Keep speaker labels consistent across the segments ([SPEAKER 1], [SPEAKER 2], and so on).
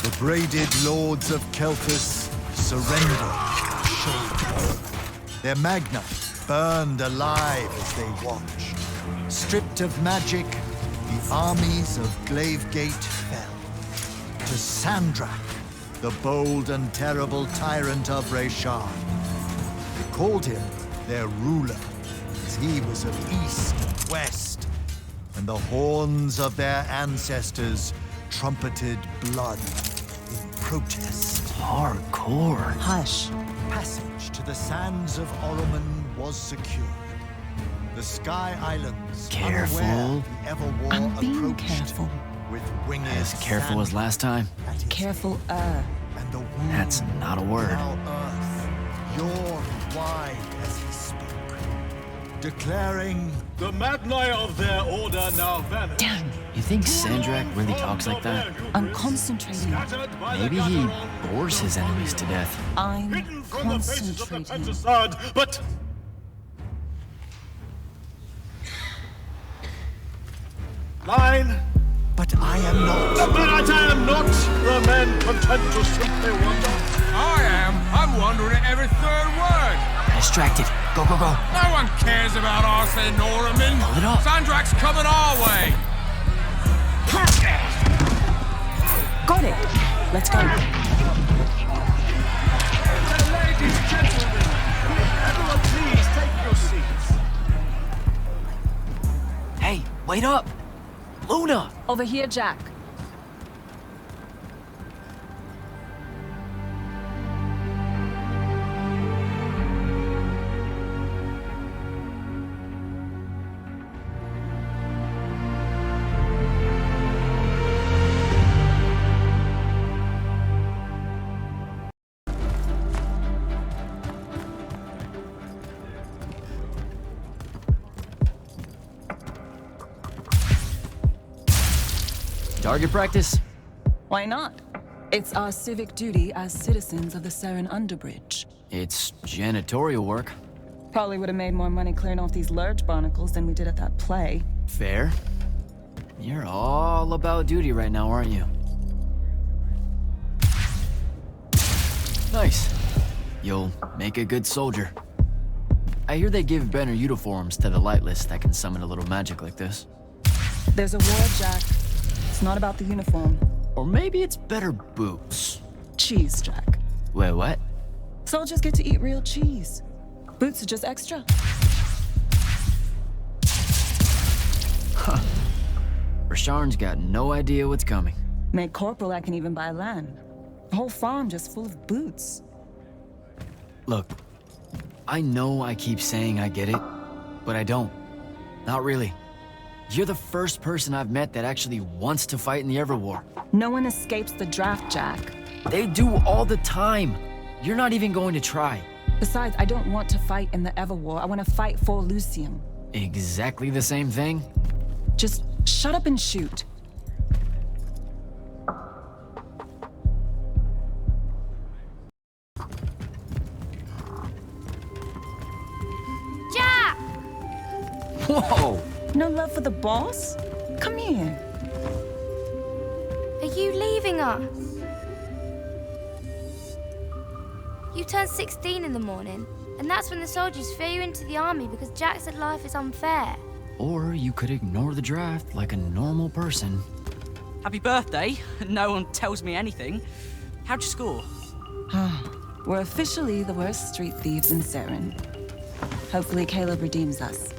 [SPEAKER 1] The braided lords of Kelthus surrendered to shade. Their magna burned alive as they watched. Stripped of magic, the armies of Glavegate fell. To Sandrak, the bold and terrible tyrant of Reshan. They called him their ruler, as he was of east and west, and the horns of their ancestors trumpeted blood in protest.
[SPEAKER 2] Hardcore.
[SPEAKER 3] Hush.
[SPEAKER 1] Passage to the sands of Oroman was secured. The Sky Islands,
[SPEAKER 2] Careful.
[SPEAKER 1] unaware the Everwar
[SPEAKER 3] I'm being
[SPEAKER 1] approached
[SPEAKER 3] careful.
[SPEAKER 1] with winged
[SPEAKER 2] As careful as last time.
[SPEAKER 1] at his
[SPEAKER 3] Careful,
[SPEAKER 1] head. And the wound
[SPEAKER 2] That's not a word.
[SPEAKER 1] now earth yawned wide as he spoke, declaring,
[SPEAKER 4] The Magni of their order now vanish.
[SPEAKER 3] Damn.
[SPEAKER 2] You think Sandrak really talks like that?
[SPEAKER 3] I'm concentrating.
[SPEAKER 2] Maybe he bores his enemies to death.
[SPEAKER 3] I'm
[SPEAKER 4] Hidden from the faces of the
[SPEAKER 3] concentrating.
[SPEAKER 4] Pentasad, but... Line.
[SPEAKER 1] but I am not.
[SPEAKER 4] But I am not the man content to simply wonder.
[SPEAKER 5] I am. I'm wondering at every third word.
[SPEAKER 2] Distracted. Go, go, go.
[SPEAKER 5] No one cares about Arthur Norman.
[SPEAKER 2] Pull it up.
[SPEAKER 5] Sandrak's coming our way.
[SPEAKER 3] Got it. Let's go.
[SPEAKER 4] Ladies, gentlemen, everyone please take your seats.
[SPEAKER 2] Hey, wait up. Luna.
[SPEAKER 3] Over here, Jack.
[SPEAKER 2] Target practice?
[SPEAKER 3] Why not? It's our civic duty as citizens of the Saren Underbridge.
[SPEAKER 2] It's janitorial work.
[SPEAKER 3] Probably would have made more money clearing off these large barnacles than we did at that play.
[SPEAKER 2] Fair. You're all about duty right now, aren't you? Nice. You'll make a good soldier. I hear they give better uniforms to the lightless that can summon a little magic like this.
[SPEAKER 3] There's a war, Jack. It's not about the uniform.
[SPEAKER 2] Or maybe it's better boots.
[SPEAKER 3] Cheese, Jack.
[SPEAKER 2] Wait, what?
[SPEAKER 3] Soldiers get to eat real cheese. Boots are just extra.
[SPEAKER 2] Rasharn's got no idea what's coming.
[SPEAKER 3] Made corporal, I can even buy land. The whole farm just full of boots.
[SPEAKER 2] Look, I know I keep saying I get it, but I don't. Not really. You're the first person I've met that actually wants to fight in the Everwar.
[SPEAKER 3] No one escapes the draft, Jack.
[SPEAKER 2] They do all the time. You're not even going to try.
[SPEAKER 3] Besides, I don't want to fight in the Everwar. I want to fight for Lucium.
[SPEAKER 2] Exactly the same thing?
[SPEAKER 3] Just shut up and shoot.
[SPEAKER 6] Jack!
[SPEAKER 2] Whoa!
[SPEAKER 3] No love for the boss? Come here.
[SPEAKER 6] Are you leaving us? You turned 16 in the morning, and that's when the soldiers threw you into the army because Jack said life is unfair.
[SPEAKER 2] Or you could ignore the draft like a normal person.
[SPEAKER 7] Happy birthday. No one tells me anything. How'd you score?
[SPEAKER 3] We're officially the worst street thieves in Saren. Hopefully Caleb redeems us.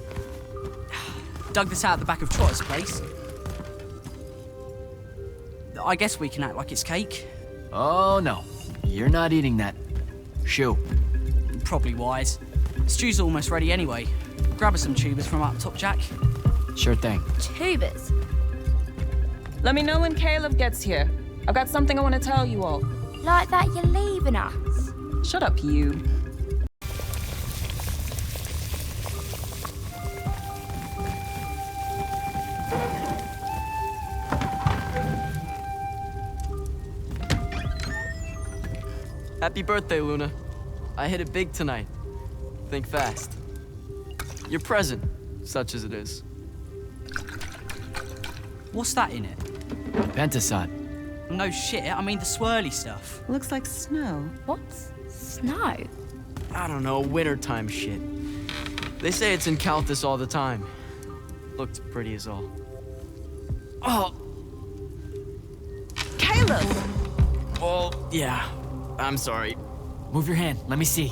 [SPEAKER 7] Dug this out the back of Trotter's place. I guess we can act like it's cake.
[SPEAKER 2] Oh no, you're not eating that. Shoo.
[SPEAKER 7] Probably wise. Stew's almost ready anyway. Grab us some tubers from up top, Jack.
[SPEAKER 2] Sure thing.
[SPEAKER 6] Tubers.
[SPEAKER 3] Let me know when Caleb gets here. I've got something I want to tell you all.
[SPEAKER 6] Like that you're leaving us.
[SPEAKER 3] Shut up, you.
[SPEAKER 8] Happy birthday, Luna. I hit it big tonight. Think fast. Your present, such as it is.
[SPEAKER 7] What's that in it?
[SPEAKER 2] Pentasad.
[SPEAKER 7] No shit, I mean the swirly stuff.
[SPEAKER 3] Looks like snow.
[SPEAKER 6] What's snow?
[SPEAKER 8] I don't know, wintertime shit. They say it's in Calthus all the time. Looked pretty as all. Oh,
[SPEAKER 3] Caleb!
[SPEAKER 8] well, yeah. I'm sorry.
[SPEAKER 2] Move your hand, let me see.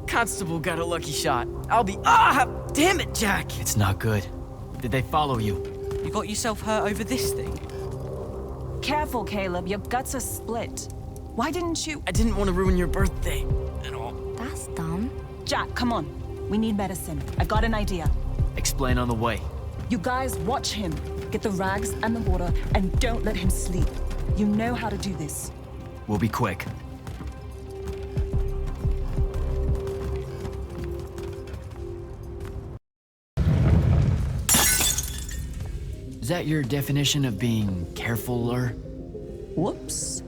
[SPEAKER 8] Constable got a lucky shot. I'll be. Ah! Damn it, Jack!
[SPEAKER 2] It's not good. Did they follow you?
[SPEAKER 7] You got yourself hurt over this thing?
[SPEAKER 3] Careful, Caleb. Your guts are split. Why didn't you...
[SPEAKER 8] I didn't want to ruin your birthday at all.
[SPEAKER 6] That's dumb.
[SPEAKER 3] Jack, come on. We need medicine. I got an idea.
[SPEAKER 2] Explain on the way.
[SPEAKER 3] You guys watch him. Get the rags and the water, and don't let him sleep. You know how to do this.
[SPEAKER 2] We'll be quick. Is that your definition of being carefuler?
[SPEAKER 3] Whoops.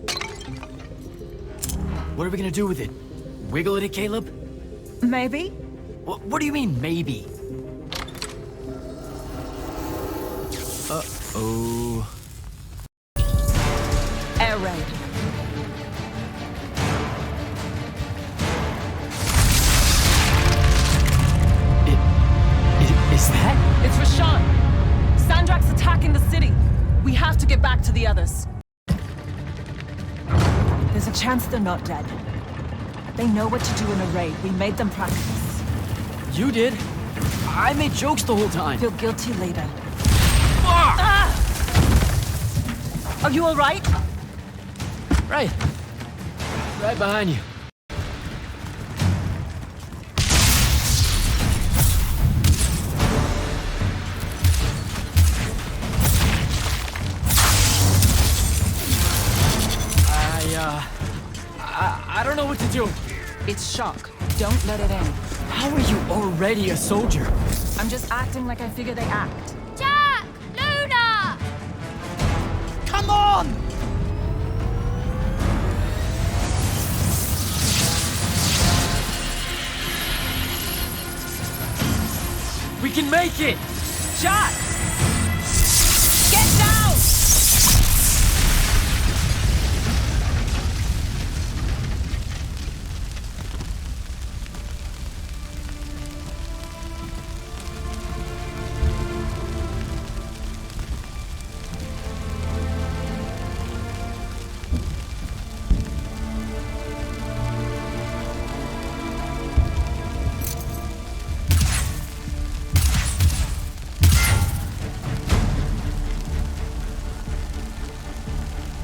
[SPEAKER 2] What are we gonna do with it? Wiggle at it, Caleb?
[SPEAKER 3] Maybe.
[SPEAKER 2] What do you mean, maybe? Uh-oh.
[SPEAKER 3] Air raid.
[SPEAKER 2] Is that?
[SPEAKER 3] It's Rashawn. Sandrak's attacking the city. We have to get back to the others. There's a chance they're not dead. They know what to do in a raid. We made them practice.
[SPEAKER 2] You did? I made jokes the whole time.
[SPEAKER 3] Feel guilty later. Ah! Are you all right?
[SPEAKER 2] Right. Right behind you. I don't know what to do.
[SPEAKER 3] It's shock. Don't let it in.
[SPEAKER 2] How are you already a soldier?
[SPEAKER 3] I'm just acting like I figure they act.
[SPEAKER 6] Jack! Luna!
[SPEAKER 2] Come on! We can make it!
[SPEAKER 3] Jack! Get down!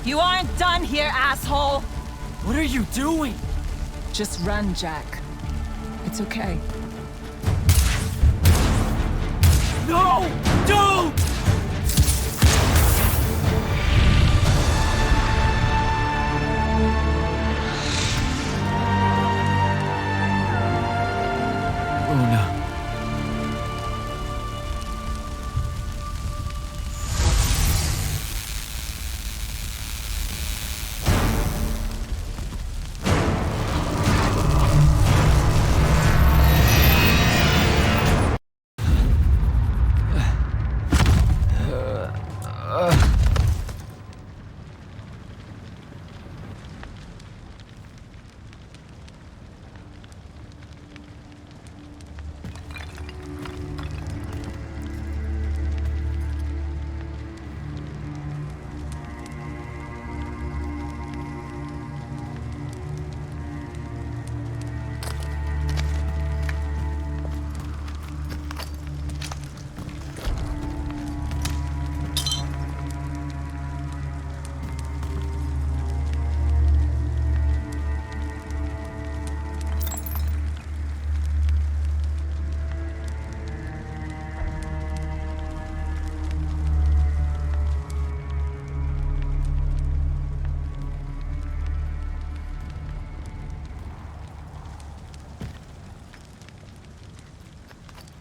[SPEAKER 3] You aren't done here, asshole!
[SPEAKER 2] What are you doing?
[SPEAKER 3] Just run, Jack. It's okay.
[SPEAKER 2] No! Don't! Luna.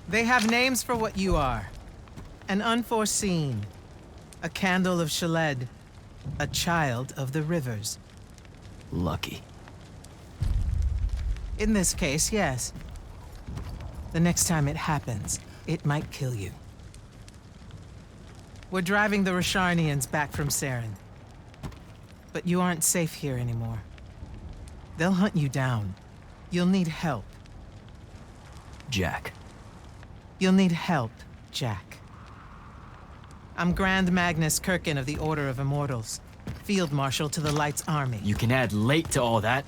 [SPEAKER 9] They have names for what you are. An unforeseen, a candle of Shaled, a child of the rivers.
[SPEAKER 2] Lucky.
[SPEAKER 9] In this case, yes. The next time it happens, it might kill you. We're driving the Rasharnians back from Saren. But you aren't safe here anymore. They'll hunt you down. You'll need help.
[SPEAKER 2] Jack.
[SPEAKER 9] You'll need help, Jack. I'm Grand Magnus Kirkin of the Order of Immortals, Field Marshal to the Light's Army.
[SPEAKER 2] You can add late to all that.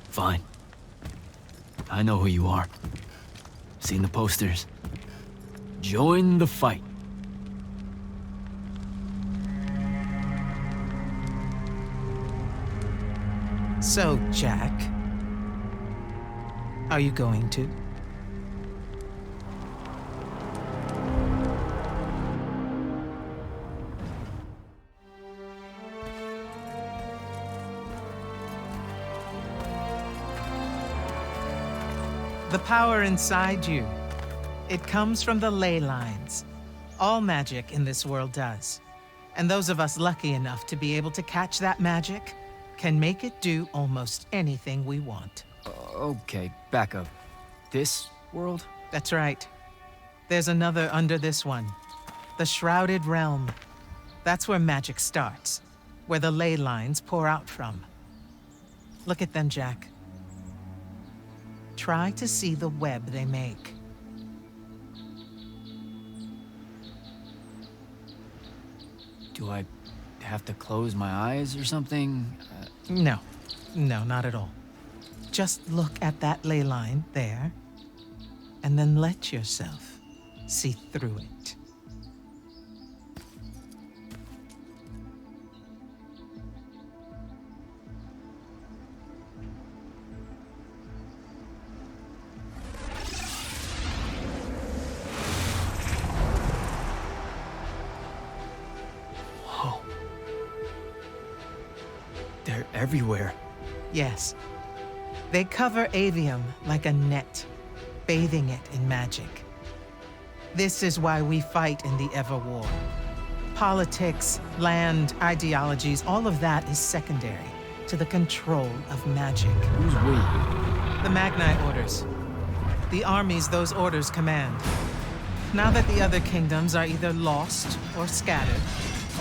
[SPEAKER 2] Fine. I know who you are. Seen the posters. Join the fight.
[SPEAKER 9] So, Jack, are you going to? The power inside you, it comes from the ley lines. All magic in this world does. And those of us lucky enough to be able to catch that magic can make it do almost anything we want.
[SPEAKER 2] Okay, back up. This world?
[SPEAKER 9] That's right. There's another under this one. The Shrouded Realm. That's where magic starts, where the ley lines pour out from. Look at them, Jack. Try to see the web they make.
[SPEAKER 2] Do I have to close my eyes or something?
[SPEAKER 9] No, not at all. Just look at that ley line there, and then let yourself see through it.
[SPEAKER 2] They're everywhere.
[SPEAKER 9] Yes. They cover Aveum like a net, bathing it in magic. This is why we fight in the Everwar. Politics, land, ideologies, all of that is secondary to the control of magic.
[SPEAKER 2] Who's we?
[SPEAKER 9] The Magnite orders. The armies those orders command. Now that the other kingdoms are either lost or scattered,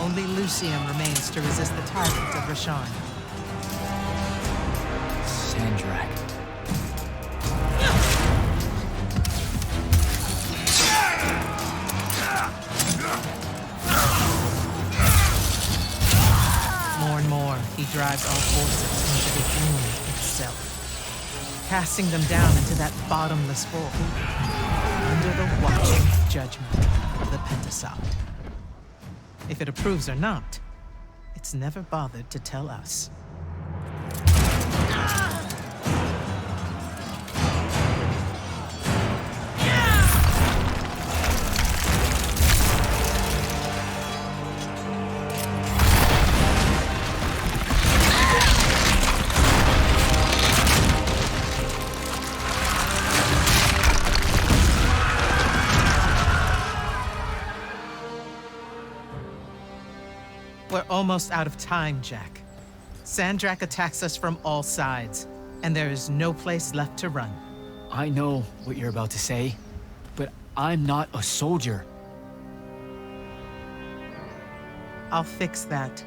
[SPEAKER 9] only Lucium remains to resist the tyrant of Rasharn.
[SPEAKER 2] Sandrak.
[SPEAKER 9] More and more, he drives our forces into the doom itself, casting them down into that bottomless hole, under the watching judgment of the Pentasod. If it approves or not, it's never bothered to tell us. We're almost out of time, Jack. Sandrak attacks us from all sides, and there is no place left to run.
[SPEAKER 2] I know what you're about to say, but I'm not a soldier.
[SPEAKER 9] I'll fix that.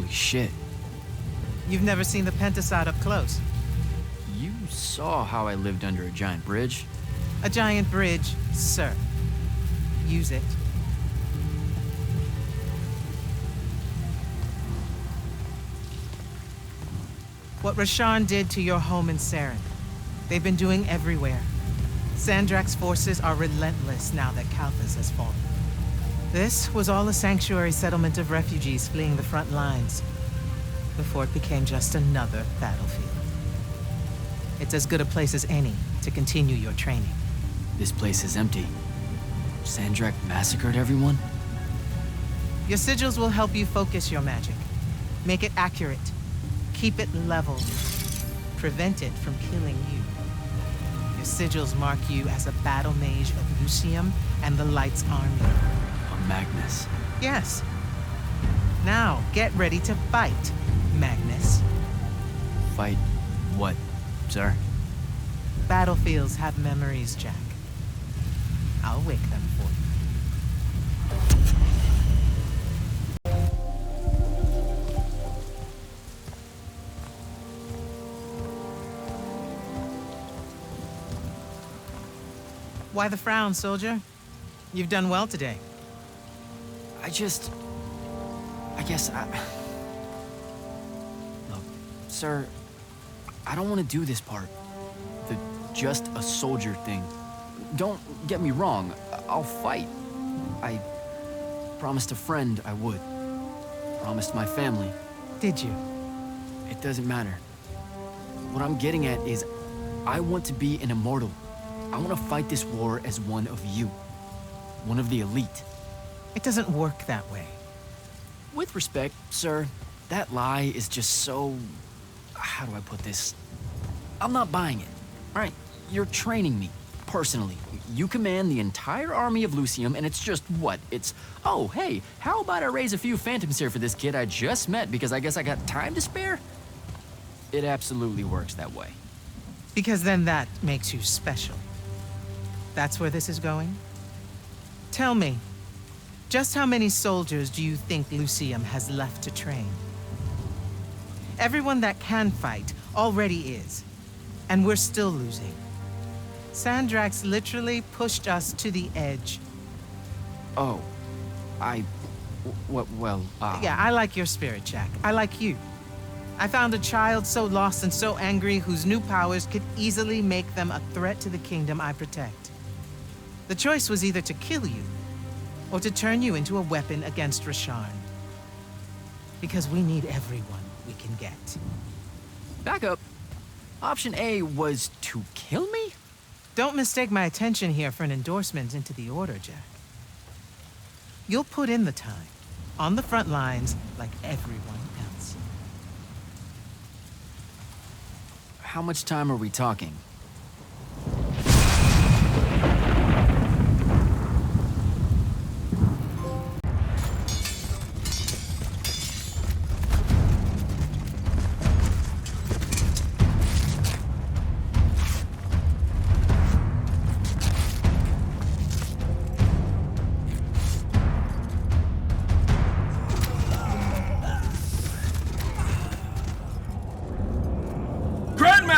[SPEAKER 2] Holy shit.
[SPEAKER 9] You've never seen the Pentasod up close.
[SPEAKER 2] You saw how I lived under a giant bridge.
[SPEAKER 9] A giant bridge, sir. Use it. What Rasharn did to your home in Saren, they've been doing everywhere. Sandrak's forces are relentless now that Kalthus has fallen. This was all a sanctuary settlement of refugees fleeing the front lines, before it became just another battlefield. It's as good a place as any to continue your training.
[SPEAKER 2] This place is empty. Sandrak massacred everyone?
[SPEAKER 9] Your sigils will help you focus your magic. Make it accurate. Keep it level. Prevent it from killing you. Your sigils mark you as a battle mage of Lucium and the Light's army.
[SPEAKER 2] A Magnus.
[SPEAKER 9] Yes. Now, get ready to fight, Magnus.
[SPEAKER 2] Fight what, sir?
[SPEAKER 9] Battlefields have memories, Jack. I'll wake them for you. Why the frown, soldier? You've done well today.
[SPEAKER 2] Look, sir, I don't want to do this part. The just a soldier thing. Don't get me wrong, I'll fight. I promised a friend I would. Promised my family.
[SPEAKER 9] Did you?
[SPEAKER 2] It doesn't matter. What I'm getting at is, I want to be an immortal. I want to fight this war as one of you. One of the elite.
[SPEAKER 9] It doesn't work that way.
[SPEAKER 2] With respect, sir, that lie is just so... How do I put this? I'm not buying it. All right, you're training me, personally. You command the entire army of Lucium, and it's just what? It's, oh, hey, how about I raise a few phantoms here for this kid I just met because I guess I got time to spare? It absolutely works that way.
[SPEAKER 9] Because then that makes you special. That's where this is going? Tell me, just how many soldiers do you think Lucium has left to train? Everyone that can fight already is, and we're still losing. Sandrak's literally pushed us to the edge.
[SPEAKER 2] Oh,
[SPEAKER 9] Yeah, I like your spirit, Jack. I like you. I found a child so lost and so angry whose new powers could easily make them a threat to the kingdom I protect. The choice was either to kill you, or to turn you into a weapon against Rasharn. Because we need everyone we can get.
[SPEAKER 2] Back up. Option A was to kill me?
[SPEAKER 9] Don't mistake my attention here for an endorsement into the Order, Jack. You'll put in the time, on the front lines, like everyone else.
[SPEAKER 2] How much time are we talking?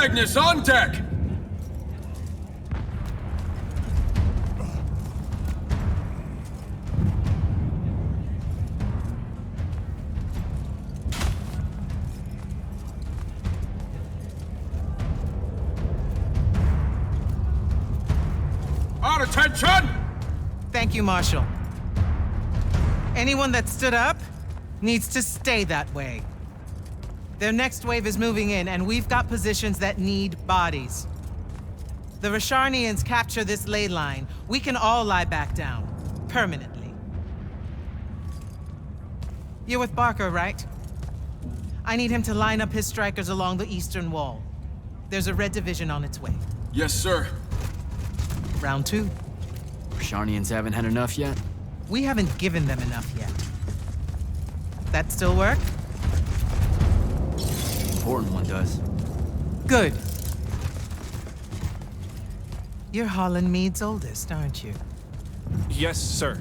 [SPEAKER 5] Magnus on deck! Our attention!
[SPEAKER 9] Thank you, Marshal. Anyone that stood up needs to stay that way. Their next wave is moving in, and we've got positions that need bodies. The Rasharnians capture this ley line, we can all lie back down, permanently. You're with Barker, right? I need him to line up his strikers along the eastern wall. There's a red division on its way.
[SPEAKER 5] Yes, sir.
[SPEAKER 9] Round 2.
[SPEAKER 2] Rasharnians haven't had enough yet?
[SPEAKER 9] We haven't given them enough yet. That still work?
[SPEAKER 2] Important one does.
[SPEAKER 9] Good. You're Holland Mead's oldest, aren't you?
[SPEAKER 10] Yes, sir.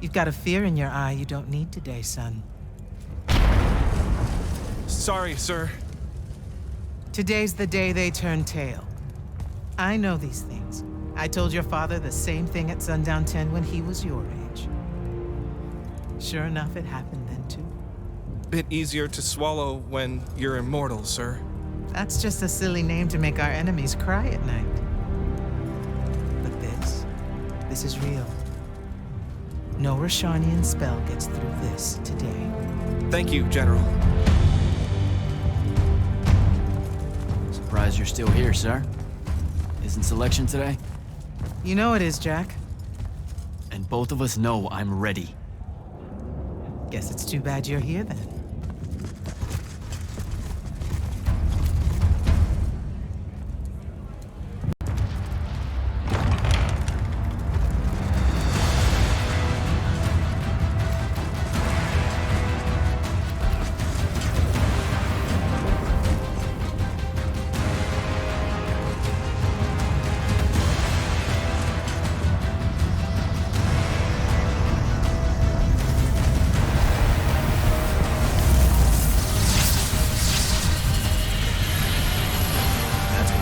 [SPEAKER 9] You've got a fear in your eye you don't need today, son.
[SPEAKER 10] Sorry, sir.
[SPEAKER 9] Today's the day they turn tail. I know these things. I told your father the same thing at Sundown 10 when he was your age. Sure enough, it happened then too.
[SPEAKER 10] Bit easier to swallow when you're immortal, sir.
[SPEAKER 9] That's just a silly name to make our enemies cry at night. But this is real. No Rashanian spell gets through this today.
[SPEAKER 10] Thank you, General.
[SPEAKER 2] Surprised you're still here, sir. Isn't selection today?
[SPEAKER 9] You know it is, Jack.
[SPEAKER 2] And both of us know I'm ready.
[SPEAKER 9] Guess it's too bad you're here then.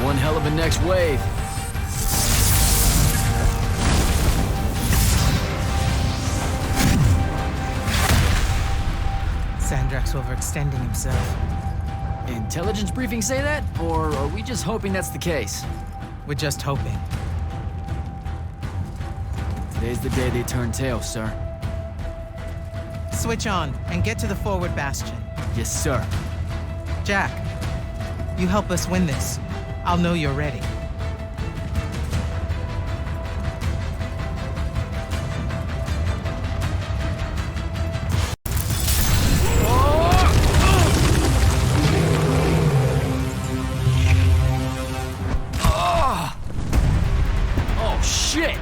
[SPEAKER 2] One hell of a next wave.
[SPEAKER 9] Sandrak's overextending himself.
[SPEAKER 2] Intelligence briefings say that? Or are we just hoping that's the case?
[SPEAKER 9] We're just hoping.
[SPEAKER 2] Today's the day they turn tail, sir.
[SPEAKER 9] Switch on and get to the forward bastion.
[SPEAKER 2] Yes, sir.
[SPEAKER 9] Jack, you help us win this. I'll know you're ready.
[SPEAKER 2] Oh, shit!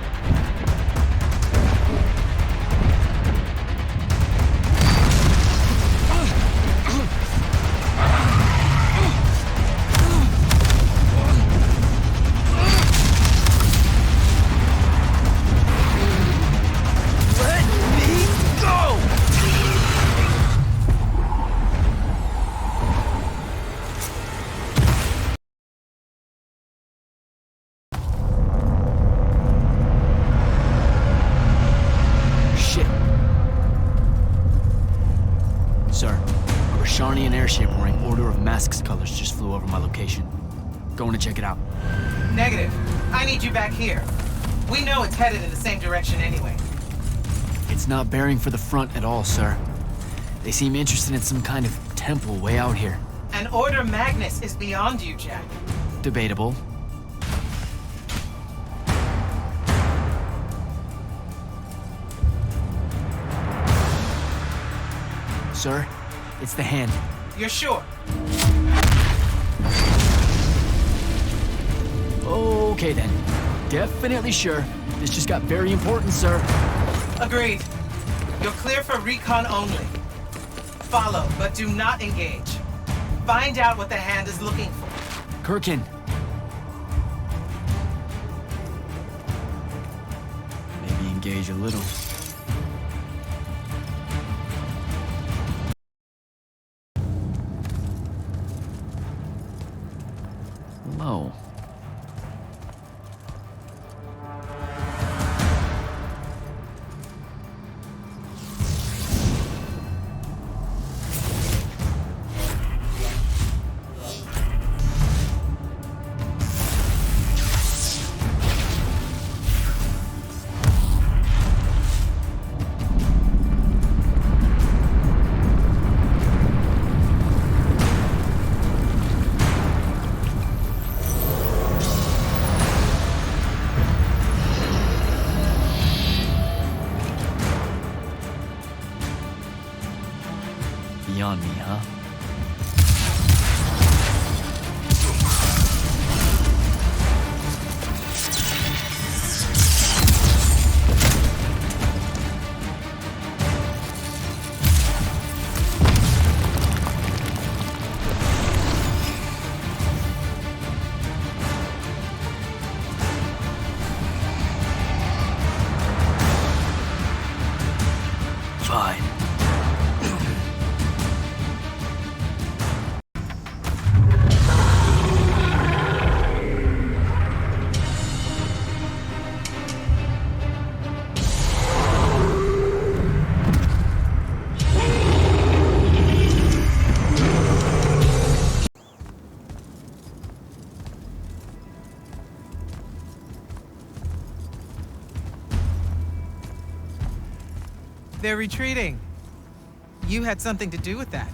[SPEAKER 2] Sir, a Rashanian airship wearing Order of Masks colors just flew over my location. Going to check it out.
[SPEAKER 9] Negative. I need you back here. We know it's headed in the same direction anyway.
[SPEAKER 2] It's not bearing for the front at all, sir. They seem interested in some kind of temple way out here.
[SPEAKER 9] An Order Magnus is beyond you, Jack.
[SPEAKER 2] Debatable. Sir, it's the hand.
[SPEAKER 9] You're sure?
[SPEAKER 2] Okay then. Definitely sure. This just got very important, sir.
[SPEAKER 9] Agreed. You're clear for recon only. Follow, but do not engage. Find out what the hand is looking for.
[SPEAKER 2] Kirkin. Maybe engage a little. Hello.
[SPEAKER 9] They're retreating. You had something to do with that.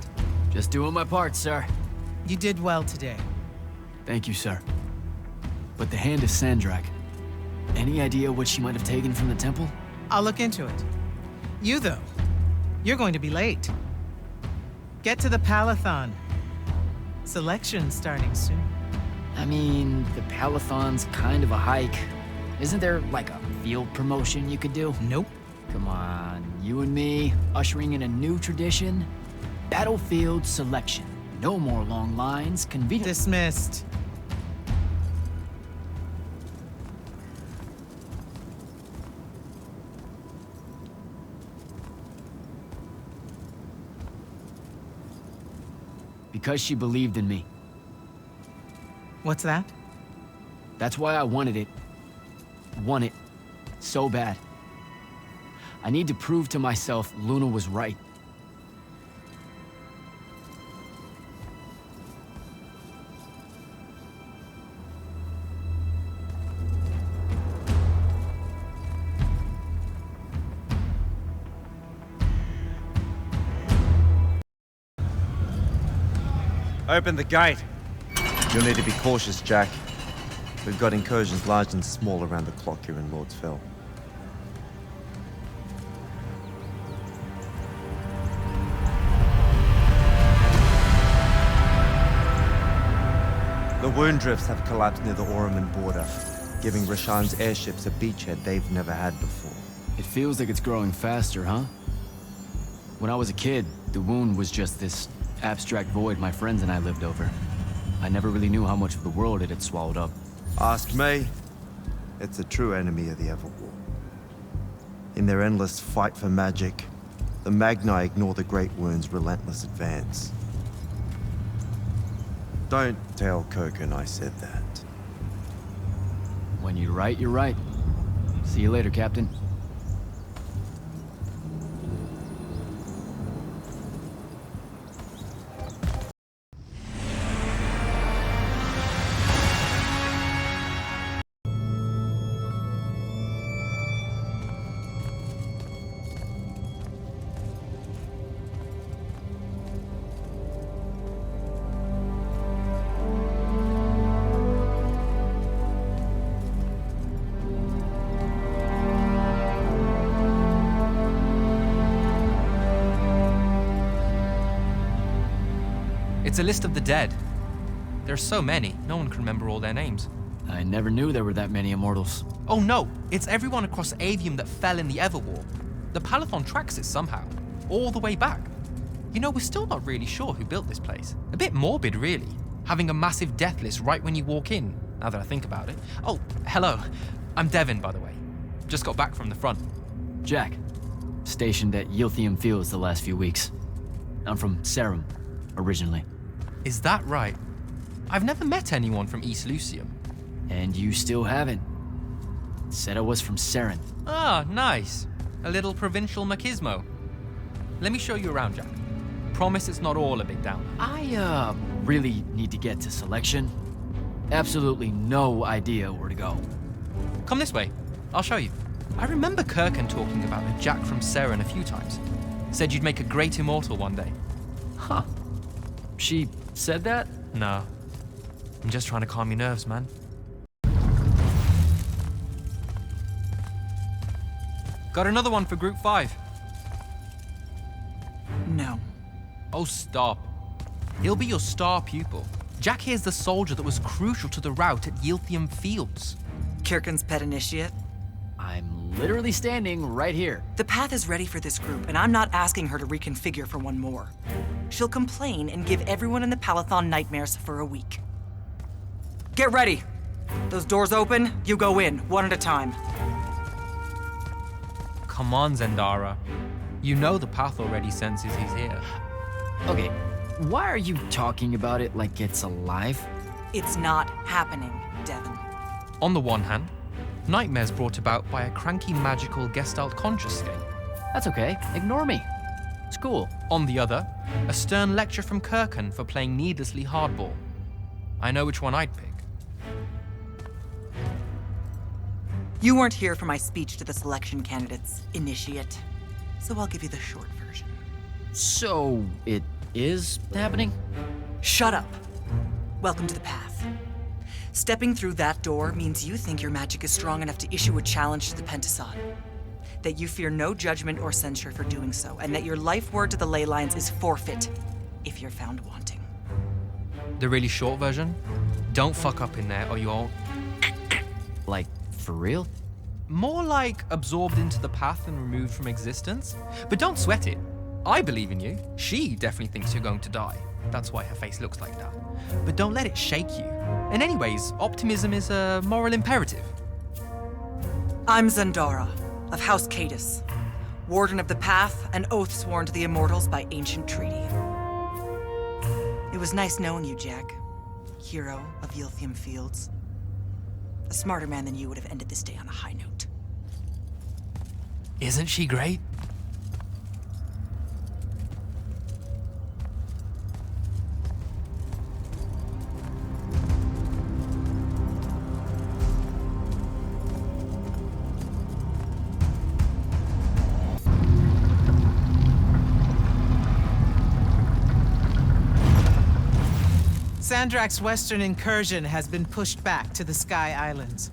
[SPEAKER 2] Just doing my part, sir.
[SPEAKER 9] You did well today.
[SPEAKER 2] Thank you, sir. But the hand of Sandrak. Any idea what she might have taken from the temple?
[SPEAKER 9] I'll look into it. You, though, you're going to be late. Get to the Palathon. Selection's starting soon.
[SPEAKER 2] I mean, the Palathon's kind of a hike. Isn't there, like, a field promotion you could do?
[SPEAKER 9] Nope.
[SPEAKER 2] Come on, you and me, ushering in a new tradition? Battlefield selection. No more long lines, convenient.
[SPEAKER 9] Dismissed.
[SPEAKER 2] Because she believed in me.
[SPEAKER 9] What's that?
[SPEAKER 2] That's why I wanted it. Want it. So bad. I need to prove to myself Luna was right.
[SPEAKER 11] Open the gate. You'll need to be cautious, Jack. We've got incursions large and small around the clock here in Lord's Fell. The wound drifts have collapsed near the Oraman border, giving Rashan's airships a beachhead they've never had before.
[SPEAKER 2] It feels like it's growing faster, huh? When I was a kid, the wound was just this abstract void my friends and I lived over. I never really knew how much of the world it had swallowed up.
[SPEAKER 11] Ask me. It's a true enemy of the Everwar. In their endless fight for magic, the Magni ignore the Great Wound's relentless advance. Don't tell Kirkin I said that.
[SPEAKER 2] When you're right, you're right. See you later, Captain.
[SPEAKER 12] It's a list of the dead. There's so many, no one can remember all their names.
[SPEAKER 2] I never knew there were that many Immortals.
[SPEAKER 12] Oh no, it's everyone across Aveum that fell in the Everwar. The Palathon tracks it somehow, all the way back. You know, we're still not really sure who built this place. A bit morbid, really, having a massive death list right when you walk in, now that I think about it. Oh, hello. I'm Devin, by the way. Just got back from the front.
[SPEAKER 2] Jack, stationed at Yilthium Fields the last few weeks. I'm from Serum, originally.
[SPEAKER 12] Is that right? I've never met anyone from East Lucium.
[SPEAKER 2] And you still haven't. Said I was from Seren.
[SPEAKER 12] Ah, nice. A little provincial machismo. Let me show you around, Jack. Promise it's not all a big down.
[SPEAKER 2] I, really need to get to selection. Absolutely no idea where to go.
[SPEAKER 12] Come this way. I'll show you. I remember Kirkin talking about a Jack from Seren a few times. Said you'd make a great immortal one day.
[SPEAKER 2] Huh. She said that?
[SPEAKER 12] No. I'm just trying to calm your nerves, man. Got another one for Group 5.
[SPEAKER 9] No.
[SPEAKER 12] Oh, stop. He'll be your star pupil. Jack here's the soldier that was crucial to the rout at Yilthium Fields.
[SPEAKER 13] Kirkin's pet initiate?
[SPEAKER 2] I'm literally standing right here.
[SPEAKER 13] The path is ready for this group, and I'm not asking her to reconfigure for one more. She'll complain and give everyone in the Palathon nightmares for a week. Get ready! Those doors open, you go in, one at a time.
[SPEAKER 12] Come on, Zendara. You know the path already senses he's here.
[SPEAKER 2] Okay, why are you talking about it like it's alive?
[SPEAKER 13] It's not happening, Devin.
[SPEAKER 12] On the one hand, nightmares brought about by a cranky magical Gestalt conscious state.
[SPEAKER 2] That's okay, ignore me. It's cool.
[SPEAKER 12] On the other, a stern lecture from Kirkin for playing needlessly hardball. I know which one I'd pick.
[SPEAKER 13] You weren't here for my speech to the selection candidates, initiate. so I'll give you the short version.
[SPEAKER 2] So, it is happening?
[SPEAKER 13] Shut up. Welcome to the path. Stepping through that door means you think your magic is strong enough to issue a challenge to the Pentason. That you fear no judgment or censure for doing so, and that your life word to the ley lines is forfeit if you're found wanting.
[SPEAKER 12] The really short version? Don't fuck up in there or you won't.
[SPEAKER 2] Like, for real?
[SPEAKER 12] More like absorbed into the path and removed from existence. But don't sweat it. I believe in you. She definitely thinks you're going to die. That's why her face looks like that. But don't let it shake you. And anyways, optimism is a moral imperative.
[SPEAKER 13] I'm Zendara, of House Cadus, Warden of the Path, an oath sworn to the Immortals by ancient treaty. It was nice knowing you, Jack. Hero of Yilthium Fields. A smarter man than you would have ended this day on a high note.
[SPEAKER 12] Isn't she great?
[SPEAKER 9] Sandrak's western incursion has been pushed back to the Sky Islands.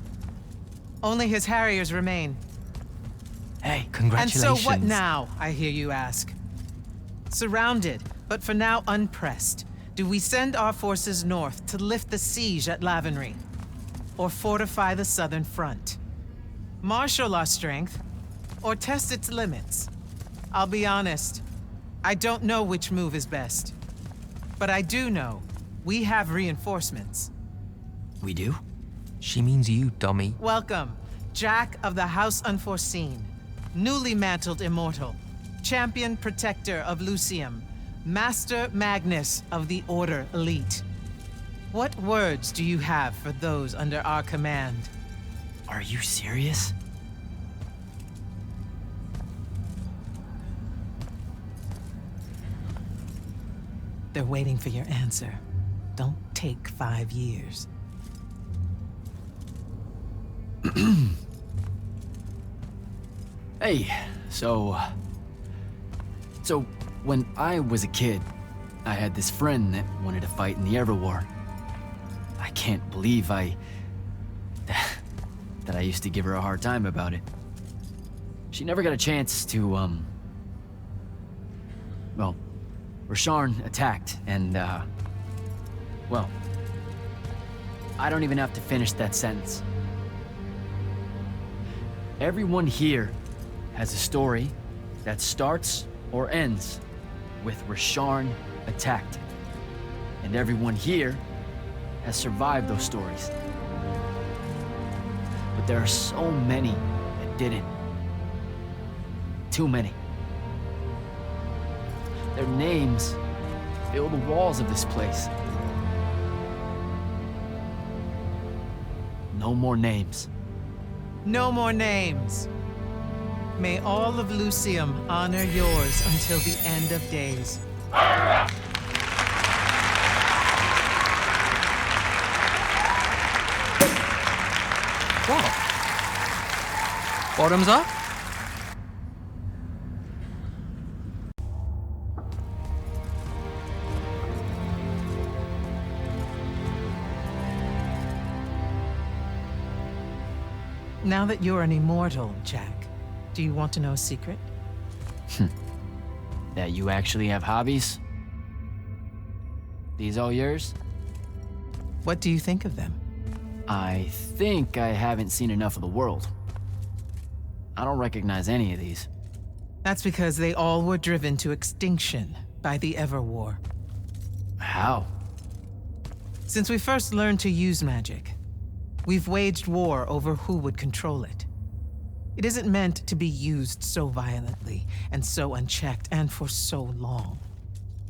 [SPEAKER 9] Only his Harriers remain.
[SPEAKER 2] Hey,
[SPEAKER 9] congratulations. And so what now, I hear you ask? Surrounded, but for now unpressed, do we send our forces north to lift the siege at Lavenry? Or fortify the southern front? Marshal our strength, or test its limits? I'll be honest, I don't know which move is best. But I do know we have reinforcements.
[SPEAKER 2] We do?
[SPEAKER 12] She means you, dummy.
[SPEAKER 9] Welcome, Jack of the House Unforeseen, newly mantled immortal, champion protector of Lucium, Master Magnus of the Order Elite. What words do you have for those under our command?
[SPEAKER 2] Are you serious?
[SPEAKER 9] They're waiting for your answer. Don't take 5 years.
[SPEAKER 2] Hey, so when I was a kid, I had this friend that wanted to fight in the Everwar. I can't believe that I used to give her a hard time about it. She never got a chance to, well, Rasharn attacked, and, well, I don't even have to finish that sentence. Everyone here has a story that starts or ends with Rasharn attacked. And everyone here has survived those stories. But there are so many that didn't. Too many. Their names fill the walls of this place. No more names.
[SPEAKER 9] No more names. May all of Lucium honor yours until the end of days.
[SPEAKER 12] What? Bottoms up?
[SPEAKER 9] Now that you're an immortal, Jack, do you want to know a secret?
[SPEAKER 2] That you actually have hobbies? These all yours?
[SPEAKER 9] What do you think of them?
[SPEAKER 2] I think I haven't seen enough of the world. I don't recognize any of these.
[SPEAKER 9] That's because they all were driven to extinction by the Everwar.
[SPEAKER 2] How?
[SPEAKER 9] Since we first learned to use magic, we've waged war over who would control it. It isn't meant to be used so violently and so unchecked and for so long.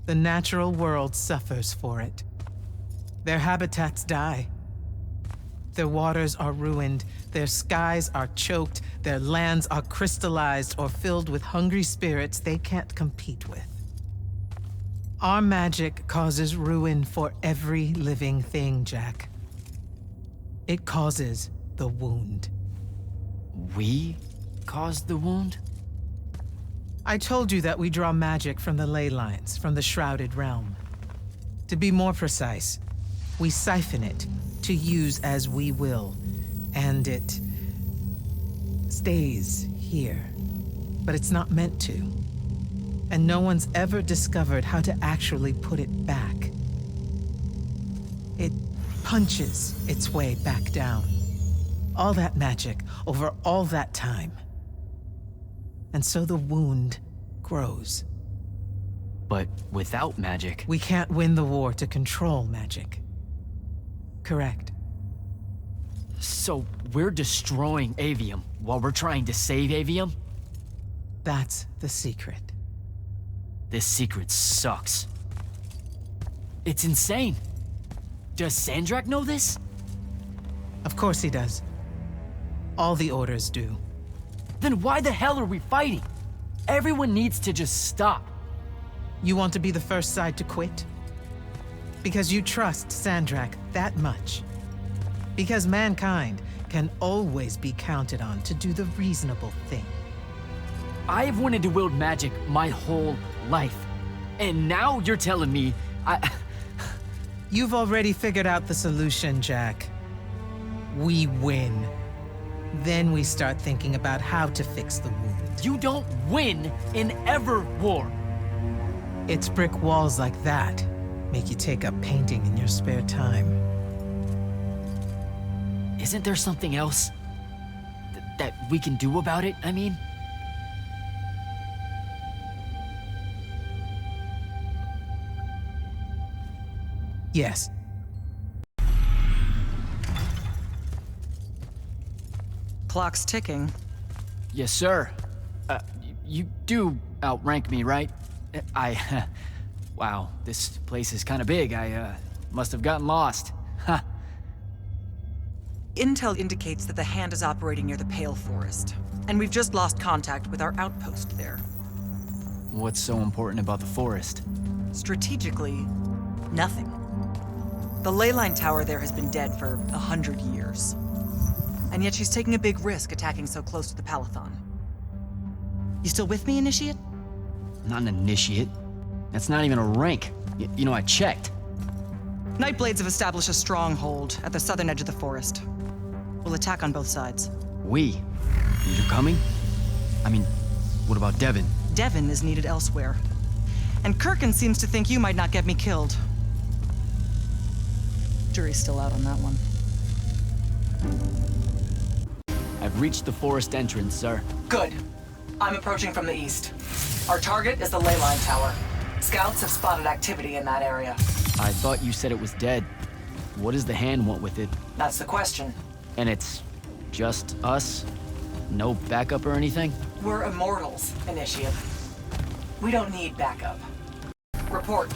[SPEAKER 9] The natural world suffers for it. Their habitats die. Their waters are ruined, their skies are choked, their lands are crystallized or filled with hungry spirits they can't compete with. Our magic causes ruin for every living thing, Jack. It causes the wound.
[SPEAKER 2] We caused the wound?
[SPEAKER 9] I told you that we draw magic from the ley lines, from the shrouded realm. To be more precise, we siphon it to use as we will, and it stays here. But it's not meant to. And no one's ever discovered how to actually put it back. It punches its way back down. All that magic over all that time. And so the wound grows.
[SPEAKER 2] But without magic...
[SPEAKER 9] We can't win the war to control magic. Correct.
[SPEAKER 2] So we're destroying Aveum while we're trying to save Aveum?
[SPEAKER 9] That's the secret.
[SPEAKER 2] This secret sucks. It's insane. Does Sandrak know this?
[SPEAKER 9] Of course he does. All the orders do.
[SPEAKER 2] Then why the hell are we fighting? Everyone needs to just stop.
[SPEAKER 9] You want to be the first side to quit? Because you trust Sandrak that much. Because mankind can always be counted on to do the reasonable thing.
[SPEAKER 2] I've wanted to wield magic my whole life. And now you're telling me
[SPEAKER 9] You've already figured out the solution, Jack. We win. Then we start thinking about how to fix the wound.
[SPEAKER 2] You don't win in ever war.
[SPEAKER 9] It's brick walls like that make you take up painting in your spare time.
[SPEAKER 2] Isn't there something else that we can do about it, I mean?
[SPEAKER 9] Yes.
[SPEAKER 13] Clock's ticking.
[SPEAKER 2] Yes, sir. You do outrank me, right? Wow, this place is kind of big. I must have gotten lost. Ha.
[SPEAKER 13] Intel indicates that the Hand is operating near the Pale Forest, and we've just lost contact with our outpost there.
[SPEAKER 2] What's so important about the forest?
[SPEAKER 13] Strategically, nothing. The ley line tower there has been dead for 100 years. And yet she's taking a big risk attacking so close to the Palathon. You still with me, Initiate?
[SPEAKER 2] Not an initiate. That's not even a rank. You know, I checked.
[SPEAKER 13] Nightblades have established a stronghold at the southern edge of the forest. We'll attack on both sides.
[SPEAKER 2] We? You're coming? I mean, what about Devin?
[SPEAKER 13] Devin is needed elsewhere. And Kirkin seems to think you might not get me killed. Jury's still out on that one.
[SPEAKER 2] I've reached the forest entrance, sir.
[SPEAKER 13] Good. I'm approaching from the east. Our target is the ley line tower. Scouts have spotted activity in that area.
[SPEAKER 2] I thought you said it was dead. What does the Hand want with it?
[SPEAKER 13] That's the question.
[SPEAKER 2] And it's just us? No backup or anything?
[SPEAKER 13] We're Immortals, Initiate. We don't need backup. Report.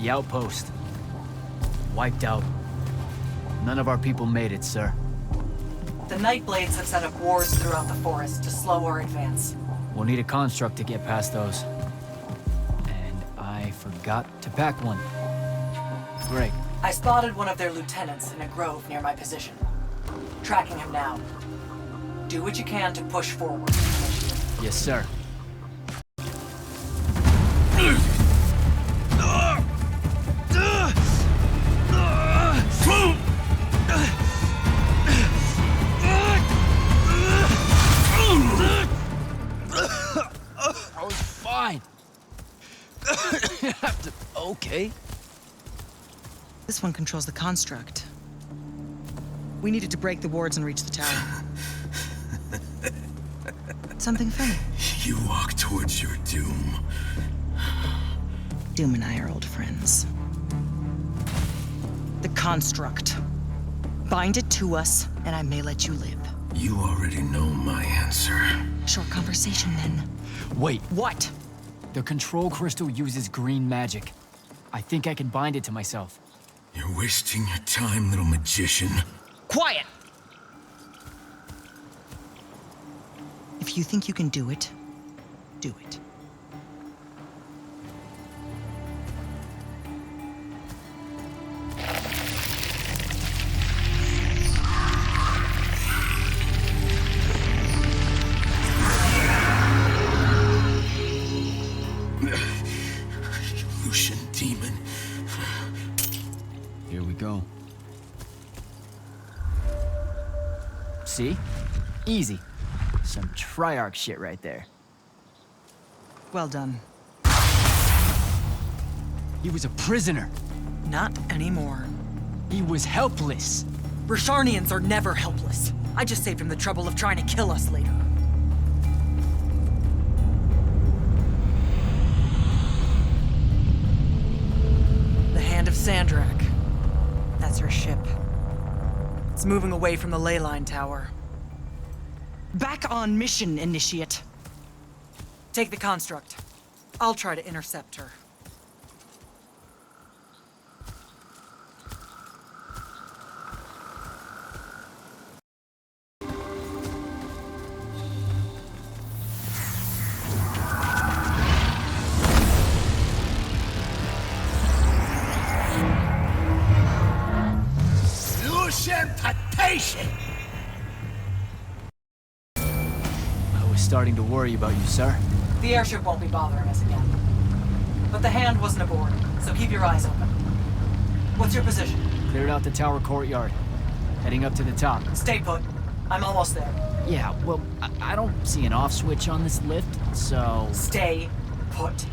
[SPEAKER 2] The outpost. Wiped out. None of our people made it, sir.
[SPEAKER 13] The Nightblades have set up wards throughout the forest to slow our advance.
[SPEAKER 2] We'll need a construct to get past those. And I forgot to pack one. Great.
[SPEAKER 13] I spotted one of their lieutenants in a grove near my position. Tracking him now. Do what you can to push forward.
[SPEAKER 2] Yes, sir. I was fine. Okay.
[SPEAKER 13] This one controls the construct. We needed to break the wards and reach the tower. Something funny.
[SPEAKER 14] You walk towards your doom.
[SPEAKER 13] Doom and I are old friends. The construct. Bind it to us, and I may let you live.
[SPEAKER 14] You already know my answer.
[SPEAKER 13] Short conversation, then.
[SPEAKER 2] Wait.
[SPEAKER 13] What?
[SPEAKER 2] The control crystal uses green magic. I think I can bind it to myself.
[SPEAKER 14] You're wasting your time, little magician.
[SPEAKER 13] Quiet! If you think you can do it, do it.
[SPEAKER 2] Here we go. See? Easy. Some Triarch shit right there.
[SPEAKER 13] Well done.
[SPEAKER 2] He was a prisoner.
[SPEAKER 13] Not anymore.
[SPEAKER 2] He was helpless.
[SPEAKER 13] Rasharnians are never helpless. I just saved him the trouble of trying to kill us later. The Hand of Sandrak. That's her ship. It's moving away from the ley line tower. Back on mission, Initiate. Take the construct. I'll try to intercept her.
[SPEAKER 2] I was starting to worry about you, sir.
[SPEAKER 13] The airship won't be bothering us again. But the Hand wasn't aboard, so keep your eyes open. What's your position?
[SPEAKER 2] Cleared out the tower courtyard. Heading up to the top.
[SPEAKER 13] Stay put. I'm almost there.
[SPEAKER 2] Yeah, well, I don't see an off switch on this lift, so...
[SPEAKER 13] Stay put.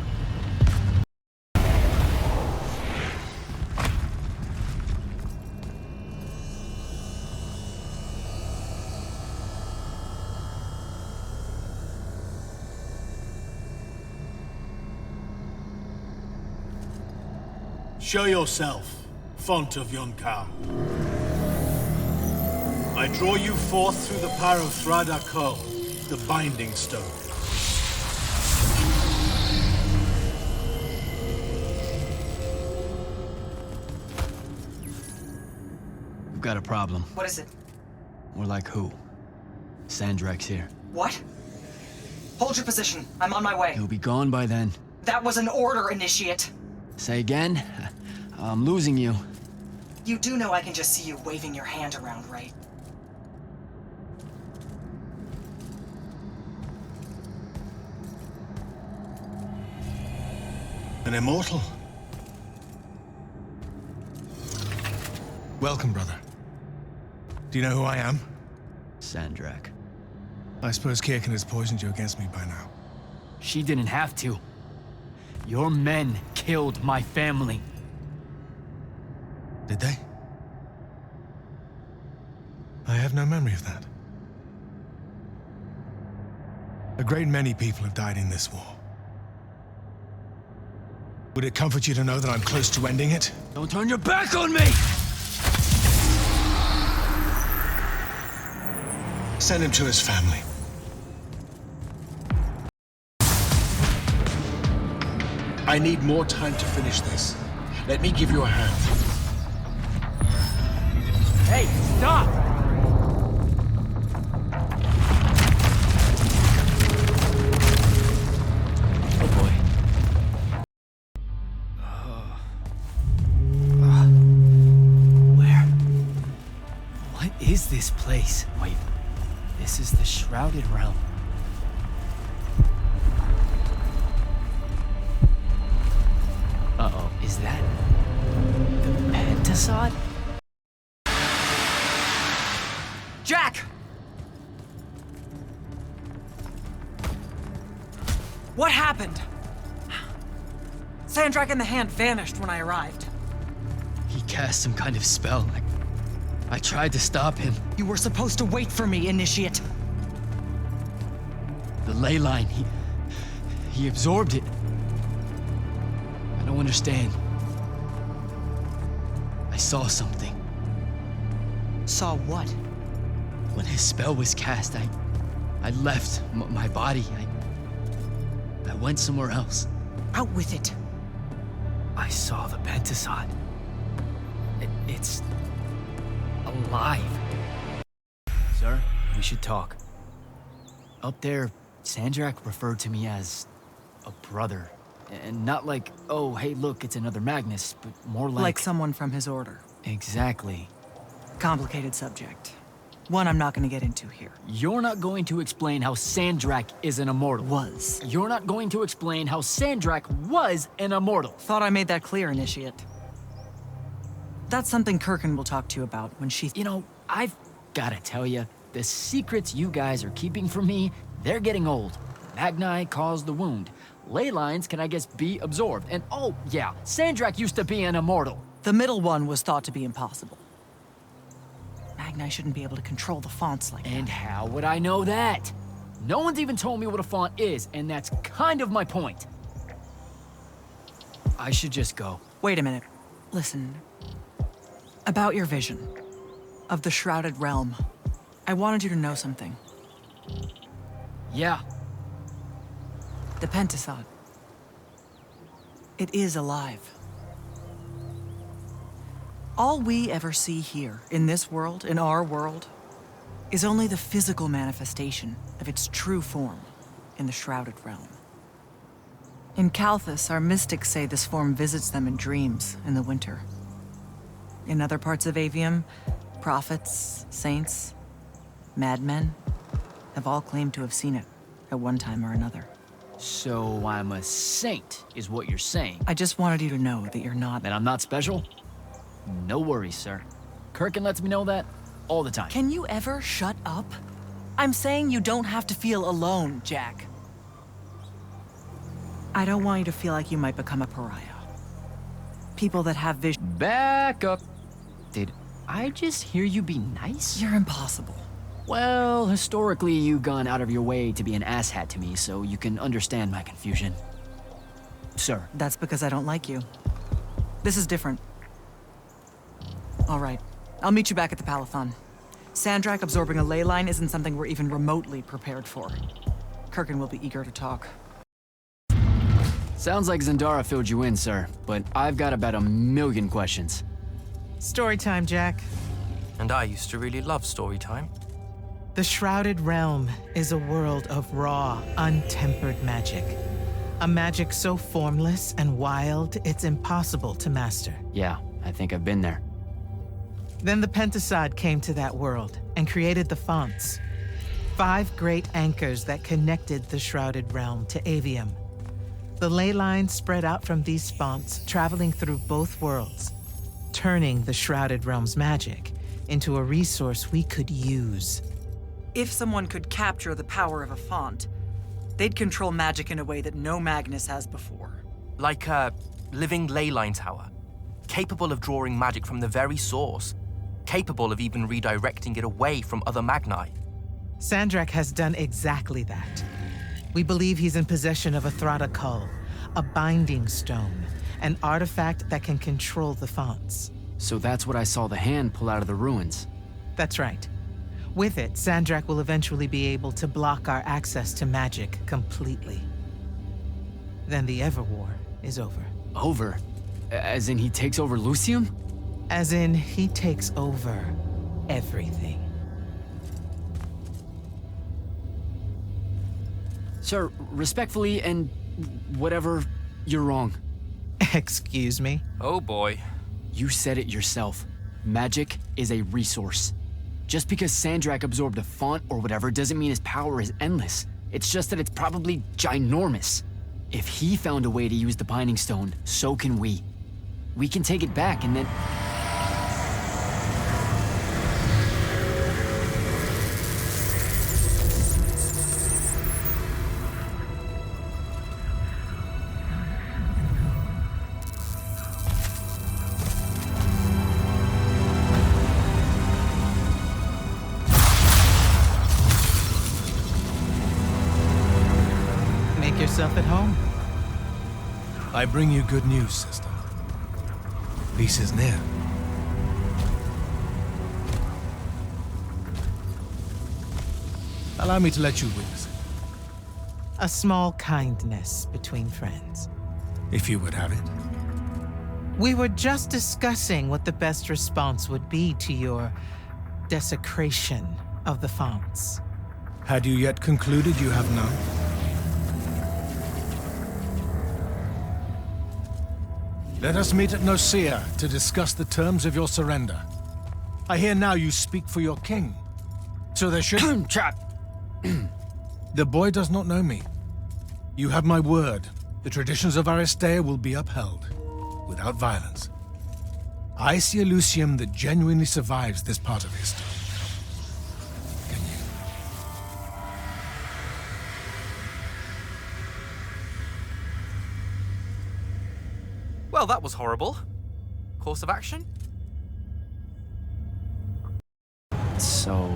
[SPEAKER 15] Show yourself, font of Yonkar. I draw you forth through the power of Thradakol, the Binding Stone.
[SPEAKER 2] We've got a problem.
[SPEAKER 13] What is it?
[SPEAKER 2] More like who? Sandrak's here.
[SPEAKER 13] What? Hold your position. I'm on my way.
[SPEAKER 2] He'll be gone by then.
[SPEAKER 13] That was an order, Initiate.
[SPEAKER 2] Say again? I'm losing you.
[SPEAKER 13] You do know I can just see you waving your hand around, right?
[SPEAKER 15] An immortal? Welcome, brother. Do you know who I am?
[SPEAKER 2] Sandrak.
[SPEAKER 15] I suppose Kirkin has poisoned you against me by now.
[SPEAKER 2] She didn't have to. Your men killed my family.
[SPEAKER 15] Did they? I have no memory of that. A great many people have died in this war. Would it comfort you to know that I'm close to ending it?
[SPEAKER 2] Don't turn your back on me!
[SPEAKER 15] Send him to his family. I need more time to finish this. Let me give you a hand.
[SPEAKER 2] Hey, stop! Oh boy. Where? What is this place? Wait, this is the Shrouded Realm. Uh-oh, is that the Pentasod?
[SPEAKER 13] Jack! What happened? Sandrak and the Hand vanished when I arrived.
[SPEAKER 2] He cast some kind of spell. I tried to stop him.
[SPEAKER 13] You were supposed to wait for me, Initiate.
[SPEAKER 2] The ley line, he absorbed it. I don't understand. I saw something.
[SPEAKER 13] Saw what?
[SPEAKER 2] When his spell was cast, I left my body. I went somewhere else.
[SPEAKER 13] Out with it.
[SPEAKER 2] I saw the Pentasod. It's alive. Sir, we should talk. Up there, Sandrak referred to me as a brother. And not like, oh, hey, look, it's another Magnus, but more like...
[SPEAKER 13] Like someone from his order.
[SPEAKER 2] Exactly.
[SPEAKER 13] Complicated subject. One I'm not going to get into here.
[SPEAKER 2] You're not going to explain how Sandrak is an immortal.
[SPEAKER 13] Was.
[SPEAKER 2] You're not going to explain how Sandrak was an immortal.
[SPEAKER 13] Thought I made that clear, Initiate. That's something Kirkin will talk to you about when she...
[SPEAKER 2] You know, I've gotta tell you, the secrets you guys are keeping from me, they're getting old. Magni caused the wound. Ley lines can, I guess, be absorbed. And oh, yeah, Sandrak used to be an immortal.
[SPEAKER 13] The middle one was thought to be impossible. Magni shouldn't be able to control the fonts like that.
[SPEAKER 2] And how would I know that? No one's even told me what a font is, and that's kind of my point. I should just go.
[SPEAKER 13] Wait a minute. Listen. About your vision of the Shrouded Realm, I wanted you to know something.
[SPEAKER 2] Yeah.
[SPEAKER 13] The Pentasod. It is alive. All we ever see here, in this world, in our world, is only the physical manifestation of its true form in the Shrouded Realm. In Kalthus, our mystics say this form visits them in dreams in the winter. In other parts of Aveum, prophets, saints, madmen have all claimed to have seen it at one time or another.
[SPEAKER 2] So I'm a saint, is what you're saying?
[SPEAKER 13] I just wanted you to know that you're not.
[SPEAKER 2] That I'm not special? No worries, sir. Kirkin lets me know that all the time.
[SPEAKER 13] Can you ever shut up? I'm saying you don't have to feel alone, Jack. I don't want you to feel like you might become a pariah. People that have vision...
[SPEAKER 2] Back up. Did I just hear you be nice?
[SPEAKER 13] You're impossible.
[SPEAKER 2] Well, historically, you've gone out of your way to be an asshat to me, so you can understand my confusion. Sir.
[SPEAKER 13] That's because I don't like you. This is different. All right. I'll meet you back at the Palathon. Sandrak absorbing a ley line isn't something we're even remotely prepared for. Kirkin will be eager to talk.
[SPEAKER 2] Sounds like Zendara filled you in, sir, but I've got about 1,000,000 questions.
[SPEAKER 9] Story time, Jack.
[SPEAKER 12] And I used to really love story time.
[SPEAKER 9] The Shrouded Realm is a world of raw, untempered magic. A magic so formless and wild, it's impossible to master.
[SPEAKER 2] Yeah, I think I've been there.
[SPEAKER 9] Then the Pentasod came to that world and created the fonts. 5 great anchors that connected the Shrouded Realm to Aveum. The ley lines spread out from these fonts, traveling through both worlds, turning the Shrouded Realm's magic into a resource we could use.
[SPEAKER 13] If someone could capture the power of a font, they'd control magic in a way that no Magnus has before.
[SPEAKER 12] Like a living ley line tower, capable of drawing magic from the very source, capable of even redirecting it away from other Magni.
[SPEAKER 9] Sandrak has done exactly that. We believe he's in possession of a Thrada Cull, a binding stone, an artifact that can control the fonts.
[SPEAKER 2] So that's what I saw the hand pull out of the ruins.
[SPEAKER 9] That's right. With it, Sandrak will eventually be able to block our access to magic completely. Then the Everwar is over.
[SPEAKER 2] Over? As in he takes over Lucium?
[SPEAKER 9] As in he takes over everything.
[SPEAKER 2] Sir, respectfully and whatever, you're wrong.
[SPEAKER 9] Excuse me?
[SPEAKER 12] Oh boy.
[SPEAKER 2] You said it yourself. Magic is a resource. Just because Sandrak absorbed a font or whatever doesn't mean his power is endless. It's just that it's probably ginormous. If he found a way to use the Binding Stone, so can we. We can take it back and then...
[SPEAKER 9] Yourself at home.
[SPEAKER 15] I bring you good news, sister. Peace is near. Allow me to let you witness it.
[SPEAKER 9] A small kindness between friends.
[SPEAKER 15] If you would have it.
[SPEAKER 9] We were just discussing what the best response would be to your desecration of the fonts.
[SPEAKER 15] Had you yet concluded you have none? Let us meet at Nicaea to discuss the terms of your surrender. I hear now you speak for your king. So there should...
[SPEAKER 2] Trap!
[SPEAKER 15] The boy does not know me. You have my word. The traditions of Aristea will be upheld, without violence. I see a Lucium that genuinely survives this part of history. Can you?
[SPEAKER 12] Well, that was horrible. Course of action?
[SPEAKER 2] So,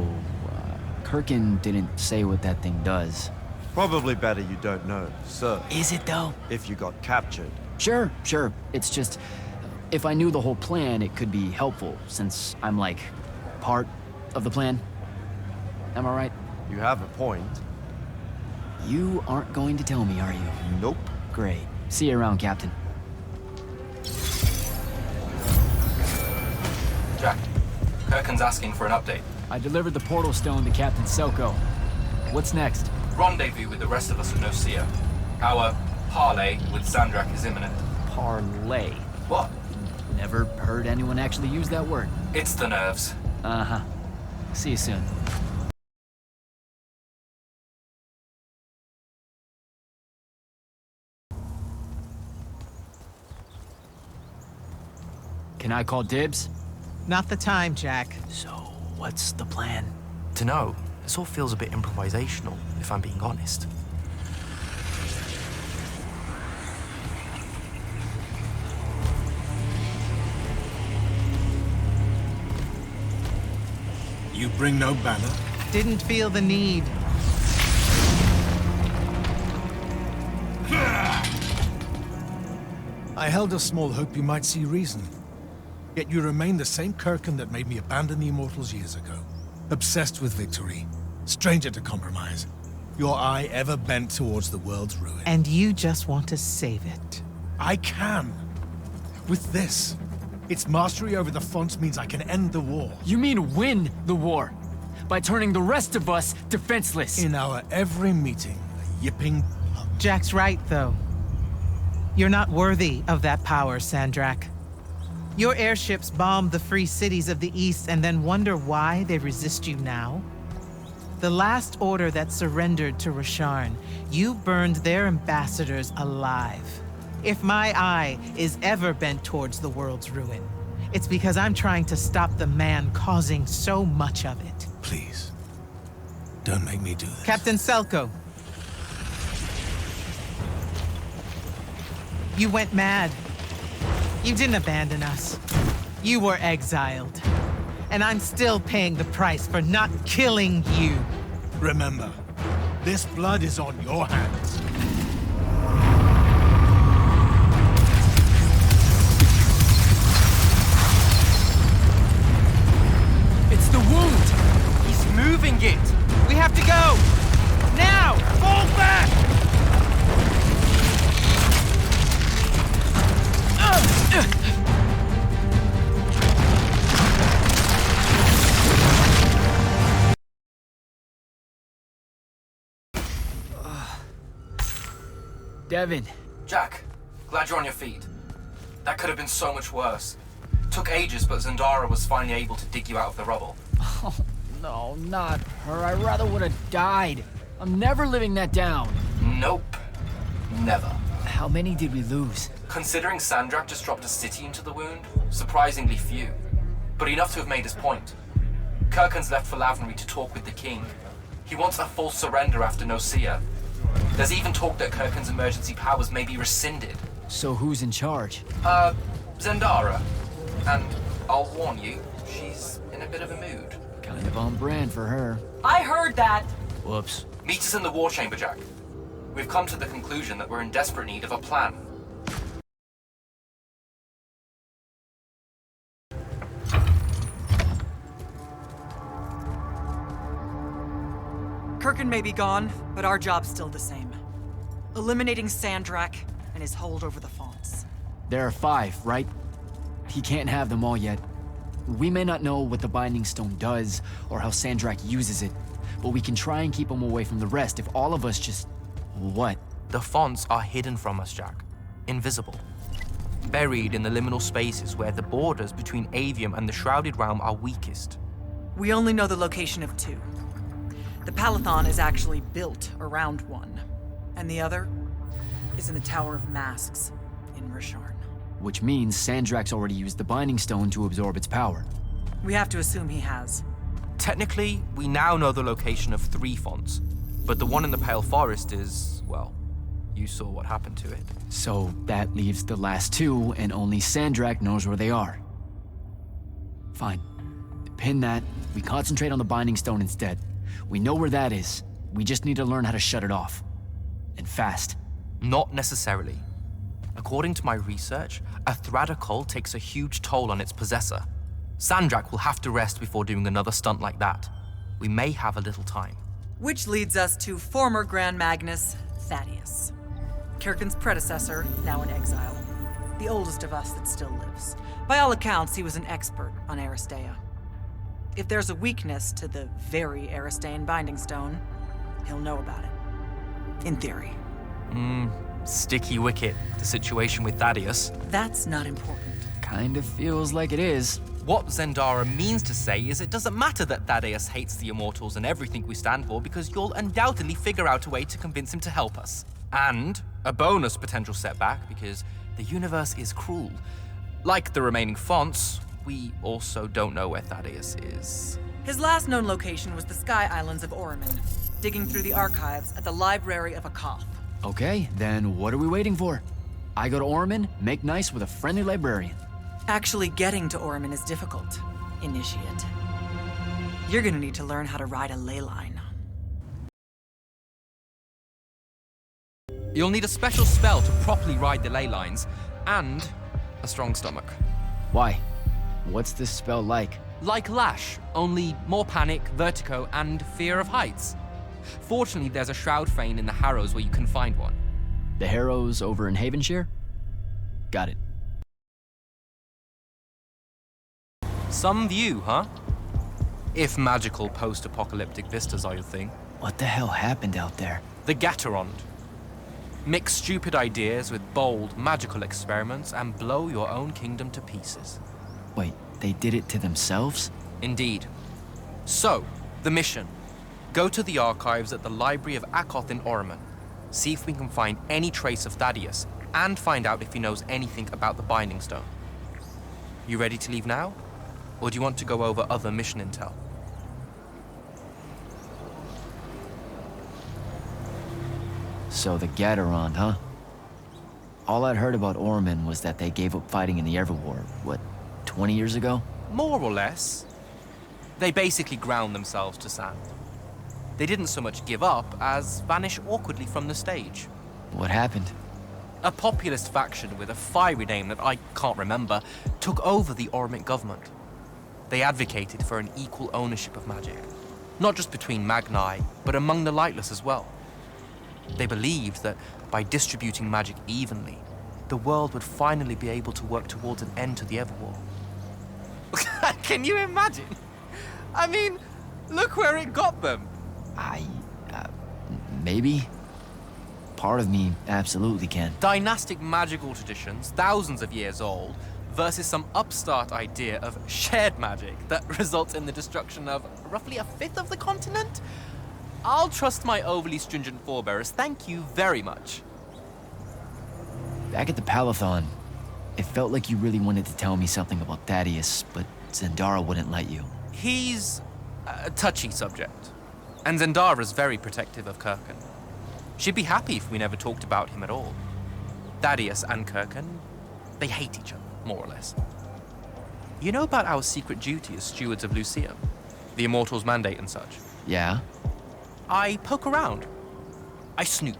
[SPEAKER 2] Kirkin didn't say what that thing does.
[SPEAKER 11] Probably better you don't know, sir.
[SPEAKER 2] Is it though?
[SPEAKER 11] If you got captured.
[SPEAKER 2] Sure. It's just, if I knew the whole plan, it could be helpful, since I'm like, part of the plan. Am I right?
[SPEAKER 11] You have a point.
[SPEAKER 2] You aren't going to tell me, are you?
[SPEAKER 11] Nope.
[SPEAKER 2] Great. See you around, Captain.
[SPEAKER 12] Jack, Kirkin's asking for an update.
[SPEAKER 2] I delivered the portal stone to Captain Selko. What's next?
[SPEAKER 12] Rendezvous with the rest of us at Nicaea. Our parley with Sandrak is imminent.
[SPEAKER 2] Parlay.
[SPEAKER 12] What?
[SPEAKER 2] Never heard anyone actually use that word.
[SPEAKER 12] It's the nerves.
[SPEAKER 2] Uh-huh. See you soon. Can I call dibs?
[SPEAKER 9] Not the time, Jack.
[SPEAKER 2] So, what's the plan?
[SPEAKER 12] To know, this all feels a bit improvisational, if I'm being honest.
[SPEAKER 15] You bring no banner?
[SPEAKER 9] Didn't feel the need.
[SPEAKER 15] I held a small hope you might see reason. Yet you remain the same Kirkin that made me abandon the Immortals years ago. Obsessed with victory, stranger to compromise. Your eye ever bent towards the world's ruin.
[SPEAKER 9] And you just want to save it.
[SPEAKER 15] I can. With this. Its mastery over the fonts means I can end the war.
[SPEAKER 2] You mean win the war? By turning the rest of us defenseless?
[SPEAKER 15] In our every meeting, a yipping punk.
[SPEAKER 9] Jack's right, though. You're not worthy of that power, Sandrak. Your airships bombed the free cities of the East and then wonder why they resist you now? The last order that surrendered to Rasharn, you burned their ambassadors alive. If my eye is ever bent towards the world's ruin, it's because I'm trying to stop the man causing so much of it.
[SPEAKER 15] Please, don't make me do this.
[SPEAKER 9] Captain Selko. You went mad. You didn't abandon us. You were exiled. And I'm still paying the price for not killing you.
[SPEAKER 15] Remember, this blood is on your hands.
[SPEAKER 2] It's the wound!
[SPEAKER 12] He's moving it!
[SPEAKER 9] We have to go! Now! Fall back!
[SPEAKER 2] Devin.
[SPEAKER 12] Jack, glad you're on your feet. That could have been so much worse. Took ages, but Zendara was finally able to dig you out of the rubble.
[SPEAKER 2] Oh, no, not her. I rather would have died. I'm never living that down.
[SPEAKER 12] Nope. Never.
[SPEAKER 2] How many did we lose?
[SPEAKER 12] Considering Sandrak just dropped a city into the wound, surprisingly few. But enough to have made his point. Kirkin's left for Lavnery to talk with the king. He wants a full surrender after Nicaea. There's even talk that Kirkin's emergency powers may be rescinded.
[SPEAKER 2] So who's in charge?
[SPEAKER 12] Zendara. And I'll warn you, she's in a bit of a mood.
[SPEAKER 2] Kind of on brand for her.
[SPEAKER 13] I heard that!
[SPEAKER 2] Whoops.
[SPEAKER 12] Meet us in the war chamber, Jack. We've come to the conclusion that we're in desperate need of a plan.
[SPEAKER 13] Kirkin may be gone, but our job's still the same. Eliminating Sandrak and his hold over the fonts.
[SPEAKER 2] There are 5, right? He can't have them all yet. We may not know what the Binding Stone does, or how Sandrak uses it, but we can try and keep him away from the rest if all of us just... What?
[SPEAKER 12] The fonts are hidden from us, Jack. Invisible. Buried in the liminal spaces where the borders between Aveum and the Shrouded Realm are weakest.
[SPEAKER 13] We only know the location of 2. The Palathon is actually built around one, and the other is in the Tower of Masks in Rasharn.
[SPEAKER 2] which means Sandrak's already used the Binding Stone to absorb its power.
[SPEAKER 13] We have to assume he has.
[SPEAKER 12] Technically, we now know the location of 3 fonts, but the one in the Pale Forest is, well, you saw what happened to it.
[SPEAKER 2] So that leaves the last 2, and only Sandrak knows where they are. Fine. Pin that. We concentrate on the Binding Stone instead. We know where that is. We just need to learn how to shut it off. And fast.
[SPEAKER 12] Not necessarily. According to my research, a Thradda cull takes a huge toll on its possessor. Sandrak will have to rest before doing another stunt like that. We may have a little time.
[SPEAKER 13] Which leads us to former Grand Magnus, Thaddeus. Kirkin's predecessor, now in exile. The oldest of us that still lives. By all accounts, he was an expert on Aristea. If there's a weakness to the very Aristean Binding Stone, he'll know about it. In theory.
[SPEAKER 12] Sticky wicket, the situation with Thaddeus.
[SPEAKER 13] That's not important.
[SPEAKER 2] Kind of feels like it is.
[SPEAKER 12] What Zendara means to say is it doesn't matter that Thaddeus hates the Immortals and everything we stand for, because you'll undoubtedly figure out a way to convince him to help us. And a bonus potential setback, because the universe is cruel. Like the remaining fonts, we also don't know where Thaddeus is.
[SPEAKER 13] His last known location was the Sky Islands of Oromon, digging through the archives at the Library of Akoth.
[SPEAKER 2] Okay, then what are we waiting for? I go to Oromon, make nice with a friendly librarian.
[SPEAKER 13] Actually getting to Oromon is difficult, Initiate. You're gonna need to learn how to ride a ley line.
[SPEAKER 12] You'll need a special spell to properly ride the ley lines, and a strong stomach.
[SPEAKER 2] Why? What's this spell like?
[SPEAKER 12] Like Lash, only more panic, vertigo, and fear of heights. Fortunately, there's a Shroud Fane in the Harrows where you can find one.
[SPEAKER 2] The Harrows over in Havenshire? Got it.
[SPEAKER 12] Some view, huh? If magical post-apocalyptic vistas are your thing.
[SPEAKER 2] What the hell happened out there?
[SPEAKER 12] The Gatorond. Mix stupid ideas with bold, magical experiments and blow your own kingdom to pieces.
[SPEAKER 2] Wait, they did it to themselves?
[SPEAKER 12] Indeed. So, the mission. Go to the archives at the Library of Akoth in Oromon. See if we can find any trace of Thaddeus, and find out if he knows anything about the Binding Stone. You ready to leave now? Or do you want to go over other mission intel?
[SPEAKER 2] So the Gatorond, huh? All I'd heard about Oromon was that they gave up fighting in the Everwar, what, 20 years ago?
[SPEAKER 12] More or less. They basically ground themselves to sand. They didn't so much give up as vanish awkwardly from the stage.
[SPEAKER 2] What happened?
[SPEAKER 12] A populist faction with a fiery name that I can't remember took over the Oromon government. They advocated for an equal ownership of magic, not just between Magni, but among the lightless as well. They believed that by distributing magic evenly, the world would finally be able to work towards an end to the Everwar. Can you imagine? I mean, look where it got them.
[SPEAKER 2] Maybe? Part of me absolutely can.
[SPEAKER 12] Dynastic magical traditions, thousands of years old, versus some upstart idea of shared magic that results in the destruction of roughly a fifth of the continent? I'll trust my overly stringent forebears, thank you very much.
[SPEAKER 2] Back at the Palathon, it felt like you really wanted to tell me something about Thaddeus, but Zendara wouldn't let you.
[SPEAKER 12] He's a touchy subject, and Zendara's very protective of Kirkin. She'd be happy if we never talked about him at all. Thaddeus and Kirkin, they hate each other, more or less. You know about our secret duty as stewards of Lucium? The Immortals' mandate and such?
[SPEAKER 2] Yeah?
[SPEAKER 12] I poke around. I snoop.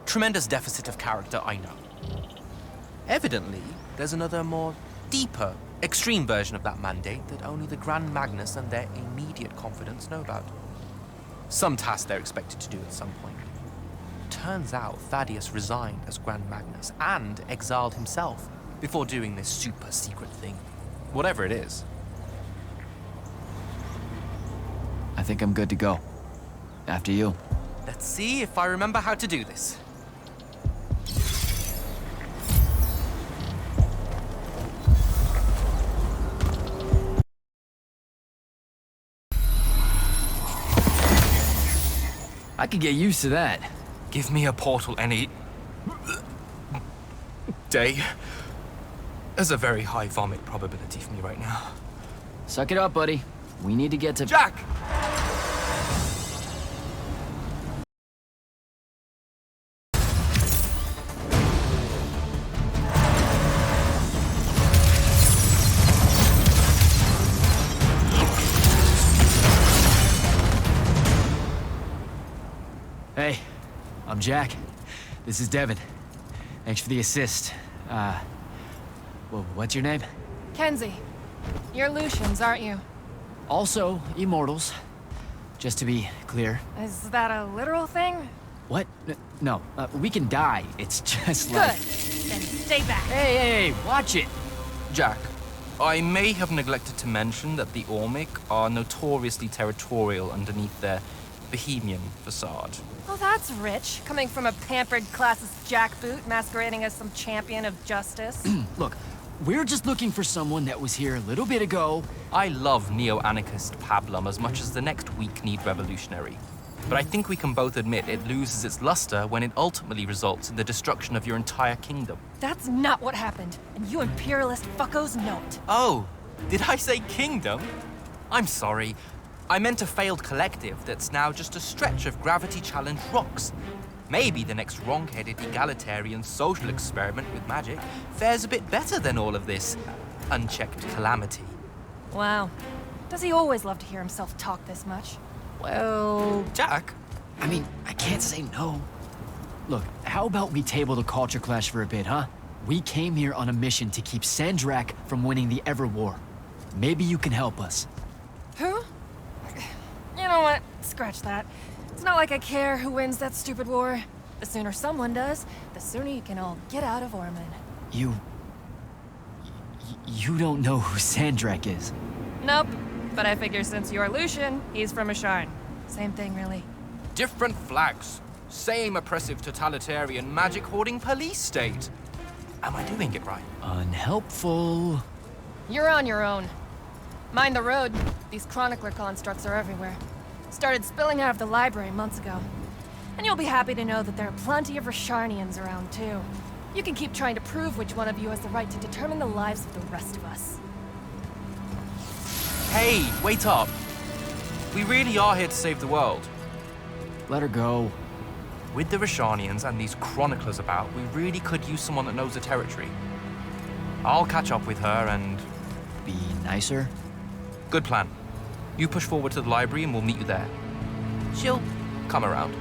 [SPEAKER 12] Tremendous deficit of character, I know. Evidently, there's another more deeper, extreme version of that mandate that only the Grand Magnus and their immediate confidants know about. Some task they're expected to do at some point. Turns out Thaddeus resigned as Grand Magnus and exiled himself before doing this super secret thing. Whatever it is.
[SPEAKER 2] I think I'm good to go. After you.
[SPEAKER 12] Let's see if I remember how to do this.
[SPEAKER 2] I could get used to that.
[SPEAKER 12] Give me a portal any day. There's a very high vomit probability for me right now.
[SPEAKER 2] Suck it up, buddy. We need to get to...
[SPEAKER 12] Jack!
[SPEAKER 2] Hey, I'm Jack. This is Devin. Thanks for the assist. Well, what's your name?
[SPEAKER 16] Kenzie. You're Lucians, aren't you?
[SPEAKER 2] Also, Immortals. Just to be clear.
[SPEAKER 16] Is that a literal thing?
[SPEAKER 2] What? No, we can die. It's just
[SPEAKER 16] Good.
[SPEAKER 2] like...
[SPEAKER 16] Then stay back.
[SPEAKER 2] Hey, watch it!
[SPEAKER 12] Jack, I may have neglected to mention that the Ormic are notoriously territorial underneath their Bohemian facade.
[SPEAKER 16] Oh, that's rich. Coming from a pampered classist jackboot masquerading as some champion of justice.
[SPEAKER 2] Look, we're just looking for someone that was here a little bit ago.
[SPEAKER 12] I love neo-anarchist pablum as much as the next weak-kneed revolutionary. But I think we can both admit it loses its luster when it ultimately results in the destruction of your entire kingdom.
[SPEAKER 16] That's not what happened, and you imperialist fuckos know it.
[SPEAKER 12] Oh, did I say kingdom? I'm sorry. I meant a failed collective that's now just a stretch of gravity-challenged rocks. Maybe the next wrong-headed egalitarian social experiment with magic fares a bit better than all of this unchecked calamity.
[SPEAKER 16] Wow. Does he always love to hear himself talk this much?
[SPEAKER 12] Well, Jack?
[SPEAKER 2] I mean, I can't say no. Look, how about we table the culture clash for a bit, huh? We came here on a mission to keep Sandrak from winning the Ever War. Maybe you can help us.
[SPEAKER 16] Who? You know what? Scratch that. It's not like I care who wins that stupid war. The sooner someone does, the sooner you can all get out of Orman.
[SPEAKER 2] You don't know who Sandrak is?
[SPEAKER 16] Nope. But I figure since you're Lucian, he's from Asharn. Same thing, really.
[SPEAKER 12] Different flags. Same oppressive totalitarian magic-hoarding police state. Am I doing it right?
[SPEAKER 2] Unhelpful.
[SPEAKER 16] You're on your own. Mind the road. These chronicler constructs are everywhere. Started spilling out of the library months ago. And you'll be happy to know that there are plenty of Rasharnians around, too. You can keep trying to prove which one of you has the right to determine the lives of the rest of us.
[SPEAKER 12] Hey, wait up. We really are here to save the world.
[SPEAKER 2] Let her go.
[SPEAKER 12] With the Rasharnians and these chroniclers about, we really could use someone that knows the territory. I'll catch up with her and...
[SPEAKER 2] Be nicer?
[SPEAKER 12] Good plan. You push forward to the library and we'll meet you there. She'll come around.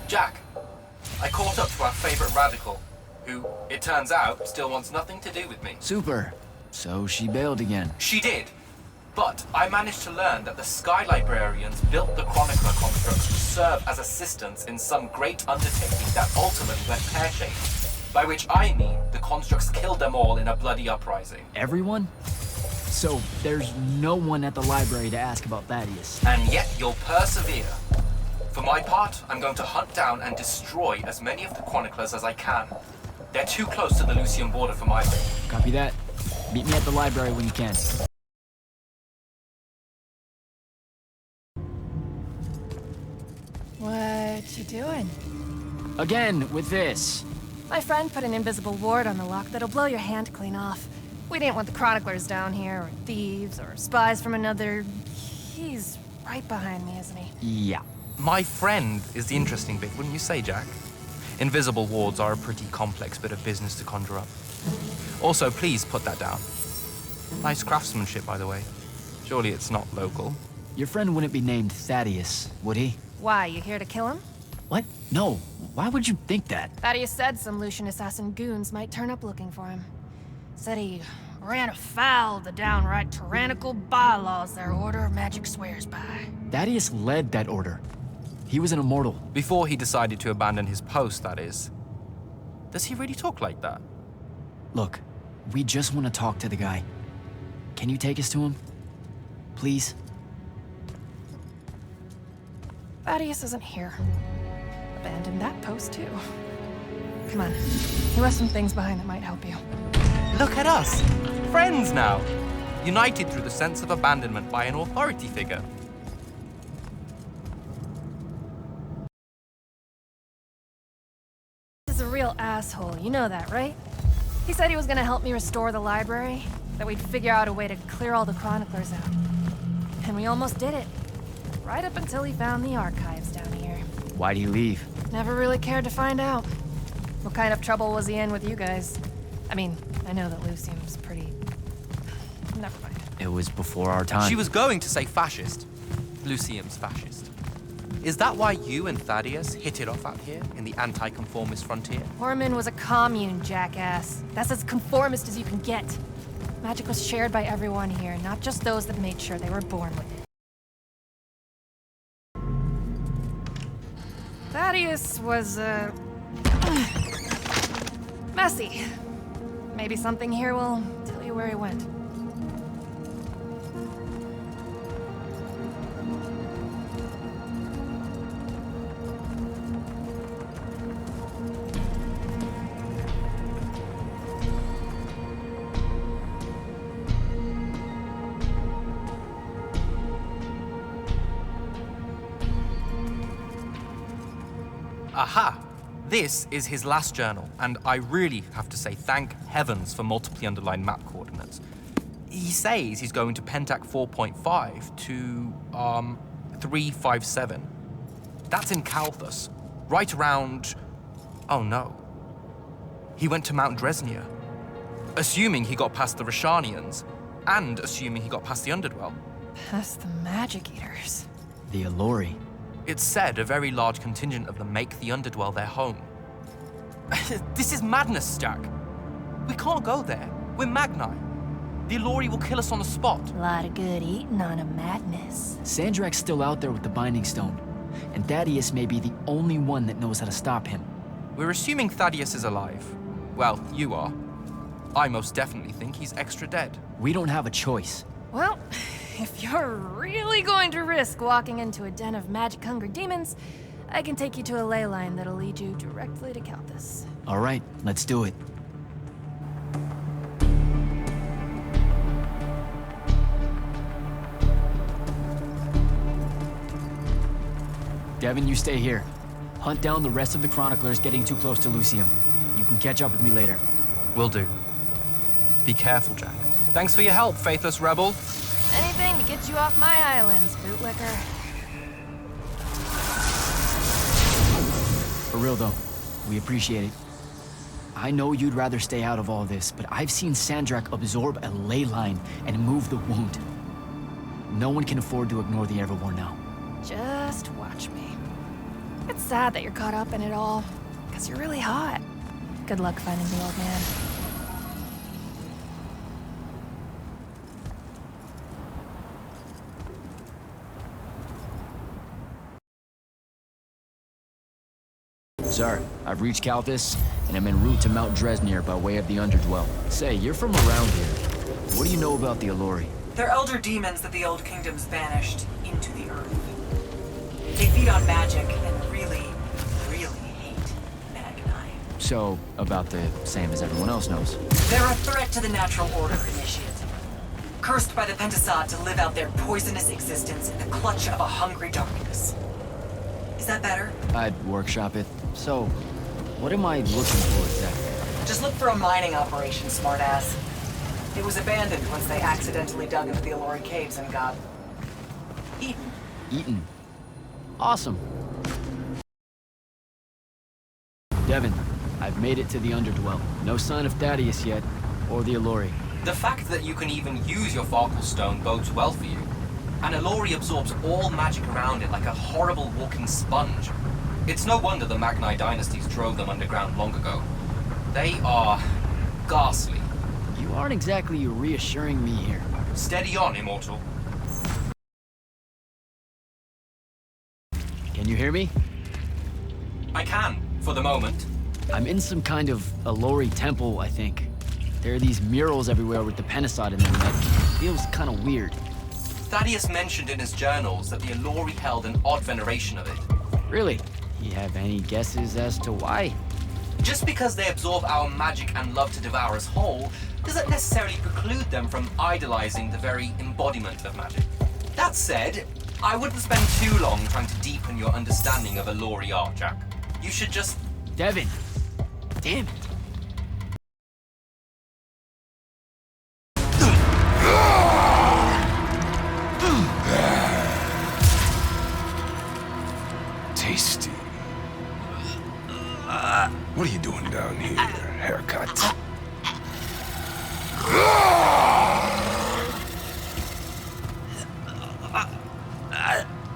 [SPEAKER 12] Jack, I caught up to our favorite radical, who, it turns out, still wants nothing to do with me.
[SPEAKER 2] Super. So she bailed again.
[SPEAKER 12] She did. But I managed to learn that the Sky Librarians built the Chronicler constructs to serve as assistants in some great undertaking that ultimately went pear-shaped. By which I mean the constructs killed them all in a bloody uprising.
[SPEAKER 2] Everyone? So there's no one at the library to ask about Thaddeus.
[SPEAKER 12] And yet you'll persevere. For my part, I'm going to hunt down and destroy as many of the Chroniclers as I can. They're too close to the Lucian border for my sake.
[SPEAKER 2] Copy that. Meet me at the library when you can.
[SPEAKER 16] What you doing?
[SPEAKER 2] Again, with this.
[SPEAKER 16] My friend put an invisible ward on the lock that'll blow your hand clean off. We didn't want the chroniclers down here, or thieves, or spies from another... He's right behind me, isn't he?
[SPEAKER 2] Yeah.
[SPEAKER 12] My friend is the interesting bit, wouldn't you say, Jack? Invisible wards are a pretty complex bit of business to conjure up. Also, please put that down. Nice craftsmanship, by the way. Surely it's not local.
[SPEAKER 2] Your friend wouldn't be named Thaddeus, would he?
[SPEAKER 16] Why, you here to kill him?
[SPEAKER 2] What? No. Why would you think that?
[SPEAKER 16] Thaddeus said some Lucian assassin goons might turn up looking for him. Said he ran afoul of the downright tyrannical bylaws their Order of Magic swears by.
[SPEAKER 2] Thaddeus led that order. He was an immortal.
[SPEAKER 12] Before he decided to abandon his post, that is. Does he really talk like that?
[SPEAKER 2] Look, we just want to talk to the guy. Can you take us to him? Please?
[SPEAKER 16] Thaddeus isn't here. Abandoned that post, too. Come on. He left some things behind that might help you.
[SPEAKER 12] Look at us! Friends now! united through the sense of abandonment by an authority figure.
[SPEAKER 16] This is a real asshole, you know that, right? He said he was gonna help me restore the library, that we'd figure out a way to clear all the chroniclers out. And we almost did it. Right up until he found the archives down here.
[SPEAKER 2] Why'd he leave?
[SPEAKER 16] Never really cared to find out. What kind of trouble was he in with you guys? I mean, I know that Lou seems pretty... Never mind.
[SPEAKER 2] It was before our time.
[SPEAKER 12] She was going to say fascist. Lucium's fascist. Is that why you and Thaddeus hit it off out here in the anti-conformist frontier?
[SPEAKER 16] Horman was a commune, jackass. That's as conformist as you can get. Magic was shared by everyone here, not just those that made sure they were born with it. Thaddeus was, messy. Maybe something here will tell you where he went.
[SPEAKER 12] Aha! This is his last journal, and I really have to say thank heavens for multiply underlined map coordinates. He says he's going to Pentac 4.5 to, 357. That's in Calthus, right around... oh no. He went to Mount Dresnier, assuming he got past the Rashanians, and assuming he got past the Underdwell.
[SPEAKER 16] Past the Magic Eaters.
[SPEAKER 2] The Allori.
[SPEAKER 12] It's said a very large contingent of them make the Underdwell their home. This is madness, Jack. We can't go there. We're Magni. The Allori will kill us on the spot.
[SPEAKER 16] A lot of good eating on a madness.
[SPEAKER 2] Sandrak's still out there with the Binding Stone, and Thaddeus may be the only one that knows how to stop him.
[SPEAKER 12] We're assuming Thaddeus is alive. Well, you are. I most definitely think he's extra dead.
[SPEAKER 2] We don't have a choice.
[SPEAKER 16] Well, if you're really going to risk walking into a den of magic-hungry demons, I can take you to a ley line that'll lead you directly to Calthus.
[SPEAKER 2] All right, let's do it. Devin, you stay here. Hunt down the rest of the chroniclers getting too close to Lucium. You can catch up with me later.
[SPEAKER 12] Will do. Be careful, Jack. Thanks for your help, faithless rebel.
[SPEAKER 16] Anything to get you off my islands, bootlicker.
[SPEAKER 2] For real though, we appreciate it. I know you'd rather stay out of all this, but I've seen Sandrak absorb a ley line and move the wound. No one can afford to ignore the Everwar now.
[SPEAKER 16] Just watch me. It's sad that you're caught up in it all, because you're really hot. Good luck finding the old man.
[SPEAKER 2] Sir, I've reached Calthus, and I'm en route to Mount Dresnier by way of the Underdwell. Say, you're from around here. What do you know about the Allori?
[SPEAKER 13] They're elder demons that the Old Kingdoms banished into the earth. They feed on magic and really, really hate Magni.
[SPEAKER 2] So, about the same as everyone else knows.
[SPEAKER 13] They're a threat to the natural order, Initiate. Cursed by the Pentasod to live out their poisonous existence in the clutch of a hungry darkness. Is that better?
[SPEAKER 2] I'd workshop it. So, what am I looking for exactly?
[SPEAKER 13] Just look for a mining operation, smartass. It was abandoned once they accidentally dug into the Allori caves and got... eaten.
[SPEAKER 2] Eaten? Awesome. Devin, I've made it to the Underdwell. No sign of Thaddeus yet, or the Allori.
[SPEAKER 12] The fact that you can even use your Farkle Stone bodes well for you. And Allori absorbs all magic around it like a horrible walking sponge. It's no wonder the Magni dynasties drove them underground long ago. They are... ghastly.
[SPEAKER 2] You aren't exactly reassuring me here.
[SPEAKER 12] Steady on, Immortal.
[SPEAKER 2] Can you hear me?
[SPEAKER 12] I can, for the moment.
[SPEAKER 2] I'm in some kind of Allori temple, I think. There are these murals everywhere with the Pentasod in them that feels kind of weird.
[SPEAKER 12] Thaddeus mentioned in his journals that the Allori held an odd veneration of it.
[SPEAKER 2] Really? You have any guesses as to why?
[SPEAKER 12] Just because they absorb our magic and love to devour us whole doesn't necessarily preclude them from idolizing the very embodiment of magic. That said, I wouldn't spend too long trying to deepen your understanding of a Laurie art, Jack. You should just...
[SPEAKER 2] Devin! Damn it!
[SPEAKER 17] Tasty. What are you doing down here? Haircut?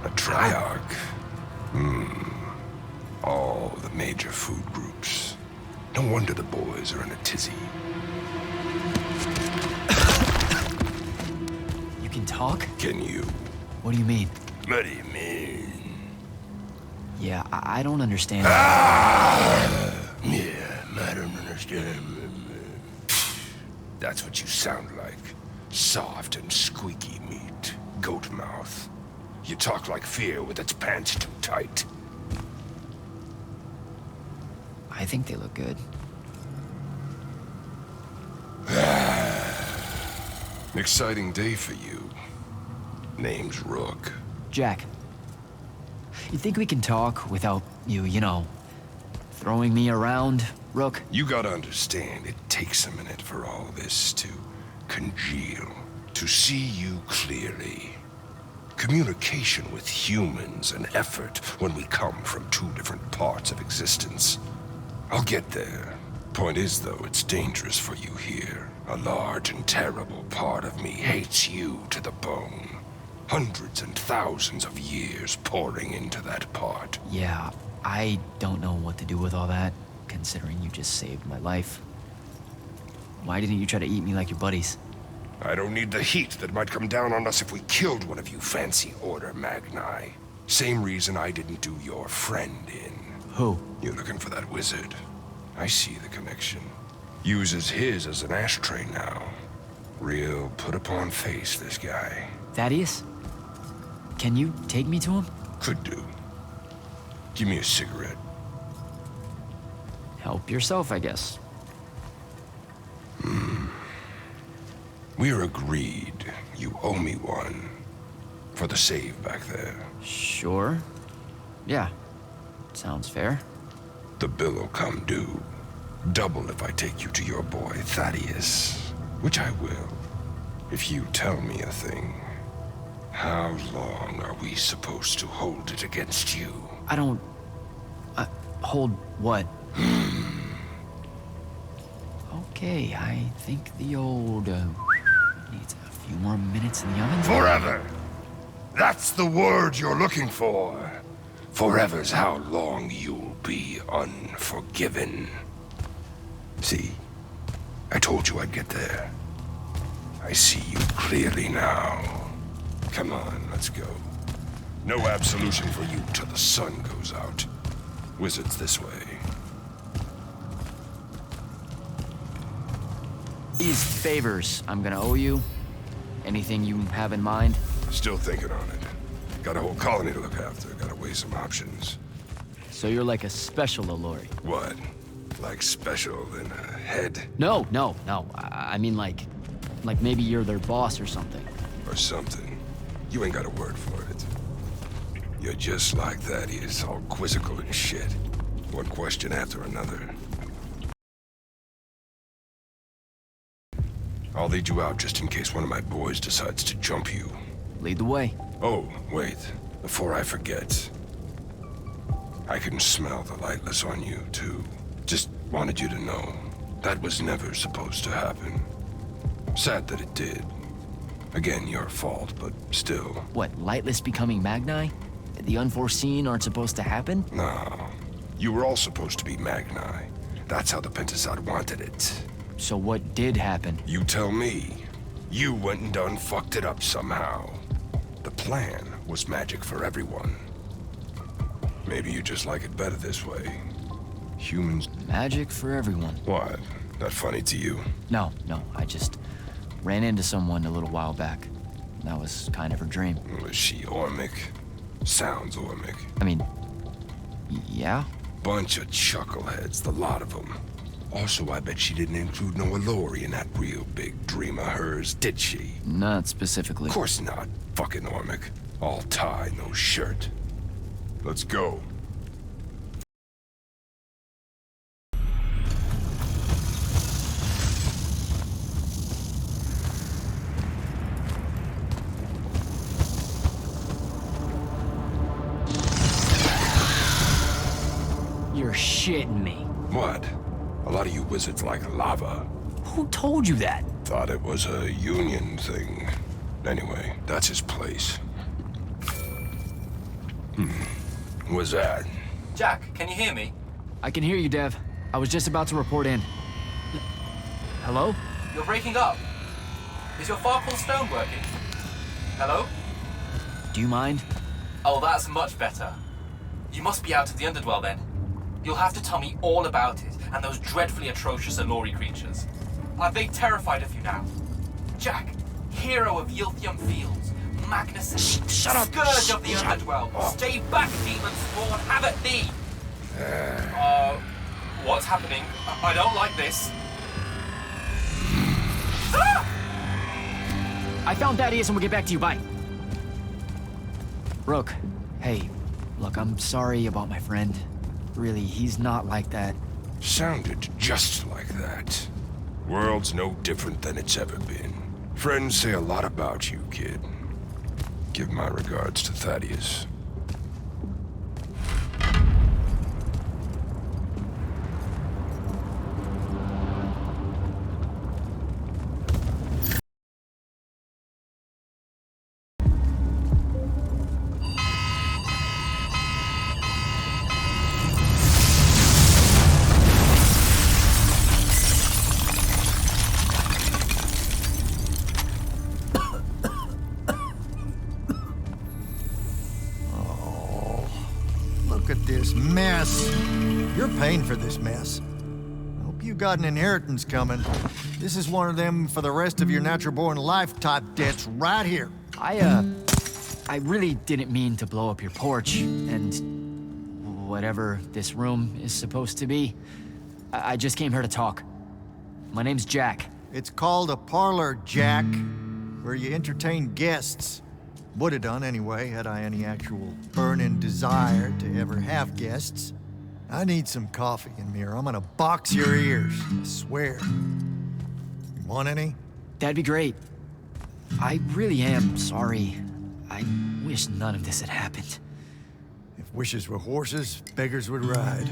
[SPEAKER 17] A triarch. All the major food groups. No wonder the boys are in a tizzy.
[SPEAKER 2] You can talk?
[SPEAKER 17] Can you?
[SPEAKER 2] What do you mean?
[SPEAKER 17] What do you mean?
[SPEAKER 2] Yeah, I don't understand.
[SPEAKER 17] Yeah, I don't understand. That's what you sound like. Soft and squeaky meat. Goat mouth. You talk like fear with its pants too tight.
[SPEAKER 2] I think they look good.
[SPEAKER 17] Exciting day for you. Name's Rook.
[SPEAKER 2] Jack, you think we can talk without you know, throwing me around, Rook?
[SPEAKER 17] You gotta understand, it takes a minute for all this to congeal, to see you clearly. Communication with humans, an effort when we come from two different parts of existence. I'll get there. Point is, though, it's dangerous for you here. A large and terrible part of me hates you to the bone. Hundreds and thousands of years pouring into that part.
[SPEAKER 2] Yeah, I don't know what to do with all that, considering you just saved my life. Why didn't you try to eat me like your buddies?
[SPEAKER 17] I don't need the heat that might come down on us if we killed one of you fancy order Magni. Same reason I didn't do your friend in.
[SPEAKER 2] Who?
[SPEAKER 17] You're looking for that wizard. I see the connection. Uses his as an ashtray now. Real put-upon face, this guy.
[SPEAKER 2] Thaddeus? Can you take me to him?
[SPEAKER 17] Could do. Give me a cigarette.
[SPEAKER 2] Help yourself, I guess.
[SPEAKER 17] We're agreed. You owe me one. For the save back there.
[SPEAKER 2] Sure. Yeah. Sounds fair.
[SPEAKER 17] The bill'll come due. Double if I take you to your boy Thaddeus. Which I will. If you tell me a thing. How long are we supposed to hold it against you?
[SPEAKER 2] I don't... hold what? Okay, I think the old, needs a few more minutes in the oven.
[SPEAKER 17] Forever! That's the word you're looking for. Forever's how long you'll be unforgiven. See? I told you I'd get there. I see you clearly now. Come on, let's go. No absolution for you till the sun goes out. Wizards this way.
[SPEAKER 2] These favors I'm gonna owe you. Anything you have in mind?
[SPEAKER 17] Still thinking on it. Got a whole colony to look after. Gotta weigh some options.
[SPEAKER 2] So you're like a special Allori.
[SPEAKER 17] What? Like special in a head?
[SPEAKER 2] No. I mean like maybe you're their boss or something.
[SPEAKER 17] Or something. You ain't got a word for it. You're just like Thaddeus, all quizzical and shit. One question after another. I'll lead you out just in case one of my boys decides to jump you.
[SPEAKER 2] Lead the way.
[SPEAKER 17] Oh, wait. Before I forget. I can smell the lightless on you, too. Just wanted you to know. That was never supposed to happen. Sad that it did. Again, your fault, but still.
[SPEAKER 2] What, lightless becoming Magni? The unforeseen aren't supposed to happen?
[SPEAKER 17] No. You were all supposed to be Magni. That's how the Pentasod wanted it.
[SPEAKER 2] So what did happen?
[SPEAKER 17] You tell me. You went and done fucked it up somehow. The plan was magic for everyone. Maybe you just like it better this way. Humans...
[SPEAKER 2] Magic for everyone.
[SPEAKER 17] What? Not funny to you?
[SPEAKER 2] No. I just ran into someone a little while back. That was kind of her dream.
[SPEAKER 17] Was she Ormic? Sounds Ormic.
[SPEAKER 2] I mean, yeah?
[SPEAKER 17] Bunch of chuckleheads, the lot of them. Also, I bet she didn't include no allure in that real big dream of hers, did she?
[SPEAKER 2] Not specifically.
[SPEAKER 17] Of course not. Fucking Ormic. All tie, no shirt. Let's go.
[SPEAKER 2] You're shitting me.
[SPEAKER 17] What? A lot of you wizards like lava.
[SPEAKER 2] Who told you that?
[SPEAKER 17] Thought it was a union thing. Anyway, that's his place. What's that?
[SPEAKER 12] Jack, can you hear me?
[SPEAKER 2] I can hear you, Dev. I was just about to report in. Hello?
[SPEAKER 12] You're breaking up. Is your Farkle stone working? Hello?
[SPEAKER 2] Do you mind?
[SPEAKER 12] Oh, that's much better. You must be out of the Underdwell then. You'll have to tell me all about it and those dreadfully atrocious Allori creatures. Are they terrified of you now? Jack, hero of Yilthium Fields, Magnus,
[SPEAKER 2] Shut up!
[SPEAKER 12] Scourge of the Underdwell, stay back, demon spawn, have at thee! What's happening? I don't like this.
[SPEAKER 2] I found Thaddeus and we'll get back to you. Bye. Rook, hey, look, I'm sorry about my friend. Really, he's not like that.
[SPEAKER 17] Sounded just like that. World's no different than it's ever been. Friends say a lot about you, kid. Give my regards to Thaddeus.
[SPEAKER 1] Look at this mess. You're paying for this mess. Hope you got an inheritance coming. This is one of them for the rest of your natural-born life type debts right here.
[SPEAKER 2] I really didn't mean to blow up your porch and whatever this room is supposed to be. I just came here to talk. My name's Jack.
[SPEAKER 1] It's called a parlor, Jack, where you entertain guests. Would have done anyway, had I any actual burning desire to ever have guests. I need some coffee in me or I'm gonna box your ears, I swear. You want any?
[SPEAKER 2] That'd be great. I really am sorry. I wish none of this had happened.
[SPEAKER 1] If wishes were horses, beggars would ride.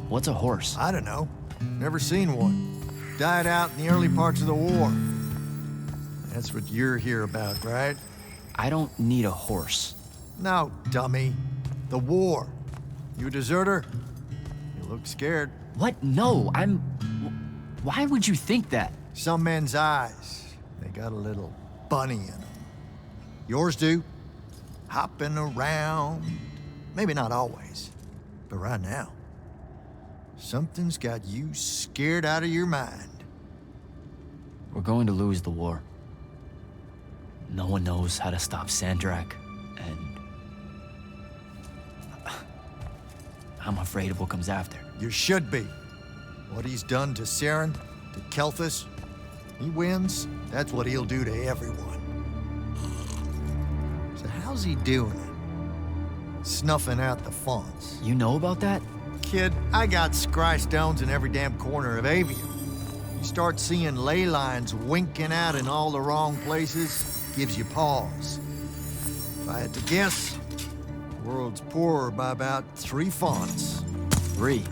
[SPEAKER 2] What's a horse?
[SPEAKER 1] I don't know. Never seen one. Died out in the early parts of the war. That's what you're here about, right?
[SPEAKER 2] I don't need a horse.
[SPEAKER 1] No, dummy. The war. You a deserter? You look scared.
[SPEAKER 2] What? No, Why would you think that?
[SPEAKER 1] Some men's eyes, they got a little bunny in them. Yours do. Hopping around. Maybe not always, but right now. Something's got you scared out of your mind.
[SPEAKER 2] We're going to lose the war. No one knows how to stop Sandrak, and I'm afraid of what comes after.
[SPEAKER 1] You should be. What he's done to Saren, to Kelthus, he wins, that's what he'll do to everyone. So how's he doing it? Snuffing out the fonts.
[SPEAKER 2] You know about that?
[SPEAKER 1] Kid, I got scry stones in every damn corner of Aveum. You start seeing ley lines winking out in all the wrong places, gives you pause. If I had to guess, the world's poorer by about 3 fonts.
[SPEAKER 2] 3?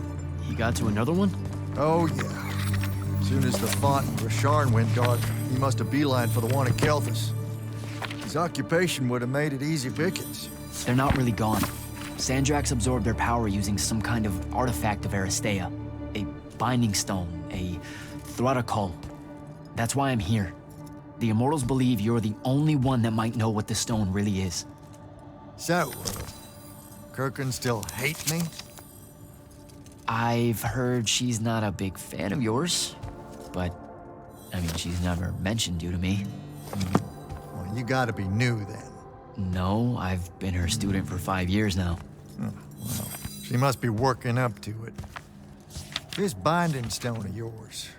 [SPEAKER 2] He got to another one?
[SPEAKER 1] Oh, yeah. As soon as the font in Rasharn went dark, he must have beelined for the one in Kelthus. His occupation would have made it easy pickings.
[SPEAKER 2] They're not really gone. Sandrax absorbed their power using some kind of artifact of Aristea. A binding stone, a Thrutakul. That's why I'm here. The Immortals believe you're the only one that might know what the stone really is.
[SPEAKER 1] So, Kirkin still hate me?
[SPEAKER 2] I've heard she's not a big fan of yours, but, I mean, she's never mentioned you to me.
[SPEAKER 1] Well, you gotta be new then.
[SPEAKER 2] No, I've been her student for 5 years now.
[SPEAKER 1] Oh, well, she must be working up to it. This binding stone of yours.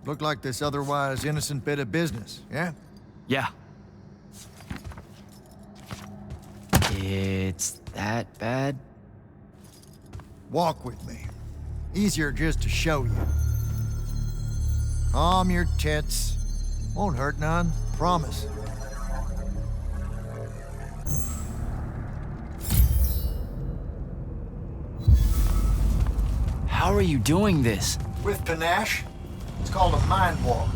[SPEAKER 1] Looked like this otherwise innocent bit of business, yeah?
[SPEAKER 2] Yeah. It's that bad?
[SPEAKER 1] Walk with me. Easier just to show you. Calm your tits. Won't hurt none, promise.
[SPEAKER 2] How are you doing this?
[SPEAKER 1] With panache. It's called a mind walk.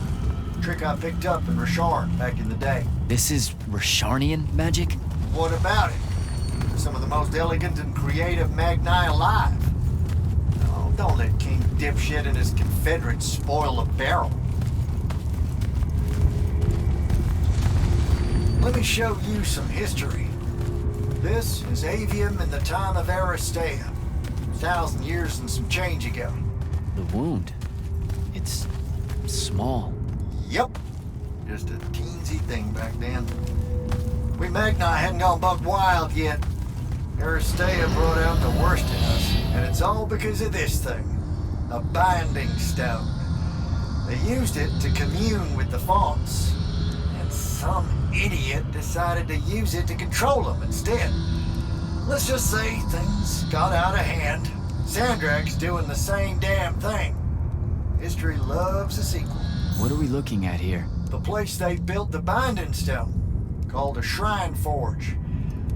[SPEAKER 1] Trick I picked up in Rasharn back in the day.
[SPEAKER 2] This is Rasharnian magic?
[SPEAKER 1] What about it? Some of the most elegant and creative magni alive. Oh, don't let King Dipshit and his Confederates spoil the barrel. Let me show you some history. This is Aveum in the time of Aristea. 1,000 years and some change ago.
[SPEAKER 2] The wound. It's small.
[SPEAKER 1] Yep. Just a teensy thing back then. We Magni hadn't gone buck wild yet. Aristea brought out the worst in us, and it's all because of this thing. A binding stone. They used it to commune with the fonts, and some idiot decided to use it to control them instead. Let's just say things got out of hand. Sandrak's doing the same damn thing. History loves a sequel.
[SPEAKER 2] What are we looking at here?
[SPEAKER 1] The place they built the binding stone, called a shrine forge.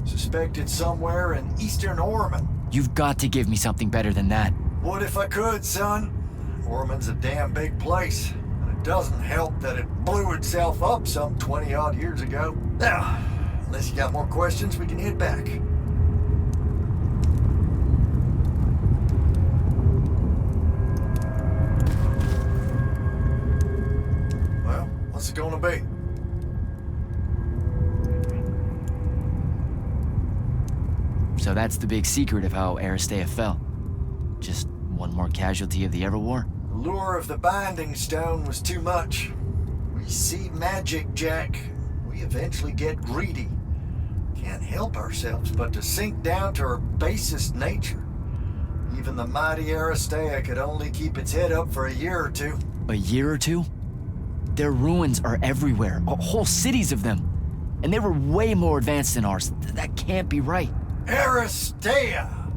[SPEAKER 1] Suspected somewhere in eastern Orman.
[SPEAKER 2] You've got to give me something better than that.
[SPEAKER 1] What if I could, son? Orman's a damn big place, and it doesn't help that it blew itself up some 20-odd years ago. Now, unless you got more questions, we can head back. Well, what's it gonna be?
[SPEAKER 2] So that's the big secret of how Aristea fell. Just one more casualty of the Everwar?
[SPEAKER 1] The lure of the binding stone was too much. We see magic, Jack. We eventually get greedy. Can't help ourselves but to sink down to our basest nature. Even the mighty Aristea could only keep its head up for a year or two.
[SPEAKER 2] A year or two? Their ruins are everywhere, whole cities of them. And they were way more advanced than ours. That can't be right.
[SPEAKER 1] Aristea,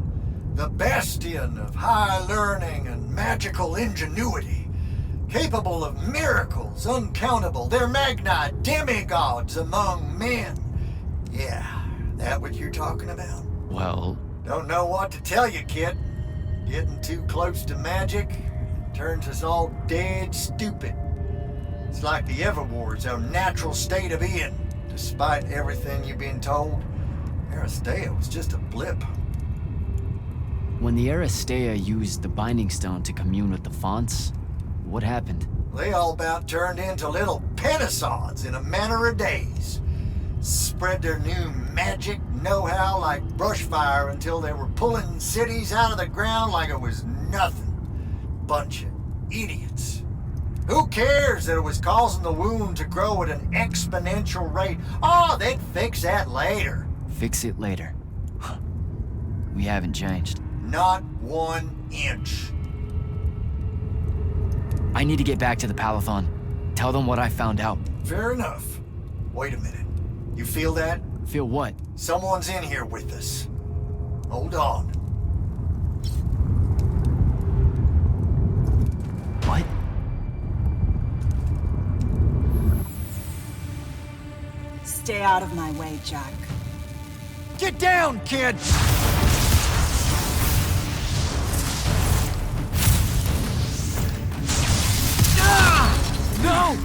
[SPEAKER 1] the bastion of high learning and magical ingenuity, capable of miracles uncountable. They're Magni demigods among men. Yeah, that what you're talking about?
[SPEAKER 2] Well...
[SPEAKER 1] Don't know what to tell you, kid. Getting too close to magic turns us all dead stupid. It's like the Everwar's our natural state of being. Despite everything you've been told, Aristea was just a blip.
[SPEAKER 2] When the Aristea used the Binding Stone to commune with the fonts, what happened?
[SPEAKER 1] They all about turned into little pentasauds in a matter of days. Spread their new magic know-how like brushfire until they were pulling cities out of the ground like it was nothing. Bunch of idiots. Who cares that it was causing the wound to grow at an exponential rate? Oh, they'd fix that later.
[SPEAKER 2] Fix it later. We haven't changed.
[SPEAKER 1] Not 1 inch.
[SPEAKER 2] I need to get back to the Palathon. Tell them what I found out.
[SPEAKER 1] Fair enough. Wait a minute. You feel that?
[SPEAKER 2] Feel what?
[SPEAKER 1] Someone's in here with us. Hold on.
[SPEAKER 2] What?
[SPEAKER 3] Stay out of my way, Jack.
[SPEAKER 1] Get down, kid! Ah! No!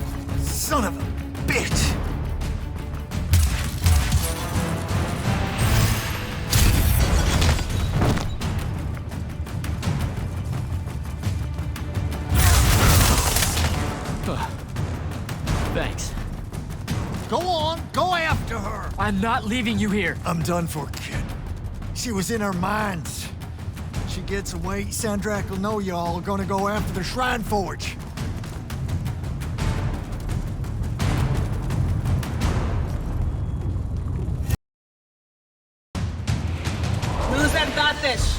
[SPEAKER 1] Son of a bitch!
[SPEAKER 2] Thanks.
[SPEAKER 1] Go on, go after her!
[SPEAKER 2] I'm not leaving you here.
[SPEAKER 1] I'm done for, kid. She was in our minds. When she gets away, Sandrak will know y'all are gonna go after the Shrine Forge.
[SPEAKER 3] Luz Erdatesh.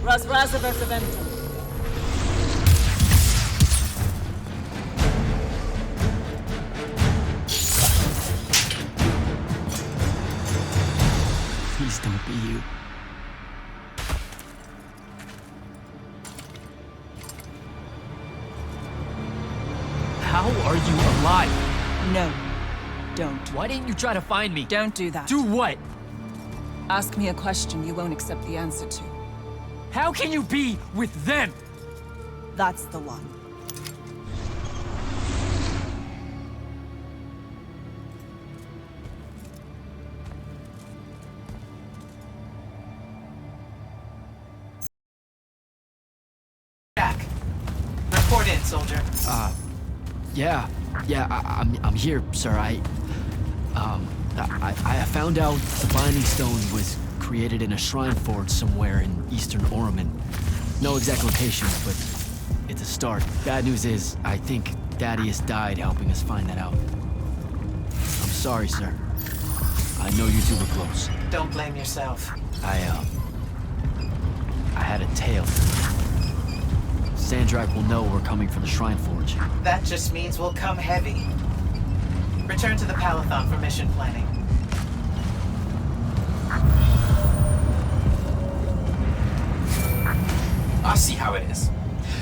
[SPEAKER 3] Ras Eventum.
[SPEAKER 2] be you. How are you alive?
[SPEAKER 3] No, don't.
[SPEAKER 2] Why didn't you try to find me?
[SPEAKER 3] Don't do that.
[SPEAKER 2] Do what?
[SPEAKER 3] Ask me a question you won't accept the answer to.
[SPEAKER 2] How can you be with them?
[SPEAKER 3] That's the one.
[SPEAKER 9] Jack, report in, soldier.
[SPEAKER 2] Yeah, I'm here, sir. I found out the Binding Stone was created in a shrine forge somewhere in eastern Orman. No exact location, but it's a start. Bad news is, I think Thaddeus died helping us find that out. I'm sorry, sir. I know you two were close.
[SPEAKER 9] Don't blame yourself.
[SPEAKER 2] I had a tail. Sandrak will know we're coming for the Shrine Forge.
[SPEAKER 9] That just means we'll come heavy. Return to the Palathon for mission planning.
[SPEAKER 12] I see how it is.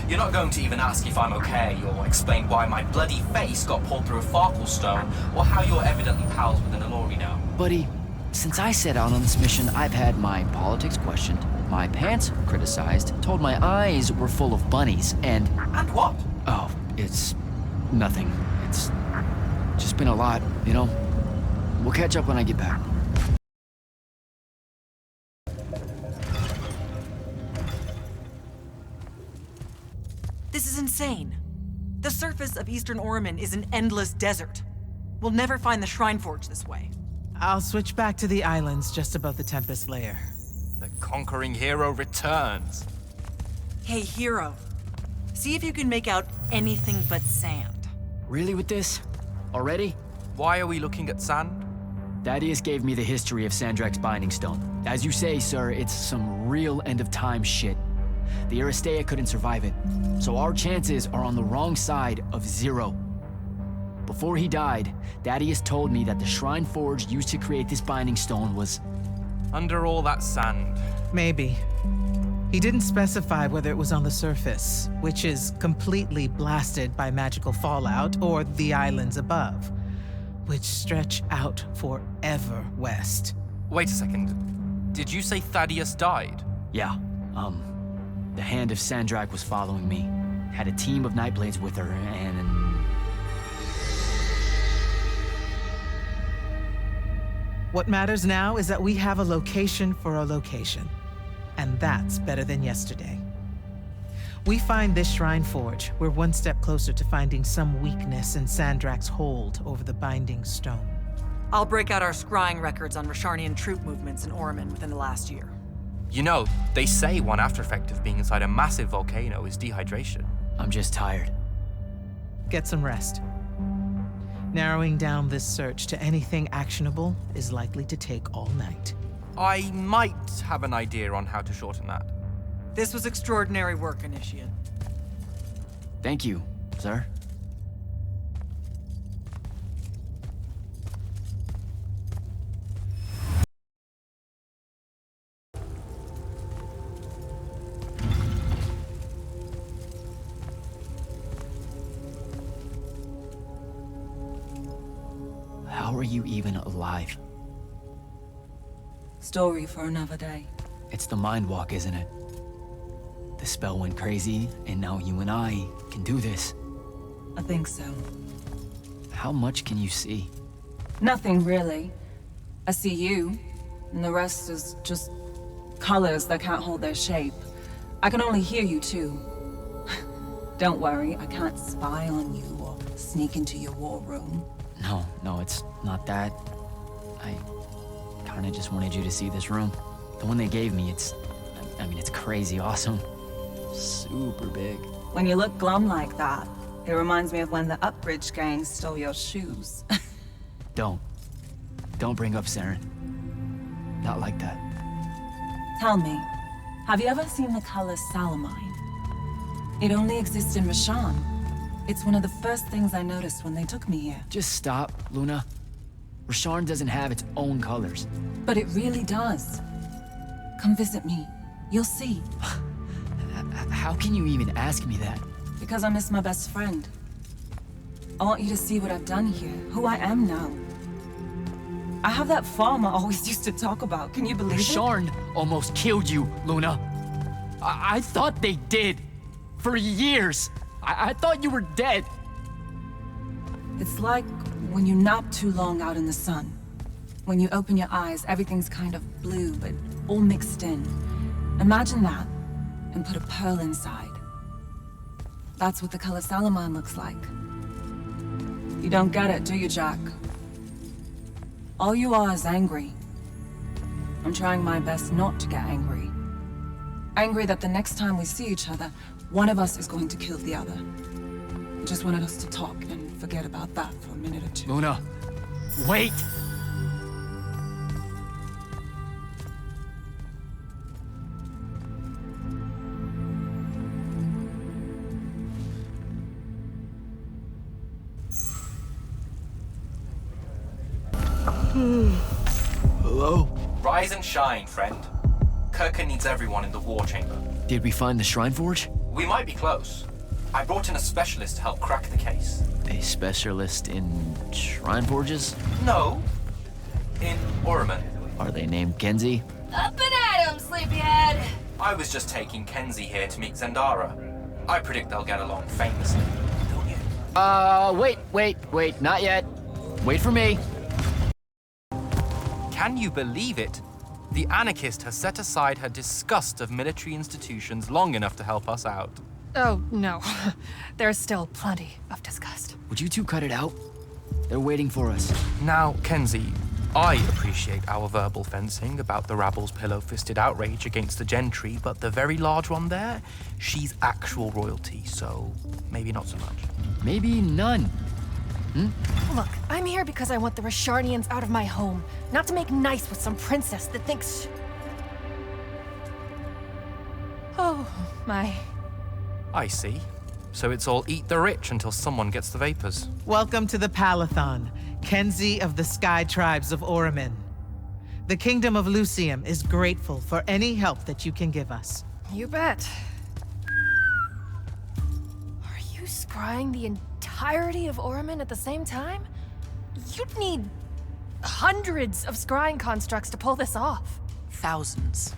[SPEAKER 12] You're not going to even ask if I'm okay, or explain why my bloody face got pulled through a Farkle stone, or how you're evidently pals with an Alori now.
[SPEAKER 2] Buddy, since I set out on this mission, I've had my politics questioned, my pants criticized, told my eyes were full of bunnies, and...
[SPEAKER 12] And what?
[SPEAKER 2] Oh, it's... nothing. It's just been a lot, you know? We'll catch up when I get back.
[SPEAKER 13] This is insane. The surface of Eastern Orman is an endless desert. We'll never find the Shrine Forge this way.
[SPEAKER 9] I'll switch back to the islands just above the Tempest Lair.
[SPEAKER 12] The conquering hero returns.
[SPEAKER 13] Hey, hero. See if you can make out anything but sand.
[SPEAKER 2] Really with this? Already?
[SPEAKER 12] Why are we looking at sand?
[SPEAKER 2] Thaddeus gave me the history of Sandrak's Binding Stone. As you say, sir, it's some real end-of-time shit. The Aristea couldn't survive it, so our chances are on the wrong side of 0. Before he died, Thaddeus told me that the Shrine Forge used to create this Binding Stone was...
[SPEAKER 12] under all that sand.
[SPEAKER 9] Maybe. He didn't specify whether it was on the surface, which is completely blasted by magical fallout, or the islands above, which stretch out forever west.
[SPEAKER 12] Wait a second. Did you say Thaddeus died?
[SPEAKER 2] Yeah, the Hand of Sandrak was following me. Had a team of Nightblades with her, and...
[SPEAKER 9] What matters now is that we have a location for a location. And that's better than yesterday. We find this Shrine Forge, we're one step closer to finding some weakness in Sandrak's hold over the Binding Stone.
[SPEAKER 13] I'll break out our scrying records on Rasharnian troop movements in Orman within the last year.
[SPEAKER 12] You know, they say one after effect of being inside a massive volcano is dehydration.
[SPEAKER 2] I'm just tired.
[SPEAKER 9] Get some rest. Narrowing down this search to anything actionable is likely to take all night.
[SPEAKER 12] I might have an idea on how to shorten that.
[SPEAKER 13] This was extraordinary work, Initiate.
[SPEAKER 2] Thank you, sir. How are you even alive?
[SPEAKER 3] Story for another day.
[SPEAKER 2] It's the Mind Walk, isn't it? The spell went crazy, and now you and I can do this.
[SPEAKER 3] I think so.
[SPEAKER 2] How much can you see?
[SPEAKER 3] Nothing, really. I see you, and the rest is just colors that can't hold their shape. I can only hear you, too. Don't worry, I can't spy on you or sneak into your war room.
[SPEAKER 2] No, it's not that. I kinda just wanted you to see this room. The one they gave me, it's crazy awesome. Super big.
[SPEAKER 3] When you look glum like that, it reminds me of when the Upbridge gang stole your shoes.
[SPEAKER 2] Don't bring up Saren. Not like that.
[SPEAKER 3] Tell me, have you ever seen the color Salamine? It only exists in Rasharn. It's one of the first things I noticed when they took me here.
[SPEAKER 2] Just stop, Luna. Rasharn doesn't have its own colors.
[SPEAKER 3] But it really does. Come visit me. You'll see.
[SPEAKER 2] How can you even ask me that?
[SPEAKER 3] Because I miss my best friend. I want you to see what I've done here, who I am now. I have that farm I always used to talk about. Can you believe it?
[SPEAKER 2] Sharn almost killed you, Luna. I thought they did. For years. I thought you were dead.
[SPEAKER 3] It's like when you nap too long out in the sun. When you open your eyes, everything's kind of blue, but all mixed in. Imagine that, and put a pearl inside. That's what the color Salamine looks like. You don't get it, do you, Jack? All you are is angry. I'm trying my best not to get angry. Angry that the next time we see each other, one of us is going to kill the other. I just wanted us to talk and forget about that for a minute or two.
[SPEAKER 2] Luna, wait!
[SPEAKER 18] Hello? Rise and shine, friend. Kirkin needs everyone in the war chamber.
[SPEAKER 2] Did we find the Shrine Forge?
[SPEAKER 18] We might be close. I brought in a specialist to help crack the case.
[SPEAKER 2] A specialist in Shrine Forges?
[SPEAKER 18] No. In Orman.
[SPEAKER 2] Are they named Kenzie?
[SPEAKER 16] Up and at 'em, sleepyhead!
[SPEAKER 18] I was just taking Kenzie here to meet Zendara. I predict they'll get along famously, don't you?
[SPEAKER 2] Wait, not yet. Wait for me.
[SPEAKER 12] Can you believe it? The anarchist has set aside her disgust of military institutions long enough to help us out.
[SPEAKER 16] Oh, no. There's still plenty of disgust.
[SPEAKER 2] Would you two cut it out? They're waiting for us.
[SPEAKER 12] Now, Kenzie, I appreciate our verbal fencing about the rabble's pillow-fisted outrage against the gentry, but the very large one there, she's actual royalty, so maybe not so much.
[SPEAKER 2] Maybe none.
[SPEAKER 16] Look, I'm here because I want the Rasharnians out of my home, not to make nice with some princess that thinks... Oh, my...
[SPEAKER 12] I see. So it's all eat the rich until someone gets the vapors.
[SPEAKER 9] Welcome to the Palathon, Kenzie of the Sky Tribes of Oramin. The Kingdom of Lucium is grateful for any help that you can give us.
[SPEAKER 16] You bet. Are you scrying the entirety of Oramin at the same time? You'd need hundreds of scrying constructs to pull this off.
[SPEAKER 13] Thousands.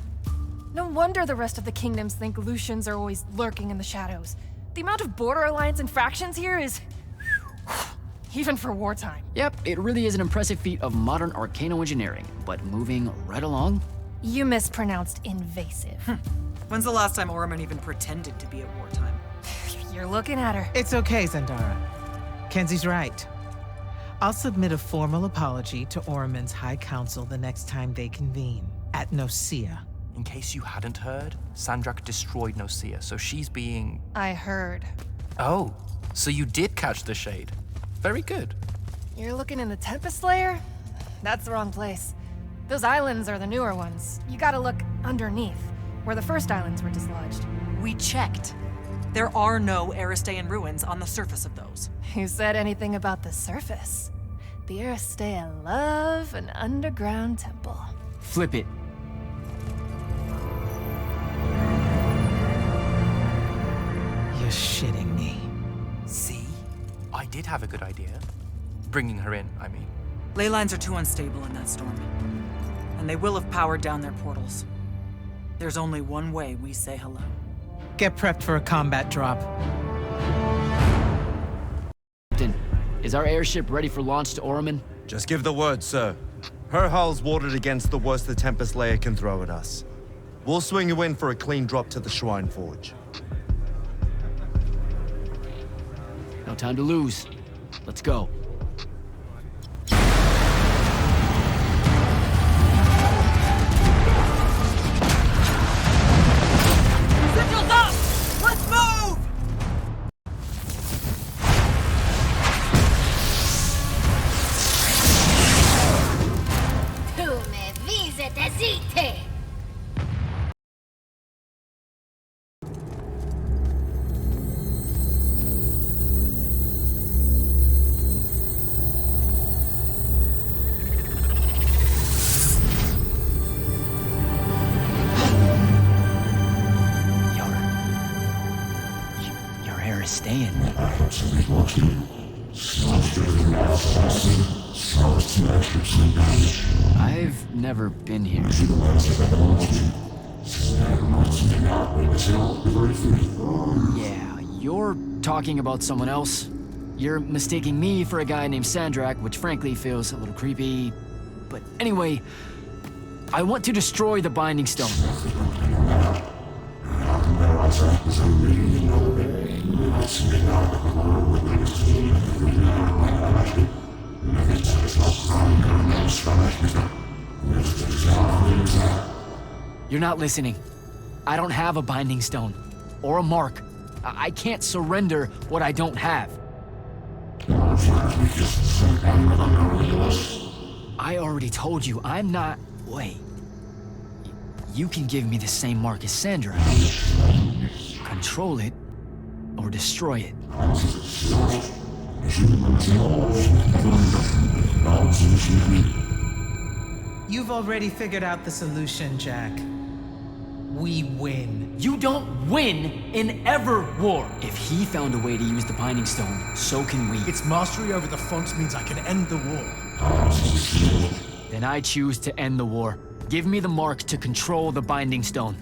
[SPEAKER 16] No wonder the rest of the kingdoms think Lucians are always lurking in the shadows. The amount of border alliance and factions here is... even for wartime.
[SPEAKER 2] Yep, it really is an impressive feat of modern arcano engineering, but moving right along?
[SPEAKER 16] You mispronounced invasive.
[SPEAKER 13] When's the last time Oramin even pretended to be at wartime?
[SPEAKER 16] You're looking at her.
[SPEAKER 9] It's okay, Zendara. Kenzie's right. I'll submit a formal apology to Oramin's High Council the next time they convene, at Nosea.
[SPEAKER 12] In case you hadn't heard, Sandrak destroyed Nosea, so she's being...
[SPEAKER 16] I heard.
[SPEAKER 12] Oh, so you did catch the shade. Very good.
[SPEAKER 16] You're looking in the Tempest layer? That's the wrong place. Those islands are the newer ones. You gotta look underneath, where the first islands were dislodged.
[SPEAKER 13] We checked. There are no Aristean ruins on the surface of those.
[SPEAKER 16] Who said anything about the surface? The Aristean love an underground temple.
[SPEAKER 2] Flip it.
[SPEAKER 9] You're shitting me.
[SPEAKER 12] See? I did have a good idea. Bringing her in, I mean.
[SPEAKER 13] Ley lines are too unstable in that storm. And they will have powered down their portals. There's only one way we say hello.
[SPEAKER 9] Get prepped for a combat drop.
[SPEAKER 2] Captain, is our airship ready for launch to Oramin?
[SPEAKER 11] Just give the word, sir. Her hull's warded against the worst the Tempest layer can throw at us. We'll swing you in for a clean drop to the Shrine Forge.
[SPEAKER 2] No time to lose. Let's go.
[SPEAKER 13] Signals up! Let's move!
[SPEAKER 6] Tu me visites.
[SPEAKER 2] are staying. I've never been here. Yeah, you're talking about someone else. You're mistaking me for a guy named Sandrak, which frankly feels a little creepy. But anyway, I want to destroy the Binding Stone. You're not listening. I don't have a Binding Stone or a mark. I can't surrender what I don't have. I already told you, I'm not... Wait. You can give me the same mark as Sandra. Control it, or destroy it.
[SPEAKER 9] You've already figured out the solution, Jack. We win.
[SPEAKER 2] You don't win in ever war. If he found a way to use the Binding Stone, so can we.
[SPEAKER 15] Its mastery over the fonts means I can end the war.
[SPEAKER 2] Then I choose to end the war. Give me the mark to control the Binding Stone.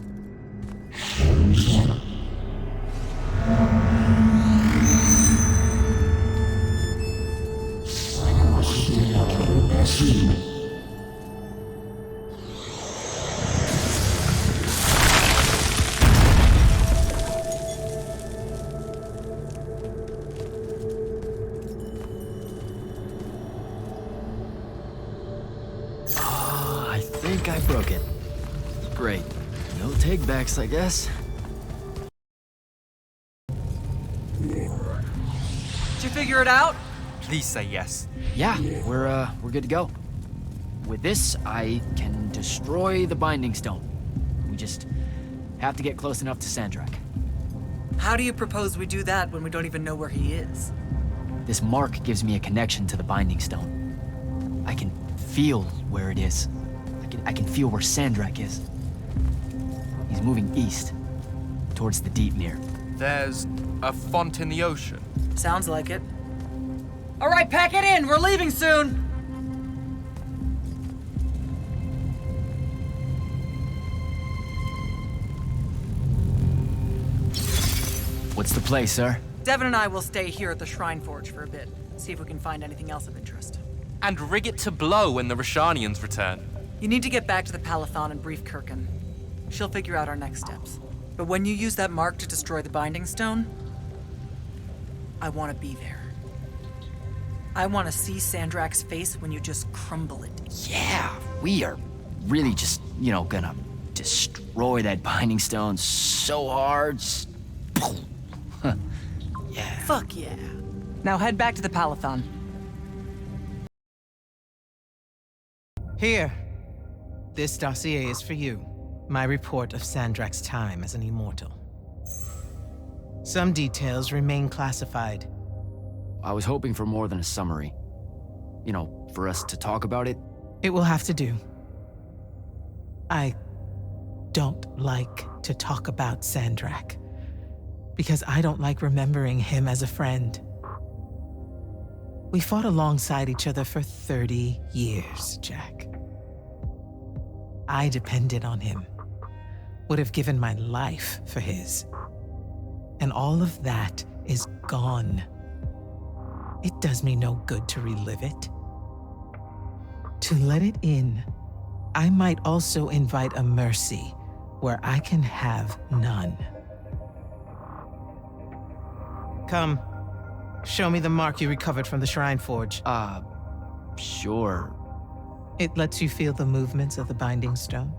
[SPEAKER 2] I think I broke it. Great. No take-backs, I guess.
[SPEAKER 13] Did you figure it out?
[SPEAKER 12] Please say yes.
[SPEAKER 2] Yeah, we're good to go. With this, I can destroy the Binding Stone. We just have to get close enough to Sandrak.
[SPEAKER 13] How do you propose we do that when we don't even know where he is?
[SPEAKER 2] This mark gives me a connection to the Binding Stone. I can feel where it is. I can feel where Sandrak is. He's moving east, towards the Deepmere.
[SPEAKER 12] There's a font in the ocean.
[SPEAKER 13] Sounds like it. All right, pack it in. We're leaving soon.
[SPEAKER 2] What's the play, sir?
[SPEAKER 13] Devin and I will stay here at the Shrine Forge for a bit. See if we can find anything else of interest.
[SPEAKER 12] And rig it to blow when the Rashanians return.
[SPEAKER 13] You need to get back to the Palathon and brief Kirkin. She'll figure out our next steps. But when you use that mark to destroy the Binding Stone, I want to be there. I want to see Sandrak's face when you just crumble it.
[SPEAKER 2] Yeah, we are really just, gonna destroy that Binding Stone so hard. Yeah.
[SPEAKER 13] Fuck yeah. Now head back to the Palathon.
[SPEAKER 9] Here. This dossier is for you. My report of Sandrak's time as an immortal. Some details remain classified.
[SPEAKER 2] I was hoping for more than a summary. For us to talk about it.
[SPEAKER 9] It will have to do. I don't like to talk about Sandrak, because I don't like remembering him as a friend. We fought alongside each other for 30 years, Jack. I depended on him, would have given my life for his. And all of that is gone. It does me no good to relive it. To let it in, I might also invite a mercy where I can have none. Come, show me the mark you recovered from the Shrine Forge.
[SPEAKER 2] Sure.
[SPEAKER 9] It lets you feel the movements of the Binding Stone?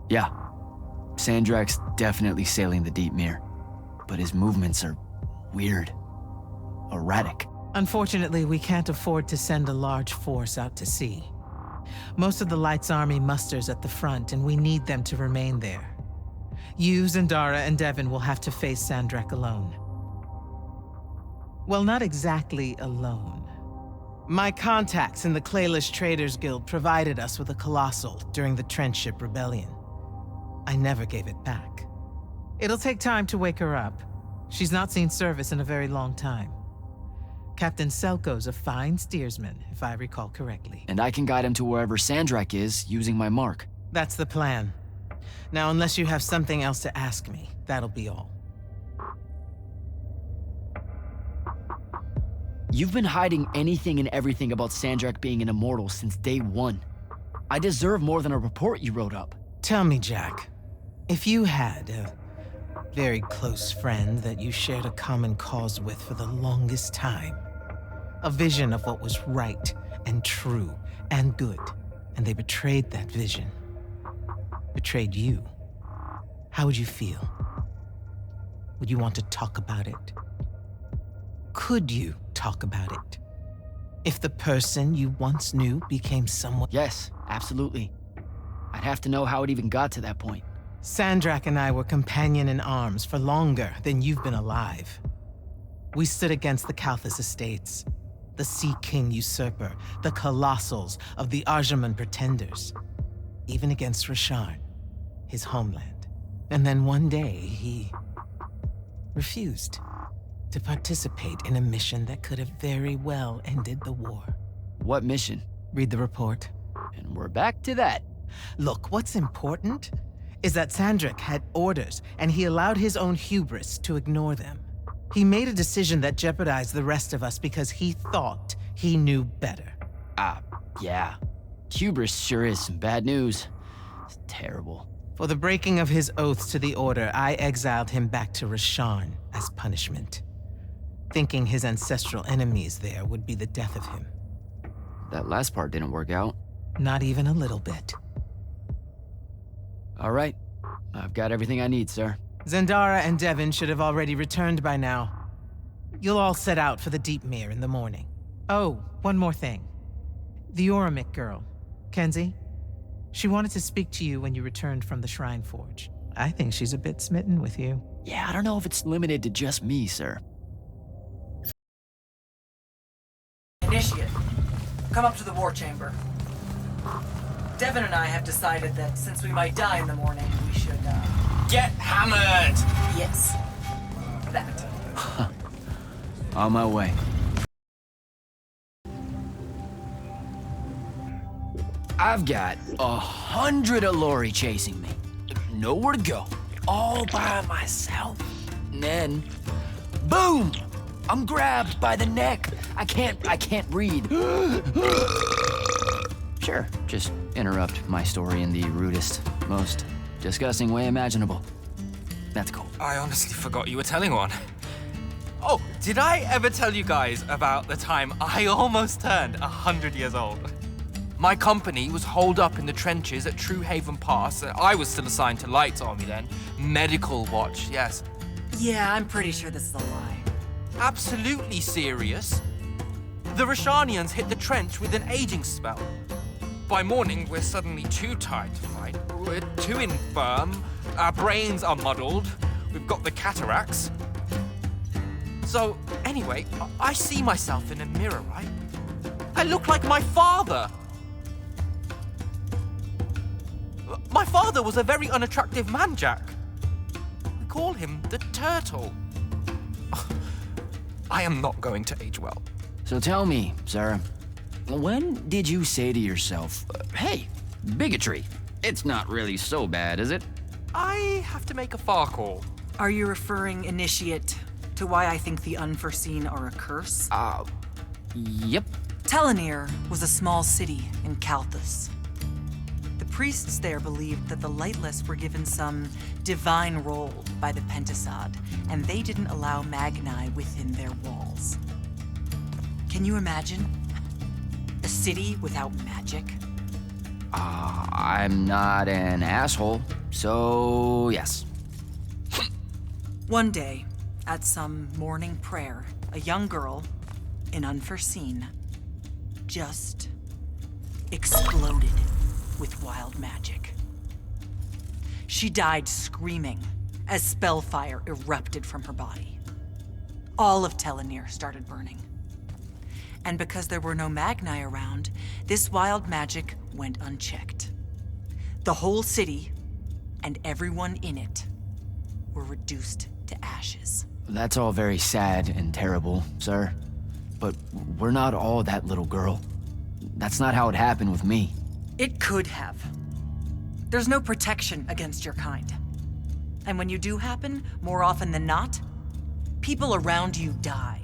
[SPEAKER 2] Yeah. Sandrak's definitely sailing the Deepmere, but his movements are weird. Erratic.
[SPEAKER 9] Unfortunately, we can't afford to send a large force out to sea. Most of the Light's army musters at the front, and we need them to remain there. You, Zendara, and Devin will have to face Sandrak alone. Well, not exactly alone. My contacts in the Clayless Traders Guild provided us with a colossal during the Trenchship Rebellion. I never gave it back. It'll take time to wake her up, She's not seen service in a very long time. Captain Selko's a fine steersman, if I recall correctly.
[SPEAKER 2] And I can guide him to wherever Sandrak is using my mark.
[SPEAKER 9] That's the plan. Now, unless you have something else to ask me, that'll be all.
[SPEAKER 2] You've been hiding anything and everything about Sandrak being an immortal since day one. I deserve more than a report you wrote up.
[SPEAKER 9] Tell me, Jack, if you had a very close friend that you shared a common cause with for the longest time, a vision of what was right and true and good, and they betrayed that vision, betrayed you, how would you feel? Would you want to talk about it? Could you talk about it? If the person you once knew became someone...
[SPEAKER 2] Yes, absolutely. I'd have to know how it even got to that point.
[SPEAKER 9] Sandrak and I were companion in arms for longer than you've been alive. We stood against the Kalthus estates, the Sea King usurper, the colossals of the Arjaman pretenders, even against Rasharn, his homeland. And then one day, he refused to participate in a mission that could have very well ended the war.
[SPEAKER 2] What mission?
[SPEAKER 9] Read the report.
[SPEAKER 2] And we're back to that.
[SPEAKER 9] Look, what's important is that Sandrak had orders, and he allowed his own hubris to ignore them. He made a decision that jeopardized the rest of us because he thought he knew better.
[SPEAKER 2] Yeah. Hubris sure is some bad news. It's terrible.
[SPEAKER 9] For the breaking of his oaths to the Order, I exiled him back to Rasharn as punishment, thinking his ancestral enemies there would be the death of him.
[SPEAKER 2] That last part didn't work out.
[SPEAKER 9] Not even a little bit.
[SPEAKER 2] All right. I've got everything I need, sir.
[SPEAKER 9] Zendara and Devon should have already returned by now. You'll all set out for the Deep Mere in the morning. Oh, one more thing. The Oromik girl, Kenzie, she wanted to speak to you when you returned from the Shrine Forge. I think she's a bit smitten with you.
[SPEAKER 2] Yeah, I don't know if it's limited to just me, sir.
[SPEAKER 13] Initiate, come up to the war chamber. Devon and I have decided that since we might die in the morning, we should,
[SPEAKER 18] Get hammered!
[SPEAKER 13] Yes. That.
[SPEAKER 2] On my way. I've got 100 Alori chasing me. Nowhere to go. All by myself. And then, boom! I'm grabbed by the neck. I can't breathe. Sure, just interrupt my story in the rudest, most disgusting way imaginable. That's cool.
[SPEAKER 5] I honestly forgot you were telling one. Oh, did I ever tell you guys about the time I almost turned 100 years old? My company was holed up in the trenches at True Haven Pass. I was still assigned to Light's army then. Medical watch, yes.
[SPEAKER 13] Yeah, I'm pretty sure this is a lie.
[SPEAKER 5] Absolutely serious. The Rashanians hit the trench with an aging spell. By morning, we're suddenly too tired to fight. We're too infirm. Our brains are muddled. We've got the cataracts. So, anyway, I see myself in a mirror, right? I look like my father. My father was a very unattractive man, Jack. We call him the Turtle. I am not going to age well.
[SPEAKER 2] So tell me, sir, when did you say to yourself, hey, bigotry, it's not really so bad, is it?
[SPEAKER 5] I have to make a far call.
[SPEAKER 13] Are you referring, Initiate, to why I think the unforeseen are a curse?
[SPEAKER 2] Yep.
[SPEAKER 13] Telenir was a small city in Kalthus. The priests there believed that the Lightless were given some divine role by the Pentasod, and they didn't allow Magni within their walls. Can you imagine? A city without magic?
[SPEAKER 2] I'm not an asshole, so yes.
[SPEAKER 13] One day, at some morning prayer, a young girl, an unforeseen, just exploded with wild magic. She died screaming as spellfire erupted from her body. All of Telenir started burning. And because there were no Magni around, this wild magic went unchecked. The whole city, and everyone in it, were reduced to ashes.
[SPEAKER 2] That's all very sad and terrible, sir. But we're not all that little girl. That's not how it happened with me.
[SPEAKER 13] It could have. There's no protection against your kind. And when you do happen, more often than not, people around you die.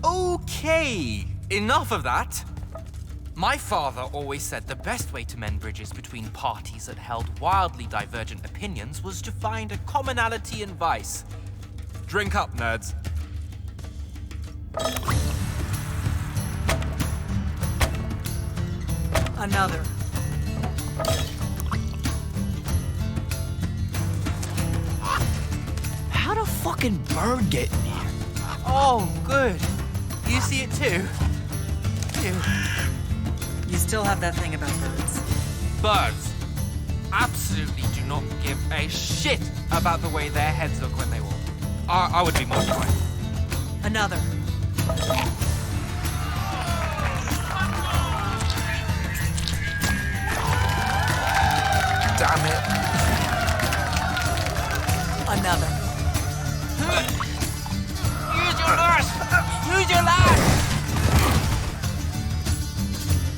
[SPEAKER 5] Okay, enough of that. My father always said the best way to mend bridges between parties that held wildly divergent opinions was to find a commonality in vice. Drink up, nerds.
[SPEAKER 13] Another.
[SPEAKER 2] How'd a fucking bird get in here?
[SPEAKER 5] Oh, good. You see it too?
[SPEAKER 13] You still have that thing about birds.
[SPEAKER 5] Birds absolutely do not give a shit about the way their heads look when they walk. I would be mortified.
[SPEAKER 13] Another.
[SPEAKER 5] Damn it.
[SPEAKER 13] Another.
[SPEAKER 5] Use your lash! Use your lash!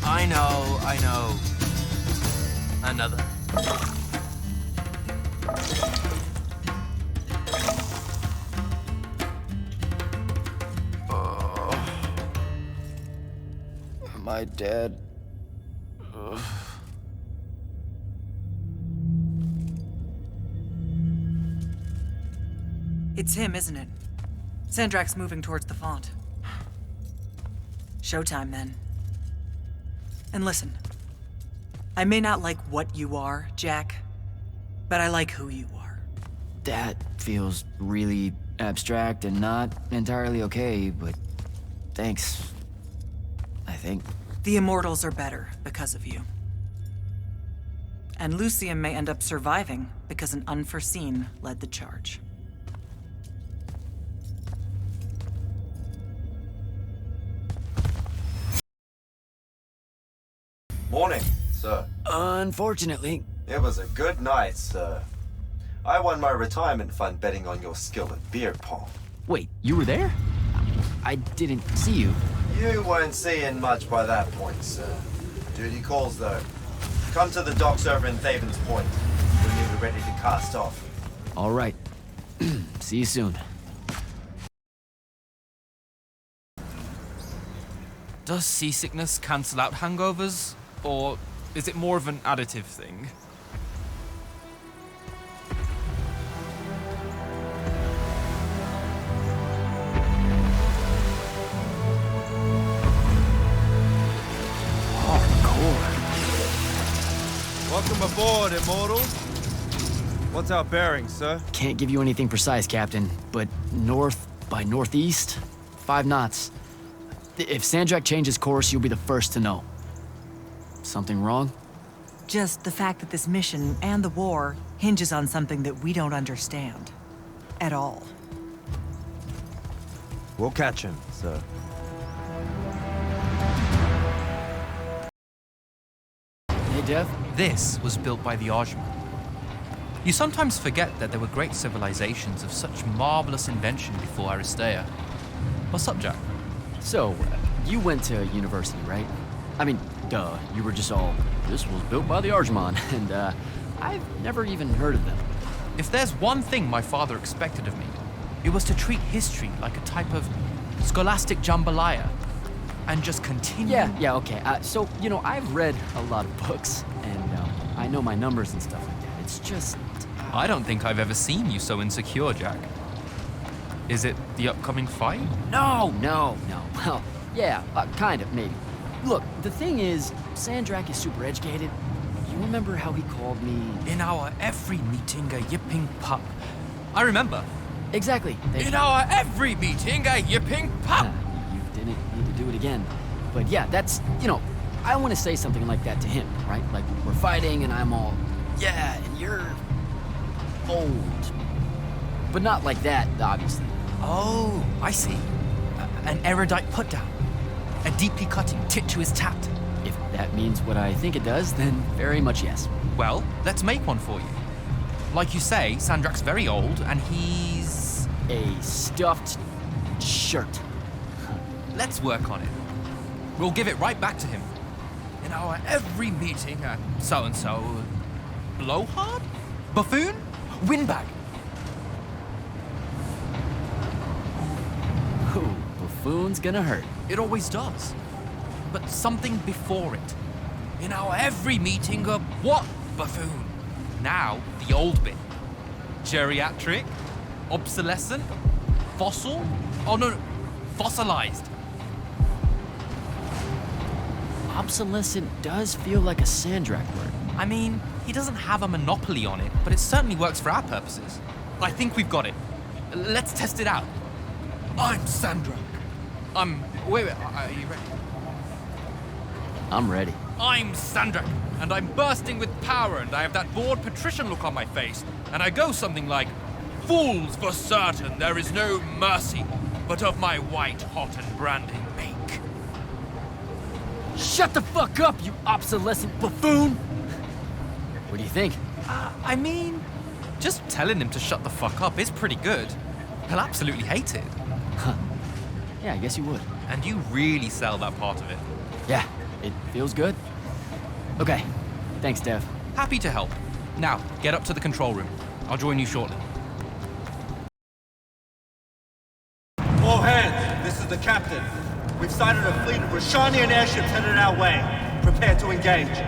[SPEAKER 5] I know. Another.
[SPEAKER 2] My dad. Ugh.
[SPEAKER 13] It's him, isn't it? Sandrak's moving towards the font. Showtime, then. And listen, I may not like what you are, Jack, but I like who you are.
[SPEAKER 2] That feels really abstract and not entirely okay, but thanks, I think.
[SPEAKER 13] The Immortals are better because of you. And Lucium may end up surviving because an unforeseen led the charge.
[SPEAKER 11] Morning, sir.
[SPEAKER 2] Unfortunately.
[SPEAKER 11] It was a good night, sir. I won my retirement fund betting on your skill at beer pong.
[SPEAKER 2] Wait, you were there? I didn't see you.
[SPEAKER 11] You weren't seeing much by that point, sir. Duty calls, though. Come to the docks over in Thaven's Point when you're ready to cast off.
[SPEAKER 2] All right. See you soon.
[SPEAKER 5] Does seasickness cancel out hangovers? Or is it more of an additive thing?
[SPEAKER 10] Welcome aboard, Immortal. What's our bearing, sir?
[SPEAKER 2] Can't give you anything precise, Captain, but north by northeast, 5 knots. If Sandrak changes course, you'll be the first to know. Something wrong?
[SPEAKER 13] Just the fact that this mission and the war hinges on something that we don't understand. At all.
[SPEAKER 11] We'll catch him, sir.
[SPEAKER 2] Hey, Dev.
[SPEAKER 12] This was built by the Ajman. You sometimes forget that there were great civilizations of such marvelous invention before Aristea. What's up, Jack?
[SPEAKER 2] So, you went to university, right? I mean, duh, you were just all, this was built by the Ajman, and I've never even heard of them.
[SPEAKER 12] If there's one thing my father expected of me, it was to treat history like a type of scholastic jambalaya, and just continue.
[SPEAKER 2] Yeah, okay. So, you know, I've read a lot of books, and I know my numbers and stuff like that. It's just...
[SPEAKER 12] I don't think I've ever seen you so insecure, Jack. Is it the upcoming fight?
[SPEAKER 2] No. Well, yeah, kind of, maybe. Look, the thing is, Sandrak is super educated. You remember how he called me...
[SPEAKER 12] In our every meeting, a yipping pup. I remember.
[SPEAKER 2] Exactly.
[SPEAKER 5] In our every meeting, a yipping pup!
[SPEAKER 2] You didn't need to do it again. But yeah, that's, you know, I want to say something like that to him, right? Like, we're fighting and I'm all, yeah, and you're old. But not like that, obviously.
[SPEAKER 12] Oh, I see. An erudite put-down. A deeply cutting tit to his tat.
[SPEAKER 2] If that means what I think it does, then very much yes.
[SPEAKER 12] Well, let's make one for you. Like you say, Sandrak's very old, and he's...
[SPEAKER 2] a stuffed shirt.
[SPEAKER 12] Let's work on it. We'll give it right back to him. In our every meeting at so-and-so... Blowhard? Buffoon? Windbag?
[SPEAKER 2] Ooh, buffoon's gonna hurt.
[SPEAKER 12] It always does. But something before it. In our every meeting of what buffoon? Now, the old bit. Geriatric? Obsolescent? Fossil? Oh no, fossilized.
[SPEAKER 2] Obsolescent does feel like a Sandrak word.
[SPEAKER 12] I mean, he doesn't have a monopoly on it, but it certainly works for our purposes. I think we've got it. Let's test it out. I'm Sandrak. Wait, are you ready?
[SPEAKER 2] I'm ready.
[SPEAKER 12] I'm Sandrak, and I'm bursting with power, and I have that bored patrician look on my face, and I go something like, "Fools, for certain, there is no mercy, but of my white, hot, and branding make."
[SPEAKER 2] Shut the fuck up, you obsolescent buffoon! What do you think?
[SPEAKER 12] I mean, just telling him to shut the fuck up is pretty good. He'll absolutely hate it.
[SPEAKER 2] Huh. Yeah, I guess you would.
[SPEAKER 12] And you really sell that part of it.
[SPEAKER 2] Yeah, it feels good. Okay, thanks, Dev.
[SPEAKER 12] Happy to help. Now, get up to the control room. I'll join you shortly.
[SPEAKER 10] All hands, this is the captain. We've sighted a fleet of Rashanian airships headed our way. Prepare to engage.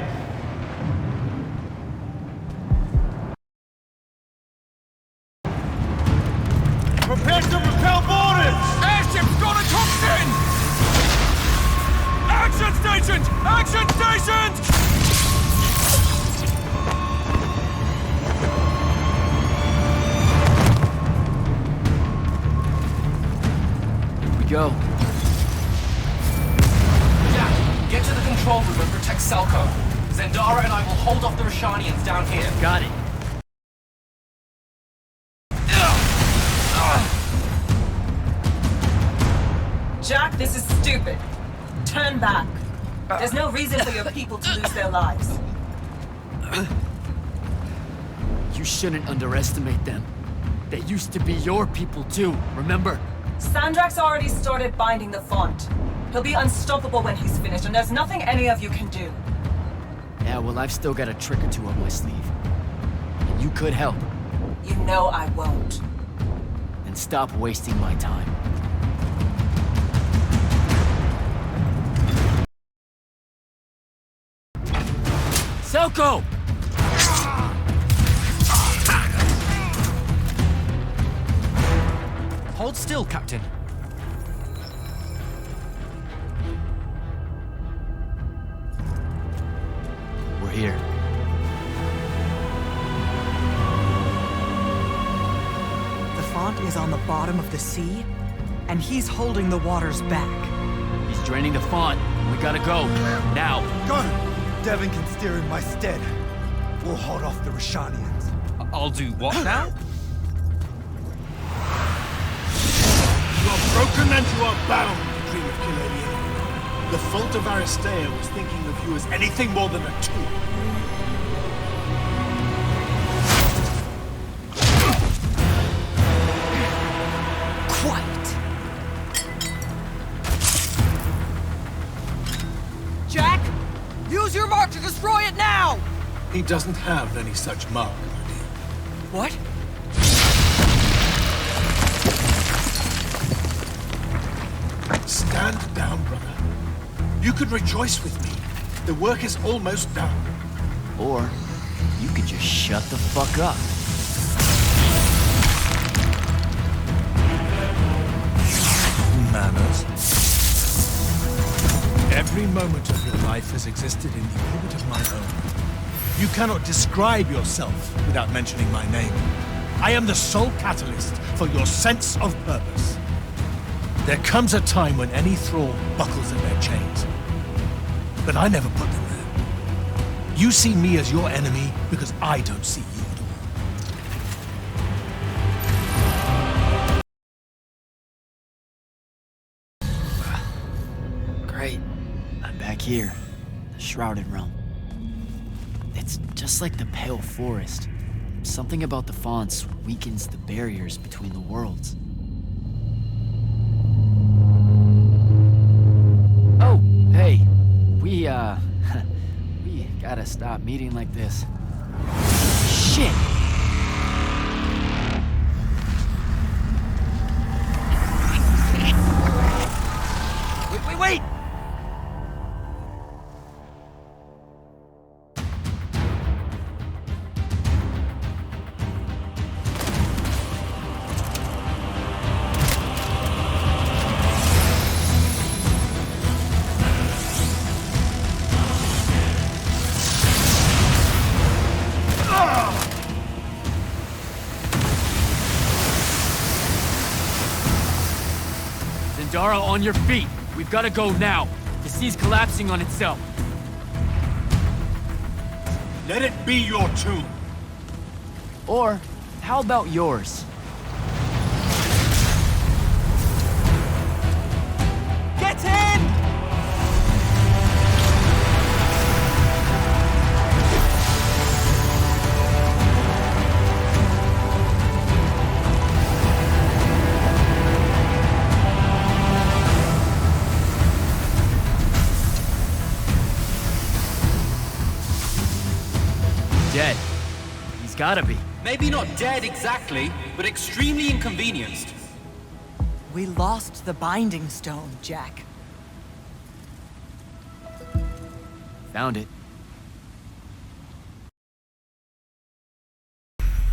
[SPEAKER 10] Prepare to repel boarders!
[SPEAKER 5] Airships got a toxin! Action stations! Action stations!
[SPEAKER 2] Here we go.
[SPEAKER 18] Jack, get to the control room and protect Selko. Zendara and I will hold off the Rashanians down here.
[SPEAKER 2] Got it.
[SPEAKER 3] Jack, this is stupid. Turn back. There's no reason for your people to lose their lives.
[SPEAKER 2] You shouldn't underestimate them. They used to be your people too, remember?
[SPEAKER 3] Sandrak's already started binding the font. He'll be unstoppable when he's finished, and there's nothing any of you can do.
[SPEAKER 2] Yeah, well, I've still got a trick or two up my sleeve. And you could help.
[SPEAKER 3] You know I won't.
[SPEAKER 2] Then stop wasting my time. Selko!
[SPEAKER 12] Hold still, Captain.
[SPEAKER 2] We're here.
[SPEAKER 13] The font is on the bottom of the sea, and he's holding the waters back.
[SPEAKER 2] He's draining the font. We gotta go. Now.
[SPEAKER 1] Go! Devon can steer in my stead. We'll hold off the Rashanians.
[SPEAKER 12] I'll do what now?
[SPEAKER 15] You are broken and you are bound to dream of killing the enemy. The fault of Aristea was thinking of you as anything more than a tool.
[SPEAKER 13] Quiet! Jack! Use your mark to destroy it now!
[SPEAKER 15] He doesn't have any such mark, my dear.
[SPEAKER 13] What?
[SPEAKER 15] Stand down, brother. You could rejoice with me. The work is almost done.
[SPEAKER 2] Or you could just shut the fuck up.
[SPEAKER 15] Manners. Every moment of your life has existed in the orbit of my own. You cannot describe yourself without mentioning my name. I am the sole catalyst for your sense of purpose. There comes a time when any thrall buckles in their chains. But I never put them there. You see me as your enemy because I don't see you at all.
[SPEAKER 2] Great. I'm back here. The Shrouded Realm. It's just like the Pale Forest. Something about the fonts weakens the barriers between the worlds. Gotta stop meeting like this. Shit! Wait!
[SPEAKER 19] Zendara, on your feet! We've got to go now. The sea's collapsing on itself.
[SPEAKER 10] Let it be your tomb.
[SPEAKER 2] Or, how about yours?
[SPEAKER 5] Get in!
[SPEAKER 19] Dead. He's gotta be.
[SPEAKER 18] Maybe not dead exactly, but extremely inconvenienced.
[SPEAKER 13] We lost the binding stone, Jack.
[SPEAKER 2] Found it.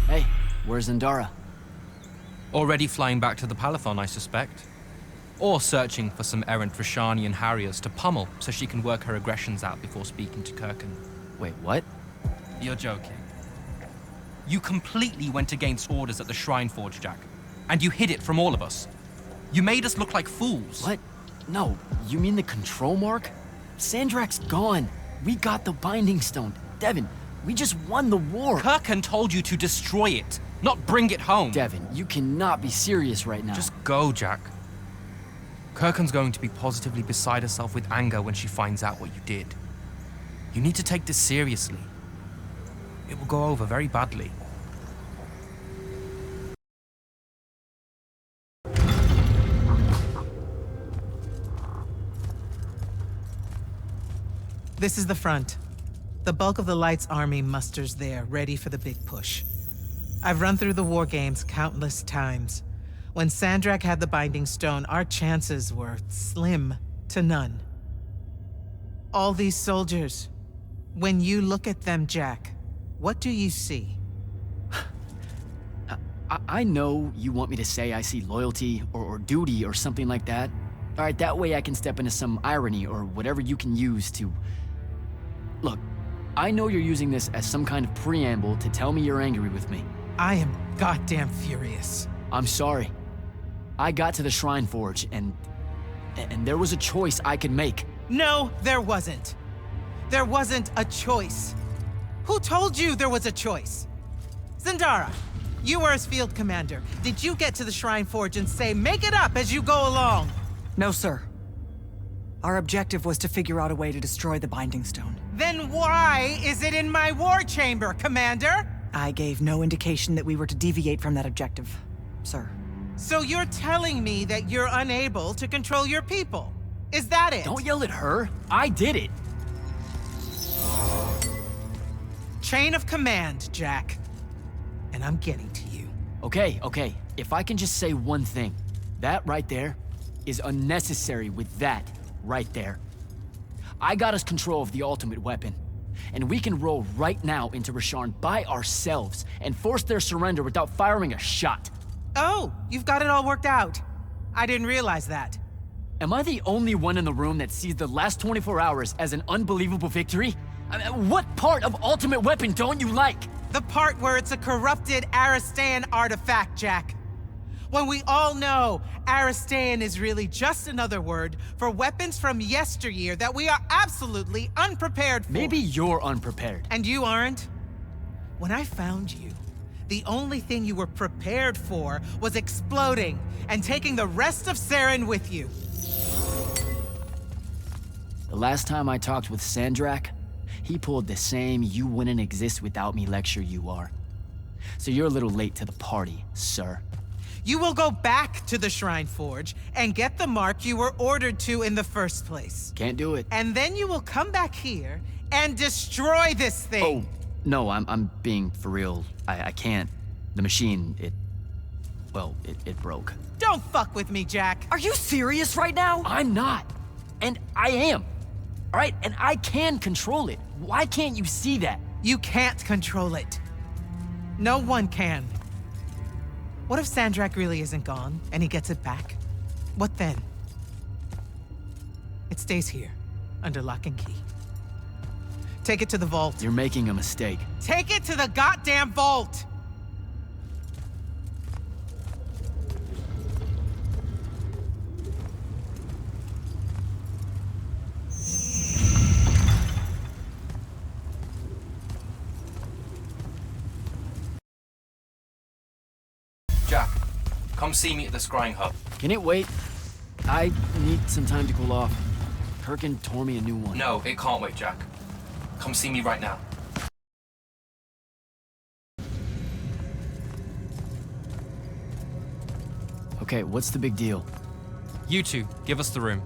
[SPEAKER 2] Hey, where's Zendara?
[SPEAKER 12] Already flying back to the Palathon, I suspect. Or searching for some errant Rashanian harriers to pummel so she can work her aggressions out before speaking to Kirkan.
[SPEAKER 2] Wait, what?
[SPEAKER 12] You're joking. You completely went against orders at the Shrine Forge, Jack. And you hid it from all of us. You made us look like fools.
[SPEAKER 2] What? No, you mean the control mark? Sandrak's gone. We got the Binding Stone. Devin, we just won the war.
[SPEAKER 12] Kirkan told you to destroy it, not bring it home.
[SPEAKER 2] Devin, you cannot be serious right now.
[SPEAKER 12] Just go, Jack. Kirkan's going to be positively beside herself with anger when she finds out what you did. You need to take this seriously. It will go over very badly.
[SPEAKER 9] This is the front. The bulk of the Light's army musters there, ready for the big push. I've run through the war games countless times. When Sandrak had the Binding Stone, our chances were slim to none. All these soldiers, when you look at them, Jack, what do you see?
[SPEAKER 2] I know you want me to say I see loyalty or duty or something like that. All right, that way I can step into some irony or whatever you can use to... Look, I know you're using this as some kind of preamble to tell me you're angry with me.
[SPEAKER 9] I am goddamn furious.
[SPEAKER 2] I'm sorry. I got to the Shrine Forge and there was a choice I could make.
[SPEAKER 9] No, there wasn't. There wasn't a choice. Who told you there was a choice? Zendara, you were as field commander. Did you get to the Shrine Forge and say, make it up as you go along?
[SPEAKER 13] No, sir. Our objective was to figure out a way to destroy the Binding Stone.
[SPEAKER 9] Then why is it in my war chamber, Commander?
[SPEAKER 13] I gave no indication that we were to deviate from that objective, sir.
[SPEAKER 9] So you're telling me that you're unable to control your people? Is that it?
[SPEAKER 2] Don't yell at her. I did it.
[SPEAKER 9] Chain of command, Jack. And I'm getting to you.
[SPEAKER 2] Okay. If I can just say one thing. That right there is unnecessary with that right there. I got us control of the ultimate weapon. And we can roll right now into Rasharn by ourselves and force their surrender without firing a shot.
[SPEAKER 9] Oh, you've got it all worked out. I didn't realize that.
[SPEAKER 2] Am I the only one in the room that sees the last 24 hours as an unbelievable victory? I mean, what part of Ultimate Weapon don't you like?
[SPEAKER 9] The part where it's a corrupted Aristan artifact, Jack. When we all know Aristan is really just another word for weapons from yesteryear that we are absolutely unprepared for.
[SPEAKER 2] Maybe you're unprepared.
[SPEAKER 9] And you aren't? When I found you, the only thing you were prepared for was exploding and taking the rest of Saren with you.
[SPEAKER 2] The last time I talked with Sandrak, he pulled the same "you wouldn't exist without me" lecture you are. So you're a little late to the party, sir.
[SPEAKER 9] You will go back to the Shrine Forge and get the mark you were ordered to in the first place.
[SPEAKER 2] Can't do it.
[SPEAKER 9] And then you will come back here and destroy this thing.
[SPEAKER 2] Oh, no, I'm being for real. I can't. The machine, it broke.
[SPEAKER 9] Don't fuck with me, Jack.
[SPEAKER 13] Are you serious right now?
[SPEAKER 2] I'm not. And I am. All right, and I can control it. Why can't you see that?
[SPEAKER 9] You can't control it. No one can. What if Sandrak really isn't gone, and he gets it back? What then? It stays here, under lock and key. Take it to the vault.
[SPEAKER 2] You're making a mistake.
[SPEAKER 9] Take it to the goddamn vault!
[SPEAKER 18] Jack, come see me at the scrying hub.
[SPEAKER 2] Can it wait? I need some time to cool off. Kirkin tore me a new one.
[SPEAKER 18] No, it can't wait, Jack. Come see me right now.
[SPEAKER 2] Okay, what's the big deal?
[SPEAKER 12] You two, give us the room.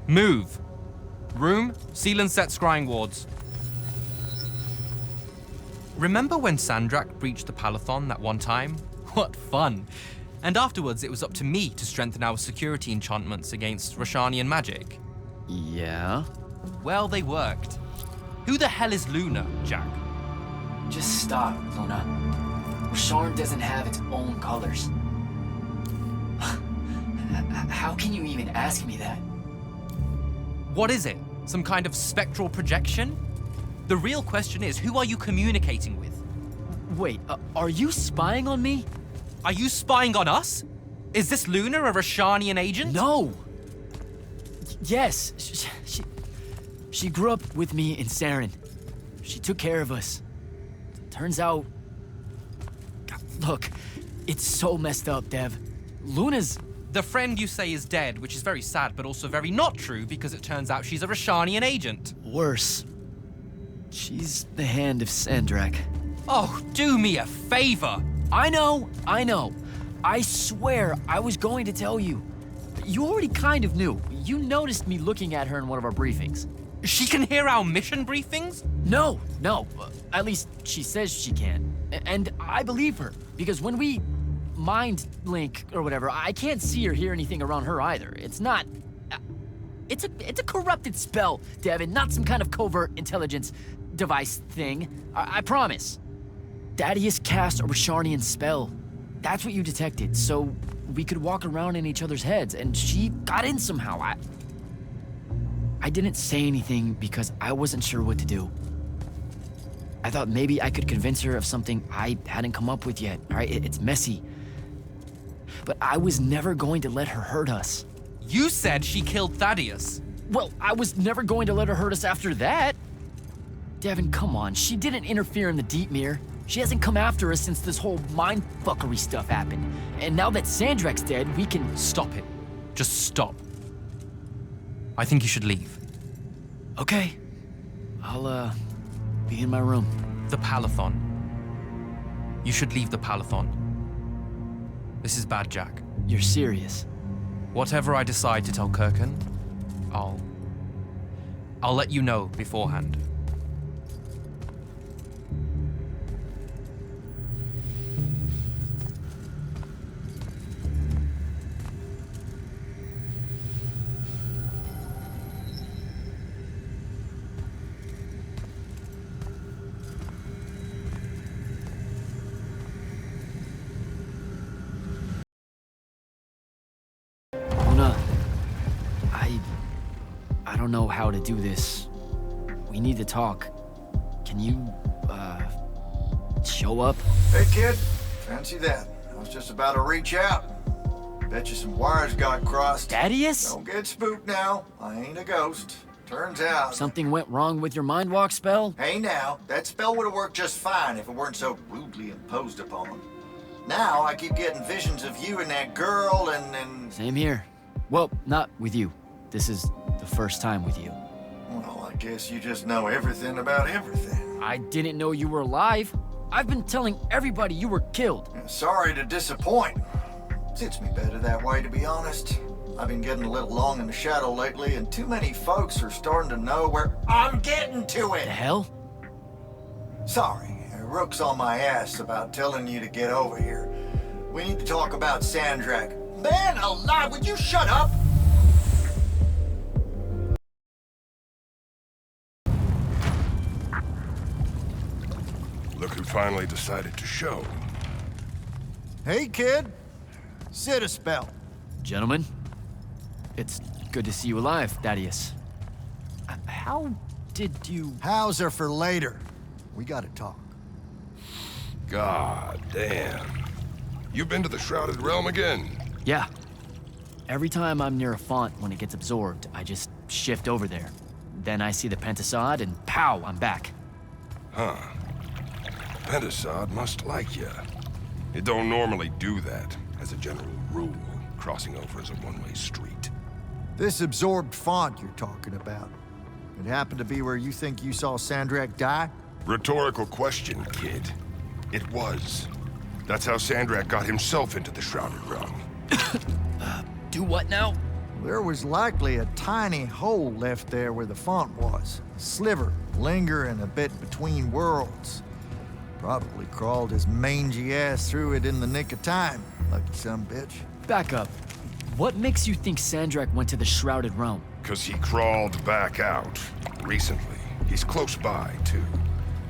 [SPEAKER 12] Move! Room, seal and set scrying wards. Remember when Sandrak breached the Palathon that one time? What fun! And afterwards, it was up to me to strengthen our security enchantments against Roshanian magic.
[SPEAKER 2] Yeah?
[SPEAKER 12] Well, they worked. Who the hell is Luna, Jack?
[SPEAKER 2] Just stop, Luna. Rosharn doesn't have its own colors. How can you even ask me that?
[SPEAKER 12] What is it? Some kind of spectral projection? The real question is, who are you communicating with?
[SPEAKER 2] Wait, are you spying on me?
[SPEAKER 12] Are you spying on us? Is this Luna a Roshanian agent?
[SPEAKER 2] No! Yes, she grew up with me in Saren. She took care of us. Turns out... Look, it's so messed up, Dev. Luna's...
[SPEAKER 12] The friend you say is dead, which is very sad, but also very not true, because it turns out she's a Roshanian agent.
[SPEAKER 2] Worse. She's the hand of Sandrak.
[SPEAKER 12] Oh, do me a favor.
[SPEAKER 2] I know. I swear I was going to tell you. You already kind of knew. You noticed me looking at her in one of our briefings.
[SPEAKER 12] She can hear our mission briefings?
[SPEAKER 2] No. At least she says she can. And I believe her, because when we mind link or whatever, I can't see or hear anything around her either. It's not... It's a corrupted spell, Devin, not some kind of covert intelligence device thing. I promise. Thaddeus cast a Rosharnian spell. That's what you detected, so we could walk around in each other's heads, and she got in somehow. I didn't say anything because I wasn't sure what to do. I thought maybe I could convince her of something I hadn't come up with yet, all right? It's messy. But I was never going to let her hurt us.
[SPEAKER 12] You said she killed Thaddeus.
[SPEAKER 2] Well, I was never going to let her hurt us after that. Devin, come on. She didn't interfere in the Deep Mirror. She hasn't come after us since this whole mindfuckery stuff happened. And now that Sandrak's dead, we can...
[SPEAKER 12] Stop it. Just stop. I think you should leave.
[SPEAKER 2] Okay. I'll, be in my room.
[SPEAKER 12] The Palathon. You should leave the Palathon. This is bad, Jack.
[SPEAKER 2] You're serious?
[SPEAKER 12] Whatever I decide to tell Kirkin, I'll let you know beforehand.
[SPEAKER 2] I don't know how to do this. We need to talk. Can you, show up?
[SPEAKER 1] Hey, kid. Fancy that. I was just about to reach out. Bet you some wires got crossed.
[SPEAKER 2] Thaddeus?
[SPEAKER 1] Don't get spooked now. I ain't a ghost. Turns out...
[SPEAKER 2] Something went wrong with your mind walk spell?
[SPEAKER 1] Hey, now. That spell would have worked just fine if it weren't so rudely imposed upon. Now I keep getting visions of you and that girl and...
[SPEAKER 2] Same here. Well, not with you. This is the first time with you.
[SPEAKER 1] Well, I guess you just know everything about everything.
[SPEAKER 2] I didn't know you were alive. I've been telling everybody you were killed.
[SPEAKER 1] Sorry to disappoint. Suits me better that way, to be honest. I've been getting a little long in the shadow lately, and too many folks are starting to know where I'm getting to it.
[SPEAKER 2] The hell?
[SPEAKER 1] Sorry, Rook's on my ass about telling you to get over here. We need to talk about Sandrak. Man alive, would you shut up?
[SPEAKER 17] Look who finally decided to show.
[SPEAKER 1] Hey, kid. Sit a spell.
[SPEAKER 2] Gentlemen, it's good to see you alive, Thaddeus. How did you...
[SPEAKER 1] How's are for later. We gotta talk.
[SPEAKER 17] God damn. You've been to the Shrouded Realm again?
[SPEAKER 2] Yeah. Every time I'm near a font when it gets absorbed, I just shift over there. Then I see the Pentasod and pow, I'm back.
[SPEAKER 17] Huh. Pentasod must like ya. It don't normally do that, as a general rule. Crossing over is a one-way street.
[SPEAKER 1] This absorbed font you're talking about, it happened to be where you think you saw Sandrak die?
[SPEAKER 17] Rhetorical question, kid. It was. That's how Sandrak got himself into the Shrouded Realm.
[SPEAKER 2] Do what now?
[SPEAKER 1] There was likely a tiny hole left there where the font was. A sliver, lingering a bit between worlds. Probably crawled his mangy ass through it in the nick of time. Lucky son bitch.
[SPEAKER 2] Back up. What makes you think Sandrak went to the Shrouded Realm?
[SPEAKER 17] 'Cause he crawled back out. Recently. He's close by, too.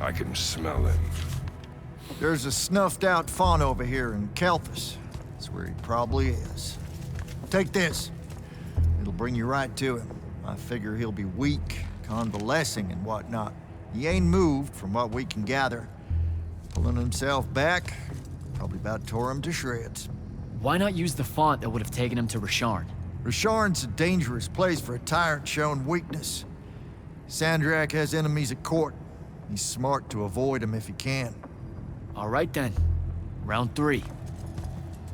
[SPEAKER 17] I can smell him.
[SPEAKER 1] There's a snuffed out font over here in Kelthus. That's where he probably is. Take this. It'll bring you right to him. I figure he'll be weak, convalescing and whatnot. He ain't moved, from what we can gather. Pulling himself back, probably about tore him to shreds.
[SPEAKER 2] Why not use the font that would have taken him to Rasharn?
[SPEAKER 1] Rasharn's a dangerous place for a tyrant showing weakness. Sandrak has enemies at court. He's smart to avoid them if he can.
[SPEAKER 2] All right then. Round 3.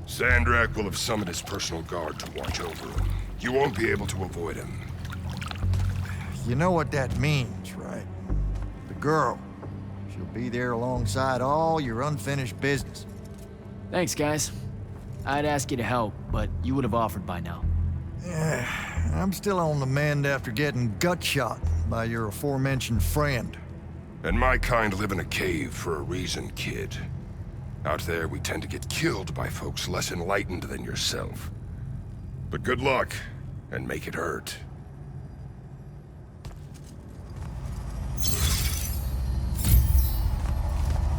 [SPEAKER 17] Sandrak will have summoned his personal guard to watch over him. You won't be able to avoid him.
[SPEAKER 1] You know what that means, right? The girl. She'll be there alongside all your unfinished business.
[SPEAKER 2] Thanks, guys. I'd ask you to help, but you would have offered by now.
[SPEAKER 1] Yeah, I'm still on the mend after getting gut shot by your aforementioned friend.
[SPEAKER 17] And my kind live in a cave for a reason, kid. Out there, we tend to get killed by folks less enlightened than yourself. But good luck, and make it hurt.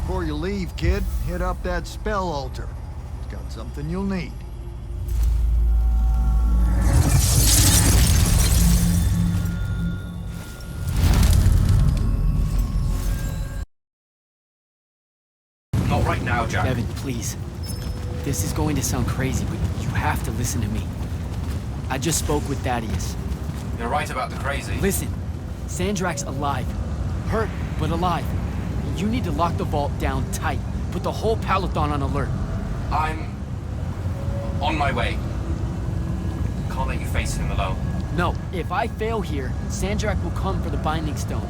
[SPEAKER 1] Before you leave, kid, hit up that spell altar. It's got something you'll need.
[SPEAKER 18] Not right now, Jack.
[SPEAKER 2] Devin, please. This is going to sound crazy, but you have to listen to me. I just spoke with Thaddeus.
[SPEAKER 18] You're right about the crazy.
[SPEAKER 2] Listen, Sandrak's alive. Hurt, but alive. You need to lock the vault down tight. Put the whole Palathan on alert.
[SPEAKER 18] I'm... on my way. Can't let you face him alone.
[SPEAKER 2] No, if I fail here, Sandrak will come for the Binding Stone.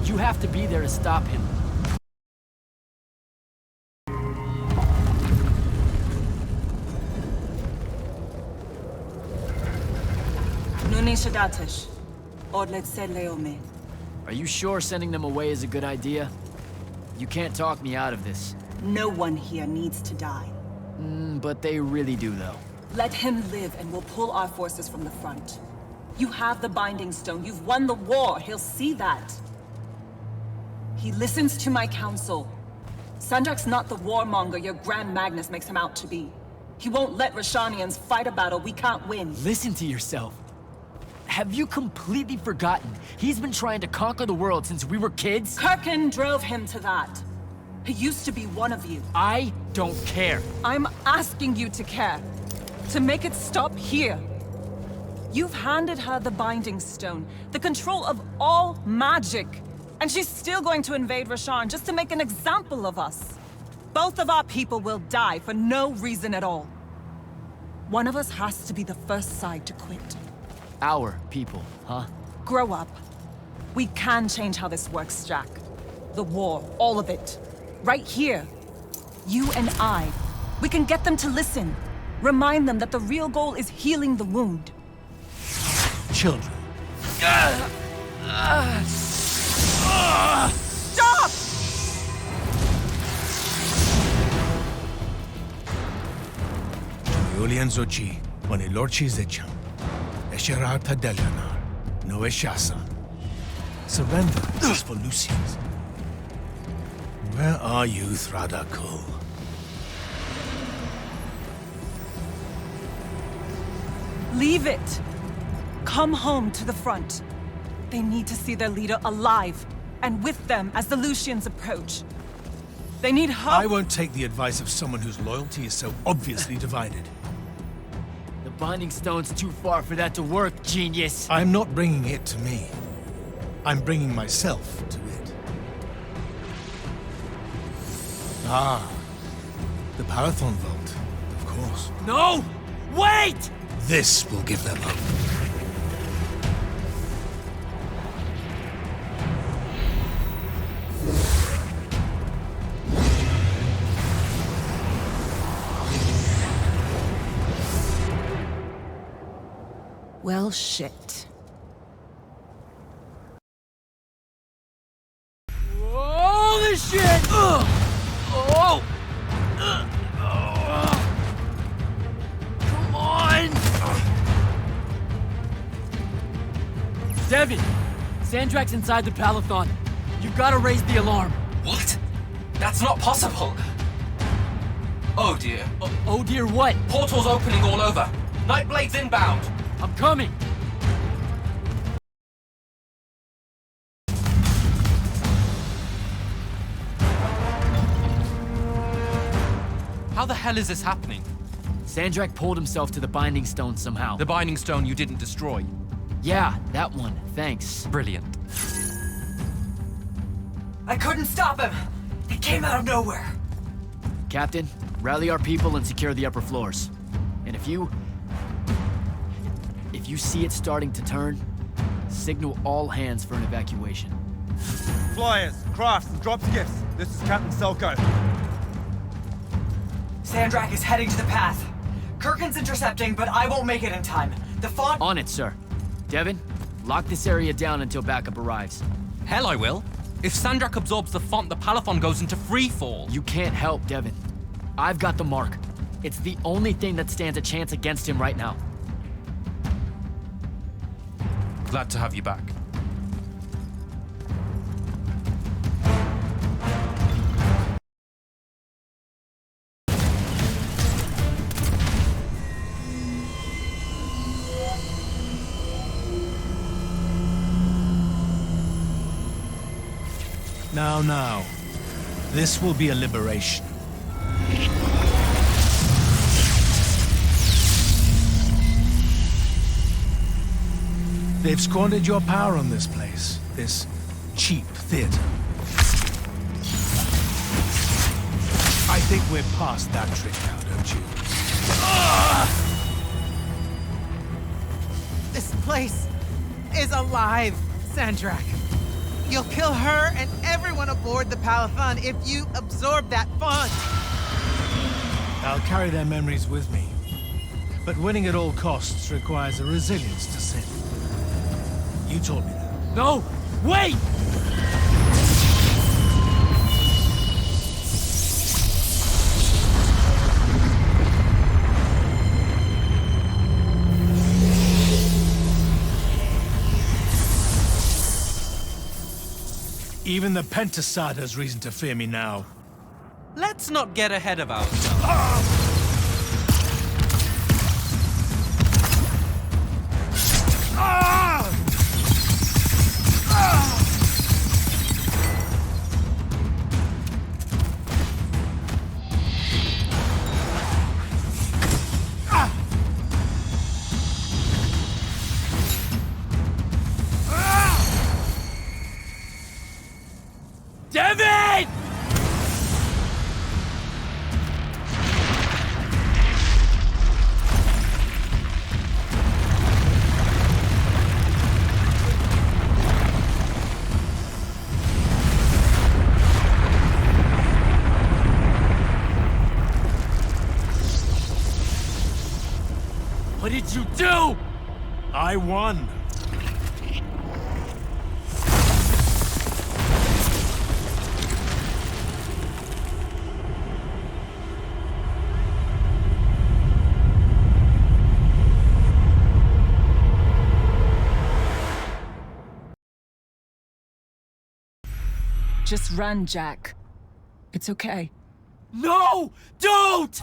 [SPEAKER 2] You have to be there to stop him. Are you sure sending them away is a good idea? You can't talk me out of this.
[SPEAKER 3] No one here needs to die.
[SPEAKER 2] But they really do, though.
[SPEAKER 3] Let him live and we'll pull our forces from the front. You have the Binding Stone. You've won the war. He'll see that. He listens to my counsel. Sandrak's not the warmonger your Grand Magnus makes him out to be. He won't let Rashanians fight a battle we can't win.
[SPEAKER 2] Listen to yourself. Have you completely forgotten? He's been trying to conquer the world since we were kids?
[SPEAKER 3] Kirkin drove him to that. He used to be one of you.
[SPEAKER 2] I don't care.
[SPEAKER 3] I'm asking you to care. To make it stop here. You've handed her the Binding Stone, the control of all magic. And she's still going to invade Rasharn just to make an example of us. Both of our people will die for no reason at all. One of us has to be the first side to quit.
[SPEAKER 2] Our people, huh?
[SPEAKER 3] Grow up. We can change how this works, Jack. The war, all of it. Right here. You and I. We can get them to listen. Remind them that the real goal is healing the wound.
[SPEAKER 15] Children.
[SPEAKER 3] Stop!
[SPEAKER 15] Julian Zochi, when Lorchi Zecham, Esherata Delianar, no Eshasa. Surrender is for Lucians. Where are you, Thradakul?
[SPEAKER 3] Leave it! Come home to the front. They need to see their leader alive, and with them as the Lucians approach. They need help.
[SPEAKER 15] I won't take the advice of someone whose loyalty is so obviously divided.
[SPEAKER 19] The Binding Stone's too far for that to work, genius.
[SPEAKER 15] I'm not bringing it to me. I'm bringing myself to it. Ah, the Palathon Vault, of course.
[SPEAKER 19] No! Wait!
[SPEAKER 15] This will give them hope.
[SPEAKER 3] Well, shit.
[SPEAKER 19] Holy shit! Oh! Come on! Devin! Sandrak's inside the Palathon. You gotta raise the alarm.
[SPEAKER 18] What? That's not possible. Oh dear.
[SPEAKER 19] Oh dear what?
[SPEAKER 18] Portals opening all over. Nightblade's inbound.
[SPEAKER 19] I'm coming!
[SPEAKER 12] How the hell is this happening?
[SPEAKER 2] Sandrak pulled himself to the Binding Stone somehow.
[SPEAKER 12] The Binding Stone you didn't destroy?
[SPEAKER 2] Yeah, that one. Thanks.
[SPEAKER 12] Brilliant.
[SPEAKER 13] I couldn't stop him! He came out of nowhere!
[SPEAKER 2] Captain, rally our people and secure the upper floors. And if you see it starting to turn, signal all hands for an evacuation.
[SPEAKER 10] Flyers, crafts, and drops gifts. This is Captain Selko.
[SPEAKER 13] Sandrak is heading to the path. Kirkin's intercepting, but I won't make it in time. The font—
[SPEAKER 2] On it, sir. Devin, lock this area down until backup arrives.
[SPEAKER 12] Hell I will. If Sandrak absorbs the font, the Palathon goes into freefall.
[SPEAKER 2] You can't help, Devin. I've got the mark. It's the only thing that stands a chance against him right now.
[SPEAKER 12] Glad to have you back.
[SPEAKER 15] Now. This will be a liberation. They've squandered your power on this place, this cheap theater. I think we're past that trick now, don't you?
[SPEAKER 9] This place is alive, Sandrak. You'll kill her and everyone aboard the Palathon if you absorb that font.
[SPEAKER 15] I'll carry their memories with me. But winning at all costs requires a resilience to sin. You told me that.
[SPEAKER 19] No! Wait!
[SPEAKER 15] Even the Pentasad has reason to fear me now.
[SPEAKER 12] Let's not get ahead of ourselves.
[SPEAKER 19] Devin! What did you do?
[SPEAKER 15] I won.
[SPEAKER 3] Just run, Jack. It's okay.
[SPEAKER 19] No! Don't!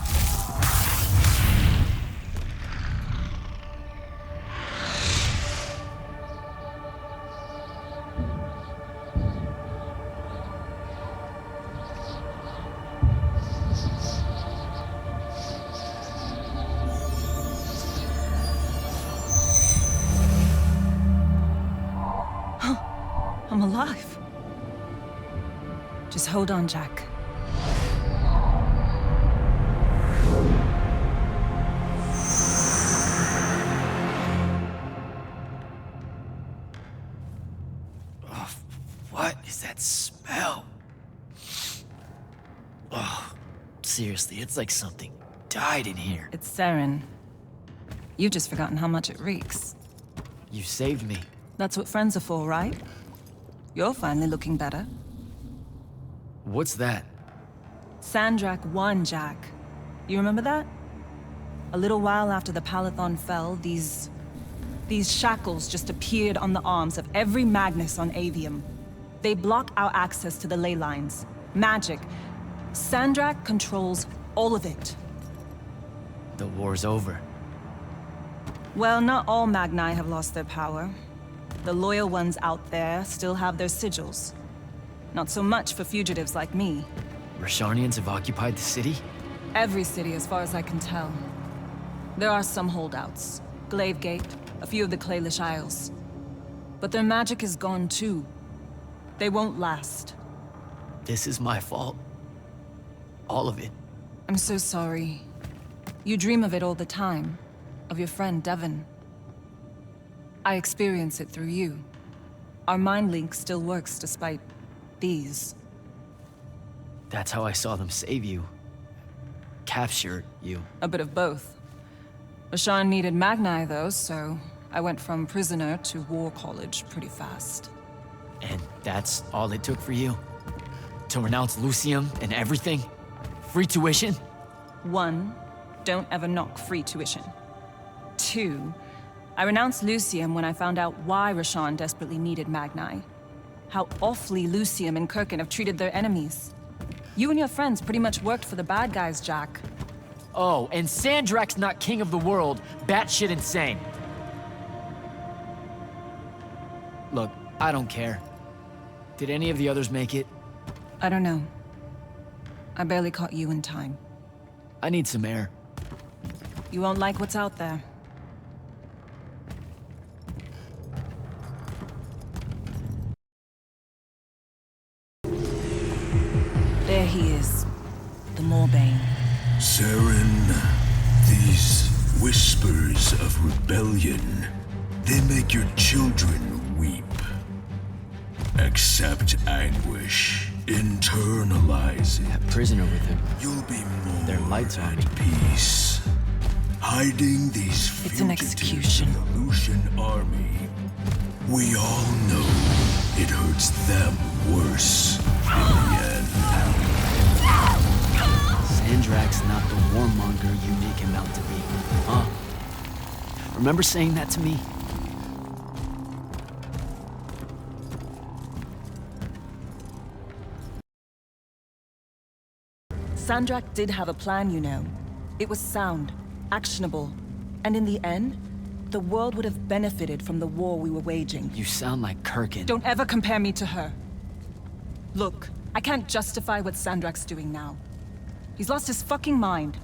[SPEAKER 3] I'm alive. Just hold on, Jack.
[SPEAKER 2] Oh, what is that smell? Oh, seriously, it's like something died in here.
[SPEAKER 3] It's sarin. You've just forgotten how much it reeks.
[SPEAKER 2] You saved me.
[SPEAKER 3] That's what friends are for, right? You're finally looking better.
[SPEAKER 2] What's that?
[SPEAKER 3] Sandrak won, Jack. You remember that? A little while after the Palathon fell, these shackles just appeared on the arms of every Magnus on Aveum. They block our access to the ley lines. Magic. Sandrak controls all of it.
[SPEAKER 2] The war's over.
[SPEAKER 3] Well, not all Magni have lost their power. The loyal ones out there still have their sigils. Not so much for fugitives like me.
[SPEAKER 2] Rashanians have occupied the city?
[SPEAKER 3] Every city, as far as I can tell. There are some holdouts. Glavegate, a few of the Clayllish Isles. But their magic is gone too. They won't last.
[SPEAKER 2] This is my fault. All of it.
[SPEAKER 3] I'm so sorry. You dream of it all the time. Of your friend, Devon. I experience it through you. Our mind link still works despite these.
[SPEAKER 2] That's how I saw them save you. Capture you.
[SPEAKER 3] A bit of both. Rashawn needed Magni, though, so I went from prisoner to war college pretty fast.
[SPEAKER 2] And that's all it took for you? To renounce Lucium and everything? Free tuition?
[SPEAKER 3] 1, don't ever knock free tuition. 2, I renounced Lucium when I found out why Rashawn desperately needed Magni. How awfully Lucium and Kirkin have treated their enemies. You and your friends pretty much worked for the bad guys, Jack.
[SPEAKER 2] Oh, and Sandrak's not king of the world. Batshit insane. Look, I don't care. Did any of the others make it?
[SPEAKER 3] I don't know. I barely caught you in time.
[SPEAKER 2] I need some air.
[SPEAKER 3] You won't like what's out there. There he is. The Moorbane.
[SPEAKER 14] Saren, these whispers of rebellion, they make your children weep. Accept anguish. Internalize it.
[SPEAKER 2] That prisoner with him.
[SPEAKER 14] You'll be more
[SPEAKER 2] Their lights on
[SPEAKER 14] at peace. Hiding these
[SPEAKER 3] It's an execution.
[SPEAKER 14] in the Lucian army. We all know it hurts them worse in the end.
[SPEAKER 2] Sandrak's not the warmonger you make him out to be, huh? Remember saying that to me?
[SPEAKER 3] Sandrak did have a plan, you know. It was sound, actionable, and in the end, the world would have benefited from the war we were waging.
[SPEAKER 2] You sound like Kirkin.
[SPEAKER 3] Don't ever compare me to her. Look, I can't justify what Sandrak's doing now. He's lost his fucking mind.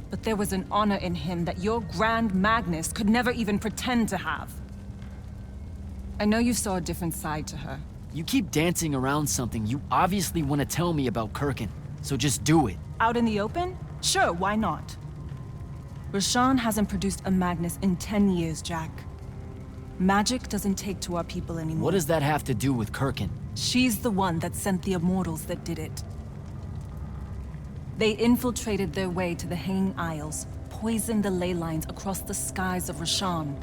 [SPEAKER 3] But there was an honor in him that your Grand Magnus could never even pretend to have. I know you saw a different side to her.
[SPEAKER 2] You keep dancing around something you obviously want to tell me about Kirkin. So just do it.
[SPEAKER 3] Out in the open? Sure, why not? Rashawn hasn't produced a Magnus in 10 years, Jack. Magic doesn't take to our people anymore.
[SPEAKER 2] What does that have to do with Kirkin?
[SPEAKER 3] She's the one that sent the Immortals that did it. They infiltrated their way to the Hanging Isles, poisoned the ley lines across the skies of Rashan.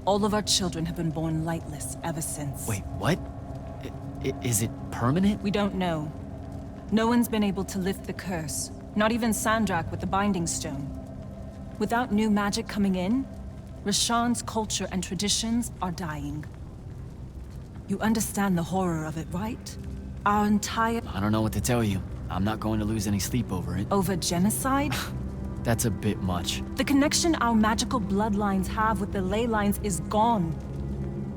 [SPEAKER 3] All of our children have been born lightless ever since.
[SPEAKER 2] Wait, what? Is it permanent?
[SPEAKER 3] We don't know. No one's been able to lift the curse. Not even Sandrak with the Binding Stone. Without new magic coming in, Rashan's culture and traditions are dying. You understand the horror of it, right? Our entire...
[SPEAKER 2] I don't know what to tell you. I'm not going to lose any sleep over it.
[SPEAKER 3] Over genocide?
[SPEAKER 2] That's a bit much.
[SPEAKER 3] The connection our magical bloodlines have with the ley lines is gone.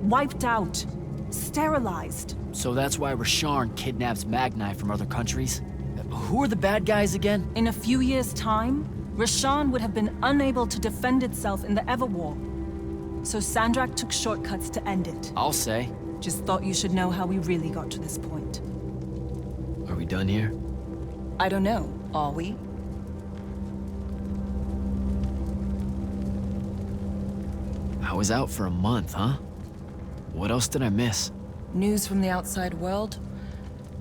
[SPEAKER 3] Wiped out. Sterilized.
[SPEAKER 2] So that's why Rasharn kidnaps Magni from other countries? Who are the bad guys again?
[SPEAKER 3] In a few years' time, Rashan would have been unable to defend itself in the Everwar. So Sandrak took shortcuts to end it.
[SPEAKER 2] I'll say.
[SPEAKER 3] Just thought you should know how we really got to this point.
[SPEAKER 2] Are we done here?
[SPEAKER 3] I don't know. Are we?
[SPEAKER 2] I was out for a month, huh? What else did I miss?
[SPEAKER 3] News from the outside world?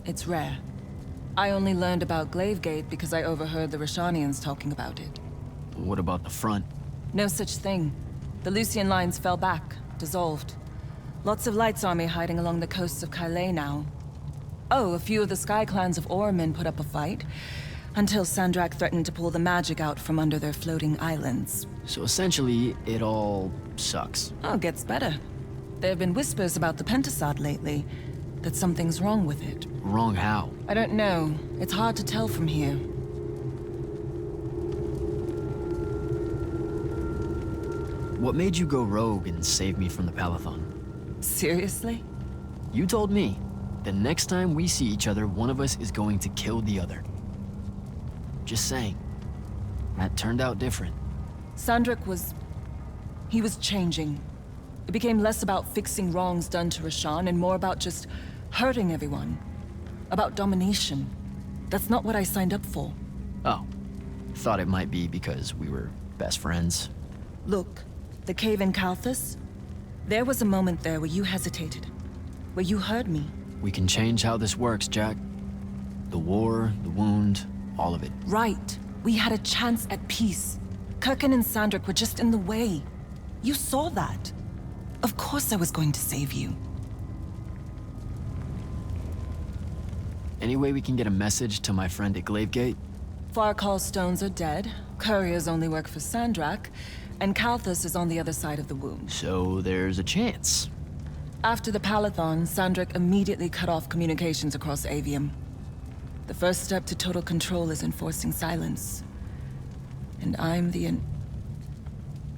[SPEAKER 3] It's rare. I only learned about Glavegate because I overheard the Rashanians talking about it.
[SPEAKER 2] What about the front?
[SPEAKER 3] No such thing. The Lucian lines fell back, dissolved. Lots of Light's army hiding along the coasts of Kylé now. Oh, a few of the Sky Clans of Orman put up a fight, until Sandrak threatened to pull the magic out from under their floating islands.
[SPEAKER 2] So essentially, it all sucks.
[SPEAKER 3] Oh, gets better. There have been whispers about the Pentasod lately, that something's wrong with it.
[SPEAKER 2] Wrong how?
[SPEAKER 3] I don't know. It's hard to tell from here.
[SPEAKER 2] What made you go rogue and save me from the Palathon?
[SPEAKER 3] Seriously?
[SPEAKER 2] You told me, the next time we see each other, one of us is going to kill the other. Just saying. That turned out different.
[SPEAKER 3] Sandrak was... he was changing. It became less about fixing wrongs done to Rashan and more about just hurting everyone. About domination. That's not what I signed up for.
[SPEAKER 2] Oh. Thought it might be because we were best friends.
[SPEAKER 3] Look, the cave in Kalthus? There was a moment there where you hesitated. Where you heard me.
[SPEAKER 2] We can change how this works, Jack. The war, the wound, all of it.
[SPEAKER 3] Right. We had a chance at peace. Kirkin and Sandrak were just in the way. You saw that. Of course I was going to save you.
[SPEAKER 2] Any way we can get a message to my friend at Glavegate?
[SPEAKER 3] Farcall stones are dead, couriers only work for Sandrak, and Kalthus is on the other side of the wound.
[SPEAKER 2] So there's a chance.
[SPEAKER 3] After the Palathon, Sandrak immediately cut off communications across Aveum. The first step to total control is enforcing silence. And I'm the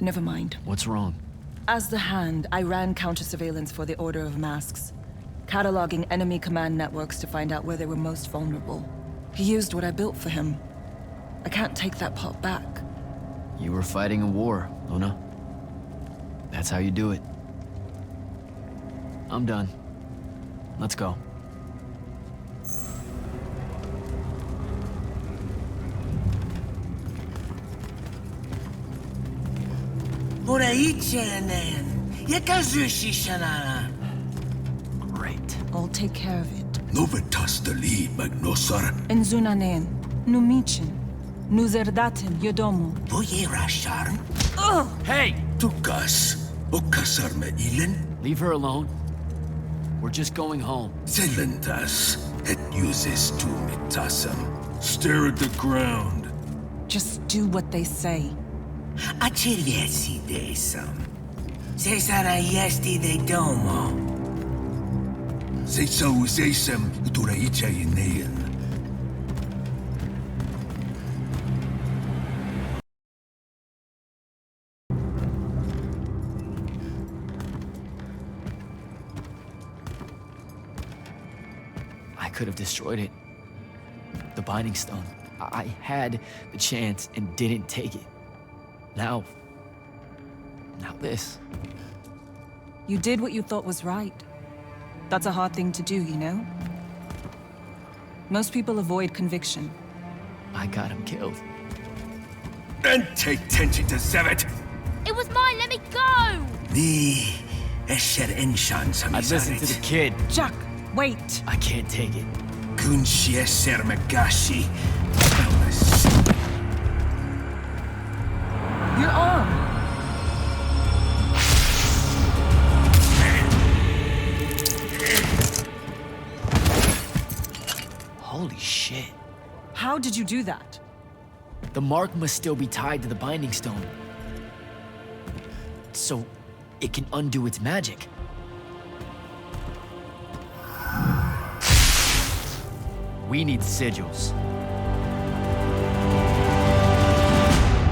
[SPEAKER 3] Never mind.
[SPEAKER 2] What's wrong?
[SPEAKER 3] As the Hand, I ran counter-surveillance for the Order of Masks, cataloging enemy command networks to find out where they were most vulnerable. He used what I built for him. I can't take that part back.
[SPEAKER 2] You were fighting a war, Luna. That's how you do it. I'm done. Let's go. Great.
[SPEAKER 3] I'll take care of it.
[SPEAKER 14] Novitastali magnosar.
[SPEAKER 3] Enzunanen, numichin, nuzerdatin yodomo.
[SPEAKER 14] Rashar.
[SPEAKER 2] Hey!
[SPEAKER 14] Tukas. Okasar me ilen.
[SPEAKER 2] Leave her alone. We're just going home.
[SPEAKER 14] Zelentas. Et uses tu mitasam. Stare at the ground.
[SPEAKER 3] Just do what they say.
[SPEAKER 20] Achiriesi desam. Cesara yesti de domo.
[SPEAKER 14] Sesau sesam uturaicha inean.
[SPEAKER 2] I could have destroyed it. The Binding Stone. I had the chance and didn't take it. Now this.
[SPEAKER 3] You did what you thought was right. That's a hard thing to do, you know? Most people avoid conviction.
[SPEAKER 2] I got him killed.
[SPEAKER 14] And take tenchi to Zevet.
[SPEAKER 6] It was mine, let me go!
[SPEAKER 2] I'd listen to the kid.
[SPEAKER 3] Jack, wait!
[SPEAKER 2] I can't take it.
[SPEAKER 14] Kunshie ser magashi.
[SPEAKER 3] Your arm!
[SPEAKER 2] Holy shit.
[SPEAKER 3] How did you do that?
[SPEAKER 2] The mark must still be tied to the binding stone. So it can undo its magic. We need sigils.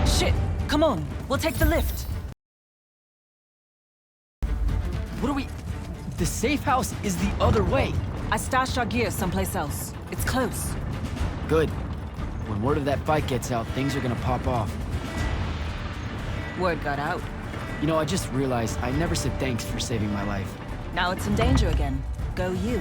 [SPEAKER 3] Shit! Come on, we'll take the lift.
[SPEAKER 2] What are we... The safe house is the other way.
[SPEAKER 3] I stashed our gear someplace else. It's close.
[SPEAKER 2] Good. When word of that fight gets out, things are gonna pop off.
[SPEAKER 3] Word got out.
[SPEAKER 2] You know, I just realized I never said thanks for saving my life.
[SPEAKER 3] Now it's in danger again. Go you.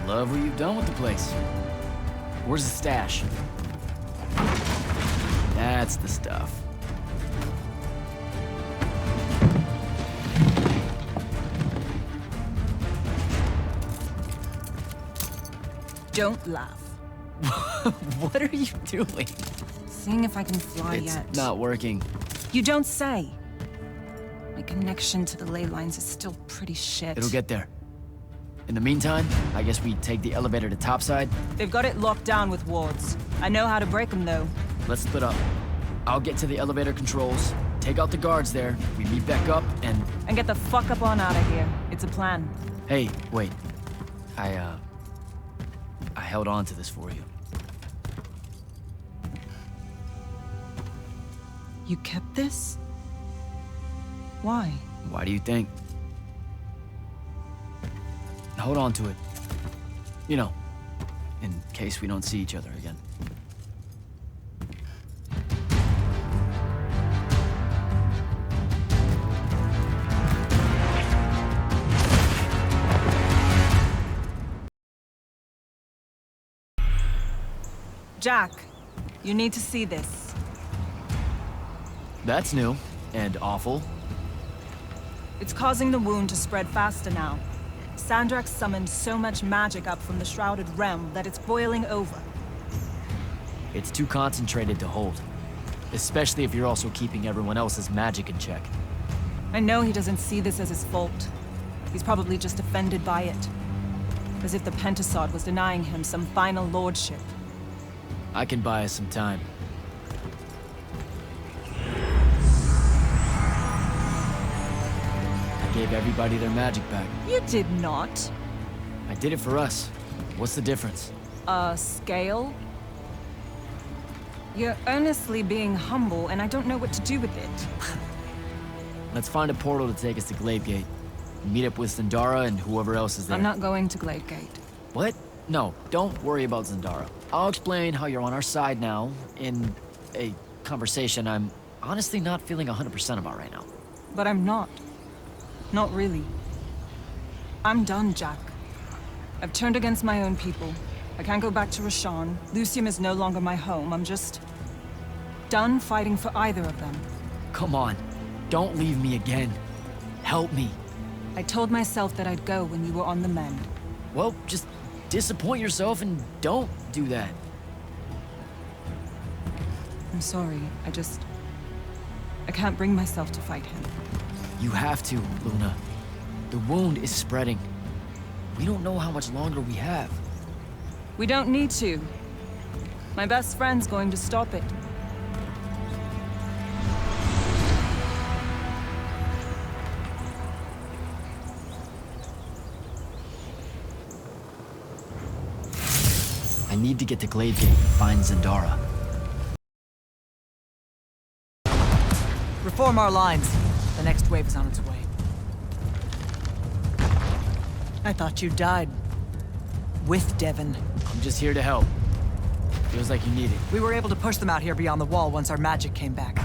[SPEAKER 2] Love what you've done with the place. Where's the stash? That's the stuff.
[SPEAKER 3] Don't laugh.
[SPEAKER 2] What are you doing?
[SPEAKER 3] Seeing if I can fly yet.
[SPEAKER 2] It's not working.
[SPEAKER 3] You don't say. My connection to the ley lines is still pretty shit.
[SPEAKER 2] It'll get there. In the meantime, I guess we take the elevator to topside.
[SPEAKER 3] They've got it locked down with wards. I know how to break them, though.
[SPEAKER 2] Let's split up. I'll get to the elevator controls, take out the guards there, we meet back up, and...
[SPEAKER 3] And get the fuck up on out of here. It's a plan.
[SPEAKER 2] Hey, wait. I held on to this for you.
[SPEAKER 3] You kept this? Why?
[SPEAKER 2] Why do you think? Hold on to it. You know, in case we don't see each other again.
[SPEAKER 3] Jack, you need to see this.
[SPEAKER 2] That's new and awful.
[SPEAKER 3] It's causing the wound to spread faster now. Sandrak summoned so much magic up from the Shrouded Realm that it's boiling over.
[SPEAKER 2] It's too concentrated to hold. Especially if you're also keeping everyone else's magic in check.
[SPEAKER 3] I know he doesn't see this as his fault. He's probably just offended by it. As if the Pentasod was denying him some final lordship.
[SPEAKER 2] I can buy us some time. I gave everybody their magic back.
[SPEAKER 3] You did not.
[SPEAKER 2] I did it for us. What's the difference?
[SPEAKER 3] Scale? You're earnestly being humble, and I don't know what to do with it.
[SPEAKER 2] Let's find a portal to take us to Gladegate. Meet up with Zendara and whoever else is there.
[SPEAKER 3] I'm not going to Gladegate.
[SPEAKER 2] What? No, don't worry about Zendara. I'll explain how you're on our side now in a conversation I'm honestly not feeling 100% about right now.
[SPEAKER 3] But I'm not. Not really. I'm done, Jack. I've turned against my own people. I can't go back to Rashan. Lucium is no longer my home. I'm just... done fighting for either of them.
[SPEAKER 2] Come on. Don't leave me again. Help me.
[SPEAKER 3] I told myself that I'd go when you were on the mend.
[SPEAKER 2] Well, just disappoint yourself and don't do that.
[SPEAKER 3] I'm sorry. I can't bring myself to fight him.
[SPEAKER 2] You have to, Luna. The wound is spreading. We don't know how much longer we have.
[SPEAKER 3] We don't need to. My best friend's going to stop it.
[SPEAKER 2] I need to get to Gladegate and find Zendara.
[SPEAKER 13] Reform our lines. The next wave is on its way. I thought you died. With Devon.
[SPEAKER 2] I'm just here to help. Feels like you need it.
[SPEAKER 13] We were able to push them out here beyond the wall once our magic came back.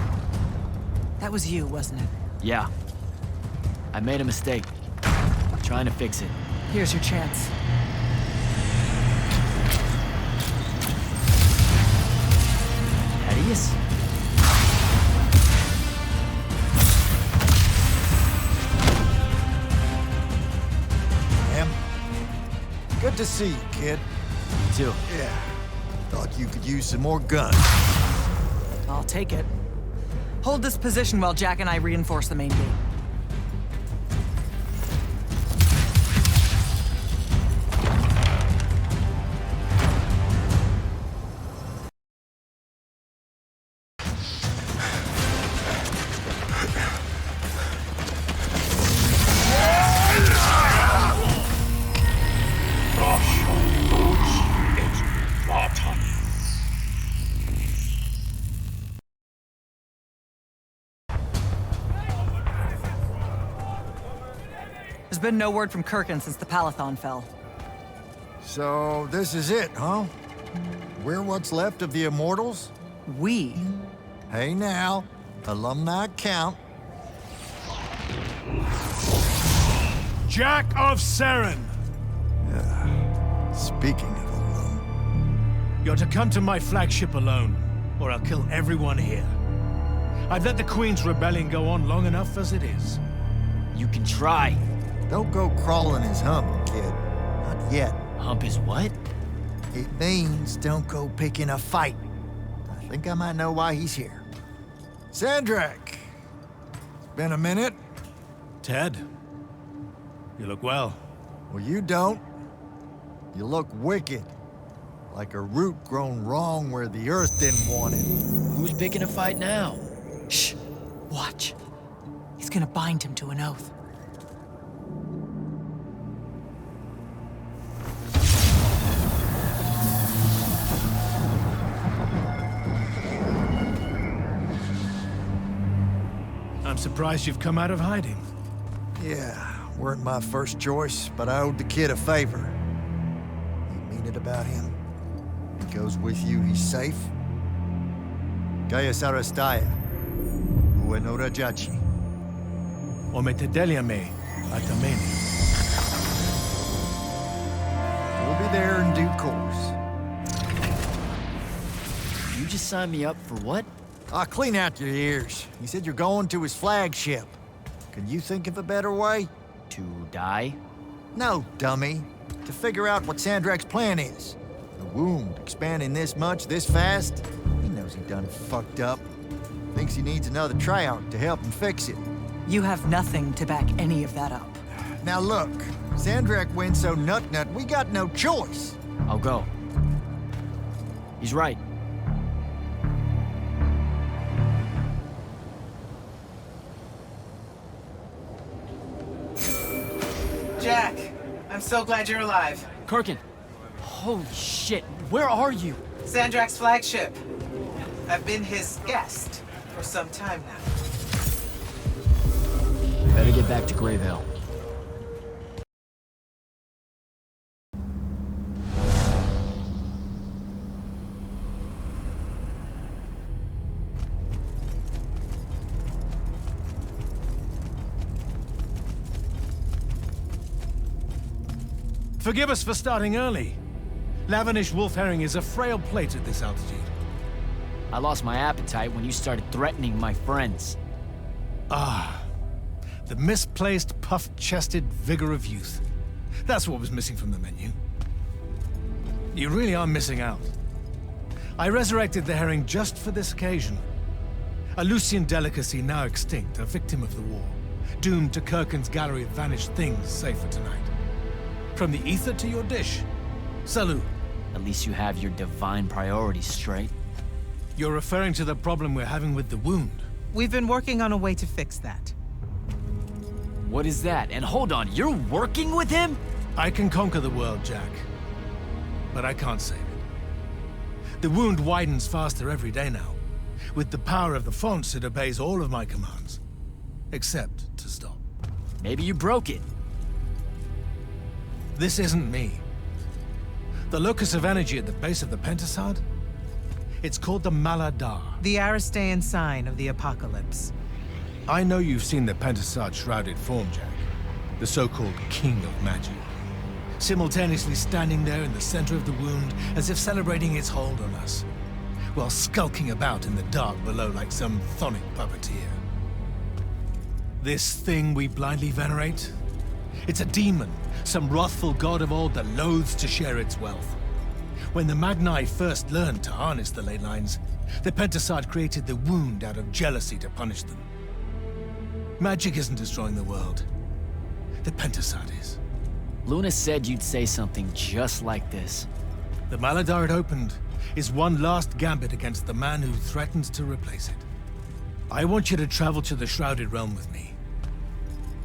[SPEAKER 13] That was you, wasn't it?
[SPEAKER 2] Yeah. I made a mistake. I'm trying to fix it.
[SPEAKER 13] Here's your chance.
[SPEAKER 2] Thaddeus?
[SPEAKER 1] Good to see you, kid.
[SPEAKER 2] You too.
[SPEAKER 1] Yeah. Thought you could use some more guns.
[SPEAKER 13] I'll take it. Hold this position while Jack and I reinforce the main gate. There's been no word from Kirkin since the Palathon fell.
[SPEAKER 1] So, this is it, huh? We're what's left of the Immortals?
[SPEAKER 13] We?
[SPEAKER 1] Hey now, alumni count.
[SPEAKER 15] Jack of Seren!
[SPEAKER 1] Speaking of alone.
[SPEAKER 15] You're to come to my flagship alone, or I'll kill everyone here. I've let the Queen's rebellion go on long enough as it is.
[SPEAKER 2] You can try.
[SPEAKER 1] Don't go crawling his hump, kid. Not yet.
[SPEAKER 2] Hump his what?
[SPEAKER 1] It means don't go picking a fight. I think I might know why he's here. Sandrak! It's been a minute.
[SPEAKER 15] Ted, you look well.
[SPEAKER 1] Well, you don't. You look wicked. Like a root grown wrong where the earth didn't want it.
[SPEAKER 2] Who's picking a fight now?
[SPEAKER 13] Shh. Watch. He's gonna bind him to an oath.
[SPEAKER 15] I'm surprised you've come out of hiding.
[SPEAKER 1] Yeah, weren't my first choice, but I owed the kid a favor. You mean it about him? He goes with you, he's safe? Gaya Sarastaya, Ueno Rajachi.
[SPEAKER 15] Ometedeliame, Atameni.
[SPEAKER 1] We'll be there in due course.
[SPEAKER 2] You just signed me up for what?
[SPEAKER 1] I'll clean out your ears. He said you're going to his flagship. Can you think of a better way?
[SPEAKER 2] To die?
[SPEAKER 1] No, dummy. To figure out what Sandrak's plan is. The wound expanding this much, this fast. He knows he done fucked up. Thinks he needs another tryout to help him fix it.
[SPEAKER 13] You have nothing to back any of that up.
[SPEAKER 1] Now look, Sandrak went so nut, we got no choice.
[SPEAKER 2] I'll go. He's right.
[SPEAKER 21] Jack, I'm so glad you're alive.
[SPEAKER 2] Kirkin, holy shit, where are you?
[SPEAKER 21] Sandrak's flagship. I've been his guest for some time now.
[SPEAKER 2] Better get back to Grayville.
[SPEAKER 15] Forgive us for starting early. Lavinish wolf herring is a frail plate at this altitude.
[SPEAKER 2] I lost my appetite when you started threatening my friends.
[SPEAKER 15] Ah, the misplaced, puff-chested vigor of youth. That's what was missing from the menu. You really are missing out. I resurrected the herring just for this occasion. A Lucian delicacy now extinct, a victim of the war, doomed to Kirkin's gallery of vanished things, save for tonight. From the ether to your dish. Salut.
[SPEAKER 2] At least you have your divine priorities straight.
[SPEAKER 15] You're referring to the problem we're having with the wound.
[SPEAKER 9] We've been working on a way to fix that.
[SPEAKER 2] What is that? And hold on, you're working with him?
[SPEAKER 15] I can conquer the world, Jack. But I can't save it. The wound widens faster every day now. With the power of the fonts, it obeys all of my commands. Except to stop.
[SPEAKER 2] Maybe you broke it.
[SPEAKER 15] This isn't me. The locus of energy at the base of the Pentasad? It's called the Maladar.
[SPEAKER 9] The Aristean sign of the apocalypse.
[SPEAKER 15] I know you've seen the Pentasad shrouded form, Jack. The so-called King of Magic. Simultaneously standing there in the center of the wound as if celebrating its hold on us, while skulking about in the dark below like some chthonic puppeteer. This thing we blindly venerate? It's a demon, some wrathful god of old that loathes to share its wealth. When the Magni first learned to harness the ley lines, the Pentasod created the wound out of jealousy to punish them. Magic isn't destroying the world. The Pentasod is.
[SPEAKER 2] Luna said you'd say something just like this.
[SPEAKER 15] The Maladar it opened is one last gambit against the man who threatens to replace it. I want you to travel to the Shrouded Realm with me.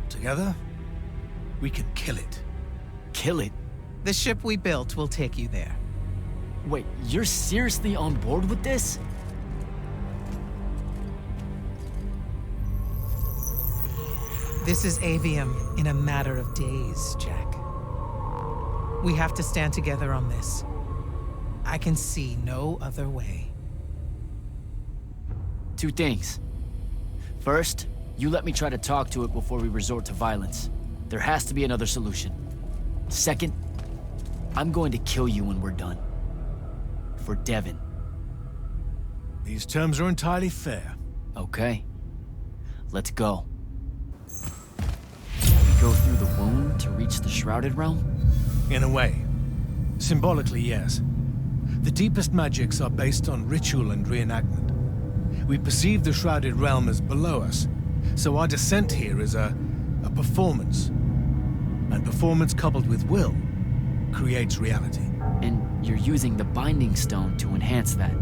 [SPEAKER 15] Together, we can kill it.
[SPEAKER 2] Kill it?
[SPEAKER 9] The ship we built will take you there.
[SPEAKER 2] Wait, you're seriously on board with this?
[SPEAKER 9] This is Aveum in a matter of days, Jack. We have to stand together on this. I can see no other way.
[SPEAKER 2] Two things. First, you let me try to talk to it before we resort to violence. There has to be another solution. Second, I'm going to kill you when we're done. For Devon.
[SPEAKER 15] These terms are entirely fair.
[SPEAKER 2] Okay. Let's go. We go through the wound to reach the Shrouded Realm?
[SPEAKER 15] In a way. Symbolically, yes. The deepest magics are based on ritual and reenactment. We perceive the Shrouded Realm as below us, so our descent here is a performance. And performance coupled with will creates reality.
[SPEAKER 2] And you're using the Binding Stone to enhance that.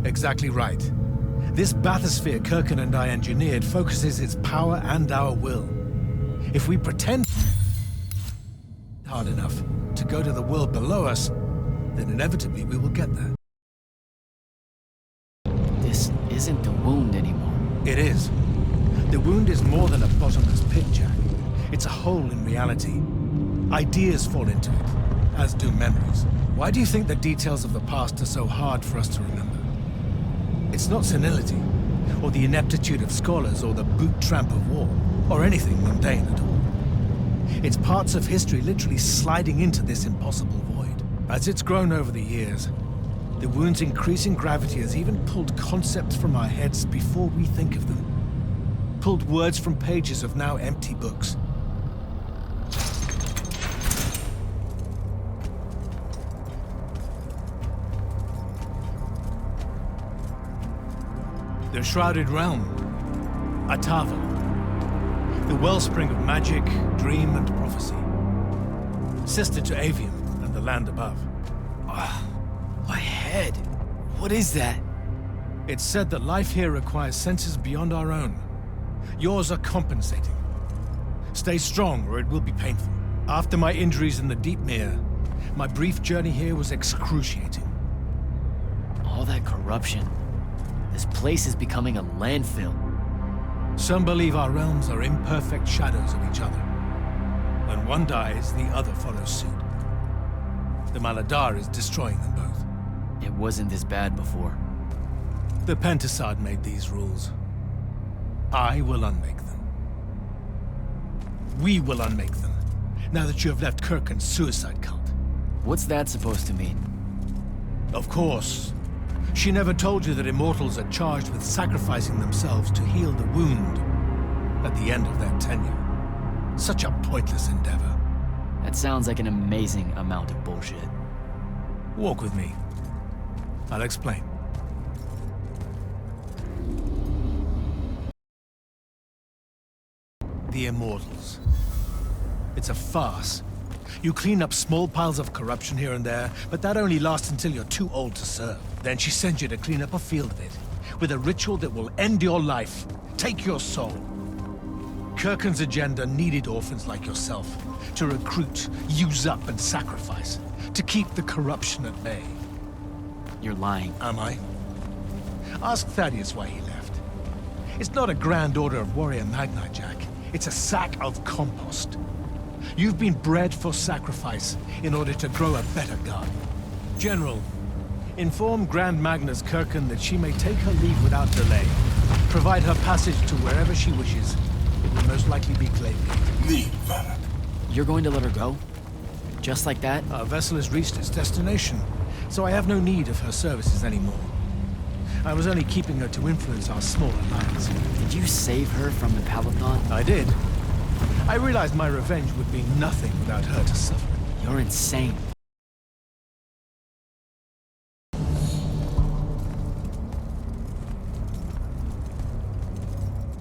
[SPEAKER 15] Exactly right. This bathysphere Kirkin and I engineered focuses its power and our will. If we pretend hard enough to go to the world below us, then inevitably we will get there.
[SPEAKER 2] This isn't the wound anymore.
[SPEAKER 15] It is. The wound is more than a bottomless pit, Jack. It's a hole in reality. Ideas fall into it, as do memories. Why do you think the details of the past are so hard for us to remember? It's not senility, or the ineptitude of scholars, or the boot tramp of war, or anything mundane at all. It's parts of history literally sliding into this impossible void. As it's grown over the years, the wound's increasing gravity has even pulled concepts from our heads before we think of them. Pulled words from pages of now empty books. The Shrouded Realm, Atava, the wellspring of magic, dream, and prophecy. Sister to Aveum and the land above.
[SPEAKER 2] My head. What is that?
[SPEAKER 15] It's said that life here requires senses beyond our own. Yours are compensating. Stay strong or it will be painful. After my injuries in the Deep Mere, my brief journey here was excruciating.
[SPEAKER 2] All that corruption. This place is becoming a landfill.
[SPEAKER 15] Some believe our realms are imperfect shadows of each other. When one dies, the other follows suit. The Maladar is destroying them both.
[SPEAKER 2] It wasn't this bad before.
[SPEAKER 15] The Pentasod made these rules. I will unmake them. We will unmake them, now that you have left Kirkin's suicide cult.
[SPEAKER 2] What's that supposed to mean?
[SPEAKER 15] Of course. She never told you that immortals are charged with sacrificing themselves to heal the wound at the end of their tenure. Such a pointless endeavor.
[SPEAKER 2] That sounds like an amazing amount of bullshit.
[SPEAKER 15] Walk with me. I'll explain. The Immortals. It's a farce. You clean up small piles of corruption here and there, but that only lasts until you're too old to serve. Then she sends you to clean up a field of it, with a ritual that will end your life, take your soul. Kirkin's agenda needed orphans like yourself, to recruit, use up, and sacrifice, to keep the corruption at bay.
[SPEAKER 2] You're lying.
[SPEAKER 15] Am I? Ask Thaddeus why he left. It's not a grand order of warrior magni, Jack. It's a sack of compost. You've been bred for sacrifice in order to grow a better god. General, inform Grand Magnus Kirkin that she may take her leave without delay. Provide her passage to wherever she wishes. It will most likely be Claymate.
[SPEAKER 14] Leave.
[SPEAKER 2] You're going to let her go? Just like that?
[SPEAKER 15] Our vessel has reached its destination, so I have no need of her services anymore. I was only keeping her to influence our small alliance.
[SPEAKER 2] Did you save her from the Palathan?
[SPEAKER 15] I did. I realized my revenge would be nothing without her to suffer.
[SPEAKER 2] You're insane.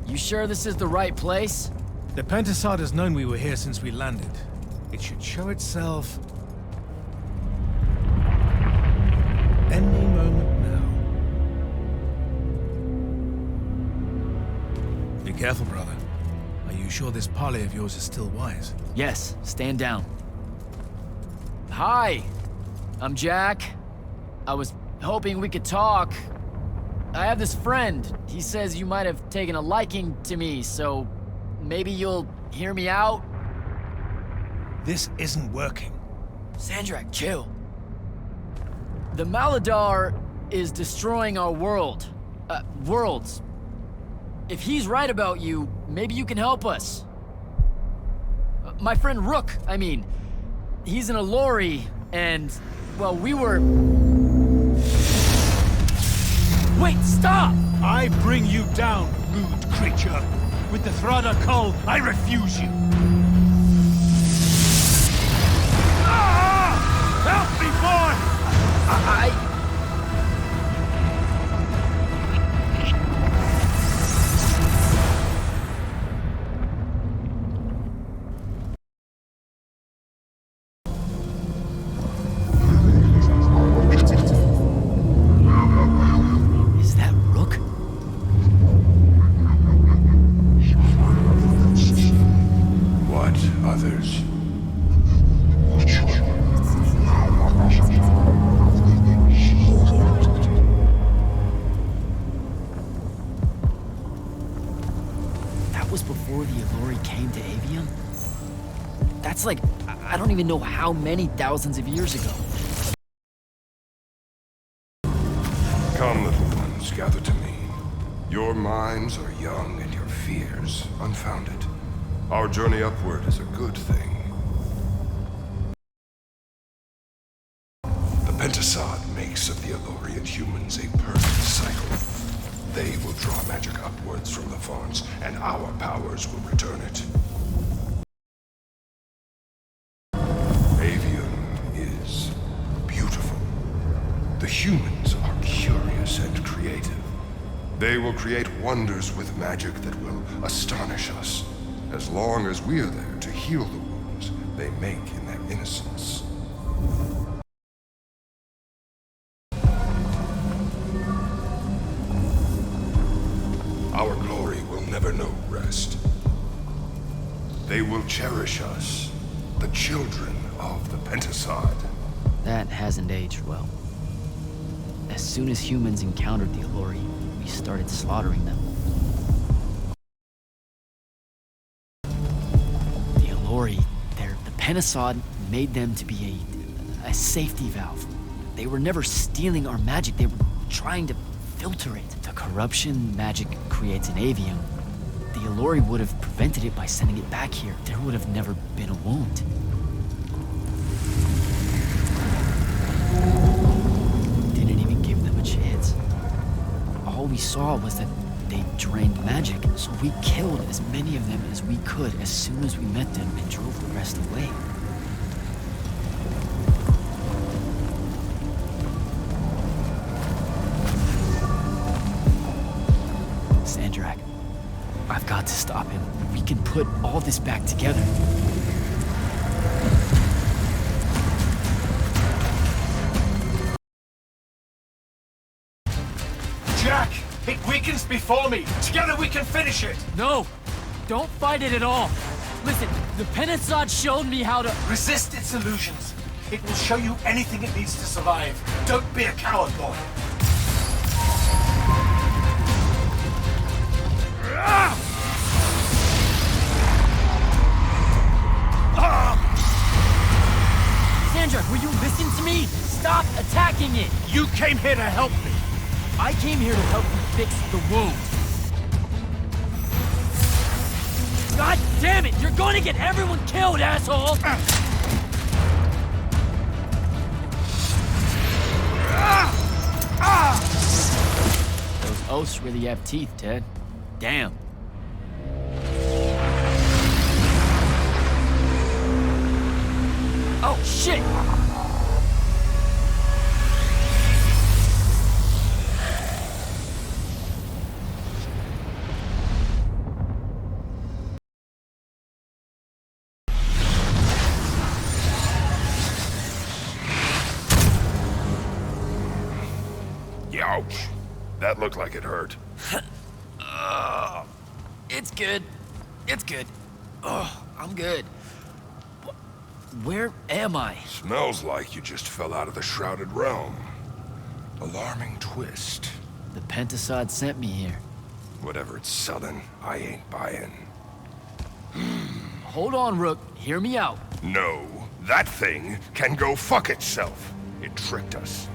[SPEAKER 2] You sure this is the right place?
[SPEAKER 15] The Pentasod has known we were here since we landed. It should show itself any moment now. Be careful, brother. Are you sure this parley of yours is still wise?
[SPEAKER 2] Yes, stand down. Hi, I'm Jack. I was hoping we could talk. I have this friend. He says you might have taken a liking to me, so maybe you'll hear me out?
[SPEAKER 15] This isn't working.
[SPEAKER 2] Sandrak, chill. The Maladar is destroying our world. Worlds. If he's right about you, maybe you can help us. My friend Rook, I mean. He's in a lorry, and, well, we were... Wait, stop!
[SPEAKER 15] I bring you down, rude creature. With the Thrada Cull, I refuse you. Help me, boy!
[SPEAKER 2] Is that Rook?
[SPEAKER 17] What others?
[SPEAKER 2] That was before the Alluri came to Aveum? That's like, I don't even know how many thousands of years ago.
[SPEAKER 17] Come, little ones, gather to me. Your minds are young and your fears unfounded. Our journey upward is a good thing. The Pentasod makes of the Allurian humans a perfect cycle. They will draw magic upwards from the fonts, and our powers will return it. Aveum is beautiful. The humans are curious and creative. They will create wonders with magic that will astonish us, as long as we are there to heal the wounds they make in their innocence. Our glory will never know rest. They will cherish us, the children of the Pentasod.
[SPEAKER 2] That hasn't aged well. As soon as humans encountered the Alluri, we started slaughtering them. The Alluri, the Pentasod made them to be a safety valve. They were never stealing our magic, they were trying to filter it. The corruption magic creates in Aveum, the Alluri would have prevented it by sending it back here. There would have never been a wound. Didn't even give them a chance. All we saw was that they drained magic, so we killed as many of them as we could as soon as we met them and drove the rest away. Sandrak, I've got to stop him. We can put all this back together.
[SPEAKER 15] Jack, it weakens before me. Together we can finish it.
[SPEAKER 2] No, don't fight it at all. Listen, the Pentasod showed me how to...
[SPEAKER 15] Resist its illusions. It will show you anything it needs to survive. Don't be a coward, boy.
[SPEAKER 2] Sandrak, will you listen to me? Stop attacking it!
[SPEAKER 15] You came here to help me.
[SPEAKER 2] I came here to help you fix the wound. God damn it! You're going to get everyone killed, asshole! Those oaths really have teeth, Ted. Damn. Oh, shit!
[SPEAKER 17] Ouch. That looked like it hurt.
[SPEAKER 2] It's good. It's good. Oh, I'm good. Where am I?
[SPEAKER 17] Smells like you just fell out of the Shrouded Realm. Alarming twist.
[SPEAKER 2] The Pentasod sent me here.
[SPEAKER 17] Whatever it's selling, I ain't buying.
[SPEAKER 2] Hold on, Rook. Hear me out.
[SPEAKER 17] No, that thing can go fuck itself. It tricked us.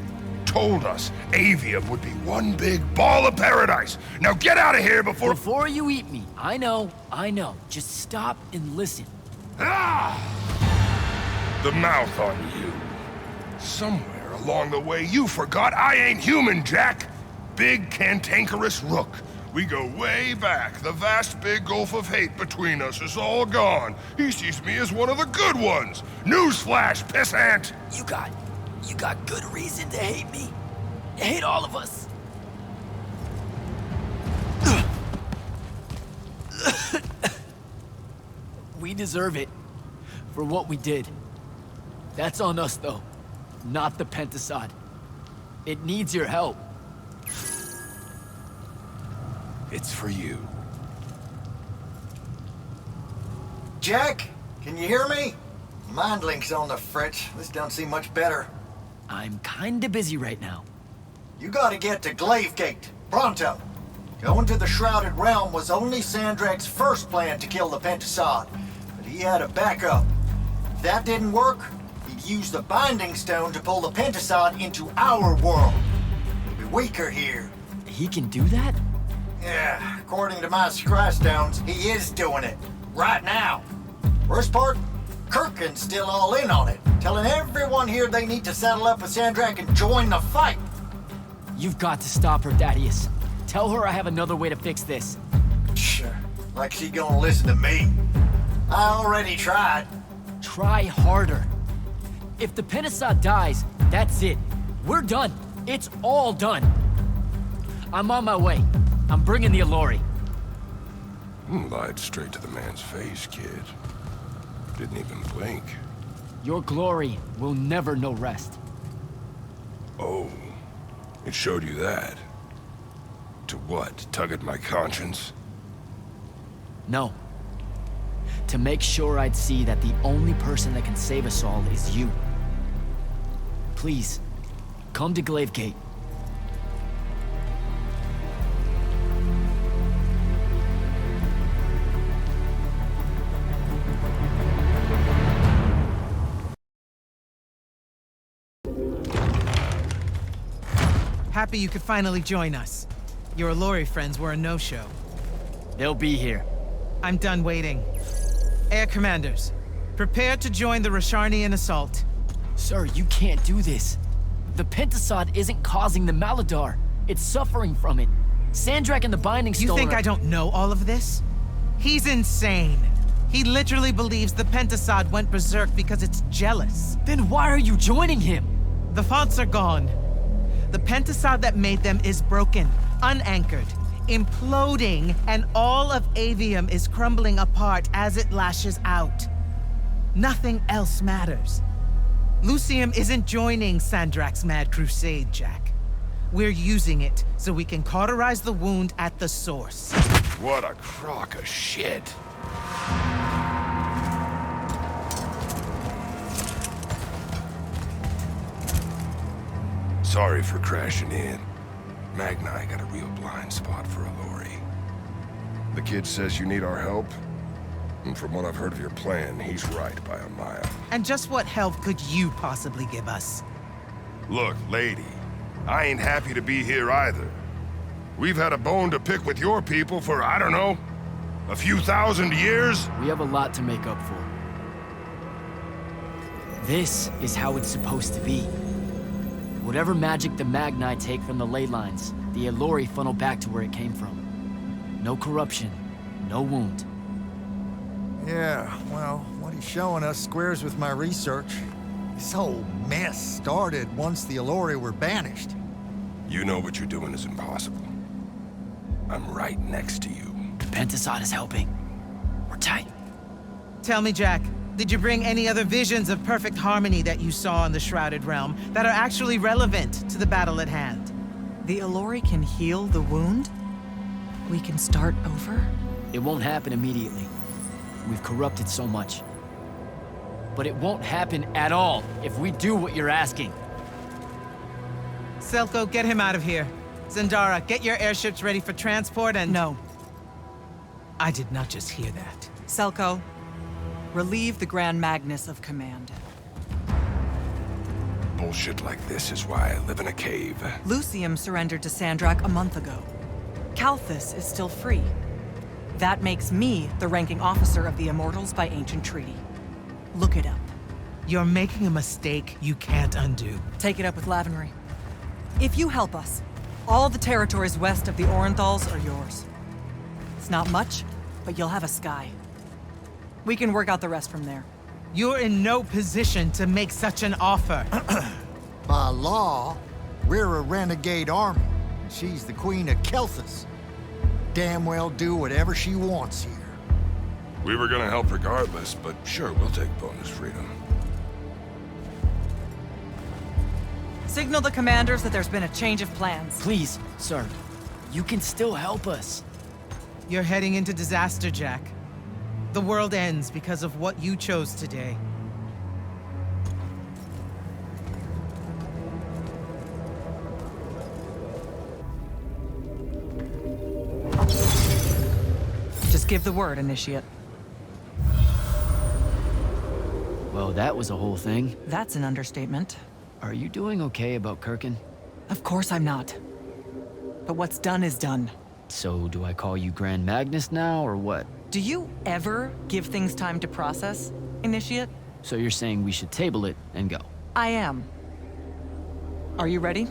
[SPEAKER 17] Told us Aveum would be one big ball of paradise. Now get out of here before...
[SPEAKER 2] Before you eat me. I know. Just stop and listen.
[SPEAKER 17] Ah! The mouth on you. Somewhere along the way you forgot I ain't human, Jack. Big cantankerous Rook. We go way back. The vast big gulf of hate between us is all gone. He sees me as one of the good ones. Newsflash, pissant!
[SPEAKER 2] You got good reason to hate me. You hate all of us. We deserve it for what we did. That's on us, though, not the Pentasod. It needs your help.
[SPEAKER 17] It's for you.
[SPEAKER 1] Jack, can you hear me? Mind link's on the fritz. This don't seem much better.
[SPEAKER 2] I'm kinda busy right now.
[SPEAKER 1] You gotta get to Glavegate, pronto. Going to the Shrouded Realm was only Sandrak's first plan to kill the Pentasod, but he had a backup. If that didn't work, he'd use the Binding Stone to pull the Pentasod into our world. He'll be weaker here.
[SPEAKER 2] He can do that?
[SPEAKER 1] Yeah, according to my scry stones, he is doing it. Right now. Worst part? Kirkin's still all in on it, telling everyone here they need to saddle up with Sandrak and join the fight.
[SPEAKER 2] You've got to stop her, Thaddeus. Tell her I have another way to fix this.
[SPEAKER 1] Sure, like she gonna listen to me. I already tried.
[SPEAKER 2] Try harder. If the Pentasod dies, that's it. We're done. It's all done. I'm on my way. I'm bringing the Allori.
[SPEAKER 17] Lied straight to the man's face, kid. Didn't even blink.
[SPEAKER 2] Your glory will never know rest.
[SPEAKER 17] Oh, it showed you that. To what? Tug at my conscience?
[SPEAKER 2] No. To make sure I'd see that the only person that can save us all is you. Please, come to Glavegate.
[SPEAKER 9] Happy you could finally join us. Your Allori friends were a no-show.
[SPEAKER 2] They'll be here.
[SPEAKER 9] I'm done waiting. Air Commanders, prepare to join the Rasharnian assault.
[SPEAKER 2] Sir, you can't do this. The Pentasod isn't causing the Maladar. It's suffering from it. Sandrak and the Binding Stone
[SPEAKER 9] You think I don't know all of this? He's insane. He literally believes the Pentasod went berserk because it's jealous.
[SPEAKER 2] Then why are you joining him?
[SPEAKER 9] The fonts are gone. The Pentasod that made them is broken, unanchored, imploding, and all of Aveum is crumbling apart as it lashes out. Nothing else matters. Lucium isn't joining Sandrak's mad crusade, Jack. We're using it so we can cauterize the wound at the source.
[SPEAKER 17] What a crock of shit. Sorry for crashing in. Magni got a real blind spot for Allori. The kid says you need our help, and from what I've heard of your plan, he's right by a mile.
[SPEAKER 9] And just what help could you possibly give us?
[SPEAKER 17] Look, lady, I ain't happy to be here either. We've had a bone to pick with your people for, I don't know, a few thousand years?
[SPEAKER 2] We have a lot to make up for. This is how it's supposed to be. Whatever magic the Magni take from the ley lines, the Allori funnel back to where it came from. No corruption, no wound.
[SPEAKER 1] Yeah, well, what he's showing us squares with my research. This whole mess started once the Allori were banished.
[SPEAKER 17] You know what you're doing is impossible. I'm right next to you.
[SPEAKER 2] Pentasod is helping. We're tight.
[SPEAKER 9] Tell me, Jack, did you bring any other visions of perfect harmony that you saw in the Shrouded Realm that are actually relevant to the battle at hand?
[SPEAKER 13] The Allori can heal the wound? We can start over?
[SPEAKER 2] It won't happen immediately. We've corrupted so much. But it won't happen at all if we do what you're asking.
[SPEAKER 9] Selko, get him out of here. Zendara, get your airships ready for transport and...
[SPEAKER 13] No.
[SPEAKER 9] I did not just hear that.
[SPEAKER 13] Selko, relieve the Grand Magnus of command.
[SPEAKER 17] Bullshit like this is why I live in a cave.
[SPEAKER 13] Lucium surrendered to Sandrak a month ago. Kalthus is still free. That makes me the ranking officer of the Immortals by ancient treaty. Look it up.
[SPEAKER 9] You're making a mistake you can't undo.
[SPEAKER 13] Take it up with Lavenry. If you help us, all the territories west of the Orenthals are yours. It's not much, but you'll have a sky. We can work out the rest from there.
[SPEAKER 9] You're in no position to make such an offer.
[SPEAKER 1] By law, we're a renegade army. She's the queen of Kelthus. Damn well do whatever she wants here.
[SPEAKER 17] We were gonna help regardless, but sure, we'll take bonus freedom.
[SPEAKER 13] Signal the commanders that there's been a change of plans.
[SPEAKER 2] Please, sir. You can still help us.
[SPEAKER 9] You're heading into disaster, Jack. The world ends because of what you chose today.
[SPEAKER 13] Just give the word, Initiate.
[SPEAKER 2] Well, that was a whole thing.
[SPEAKER 13] That's an understatement.
[SPEAKER 2] Are you doing okay about Kirkin?
[SPEAKER 13] Of course I'm not. But what's done is done.
[SPEAKER 2] So, do I call you Grand Magnus now, or what?
[SPEAKER 13] Do you ever give things time to process, Initiate?
[SPEAKER 2] So you're saying we should table it and go?
[SPEAKER 13] I am. Are you ready?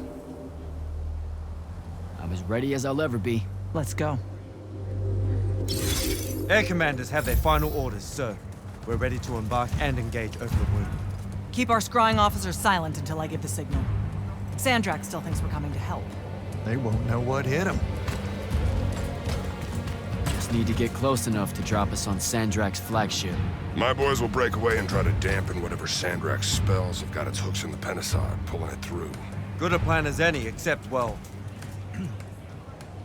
[SPEAKER 2] I'm as ready as I'll ever be.
[SPEAKER 13] Let's go.
[SPEAKER 4] Air commanders have their final orders, sir. We're ready to embark and engage over the wound.
[SPEAKER 13] Keep our scrying officers silent until I give the signal. Sandrak still thinks we're coming to help.
[SPEAKER 1] They won't know what hit them.
[SPEAKER 2] Just need to get close enough to drop us on Sandrak's flagship.
[SPEAKER 17] My boys will break away and try to dampen whatever Sandrak's spells have got its hooks in the Pentasod, pulling it through.
[SPEAKER 4] Good a plan as any, except, well...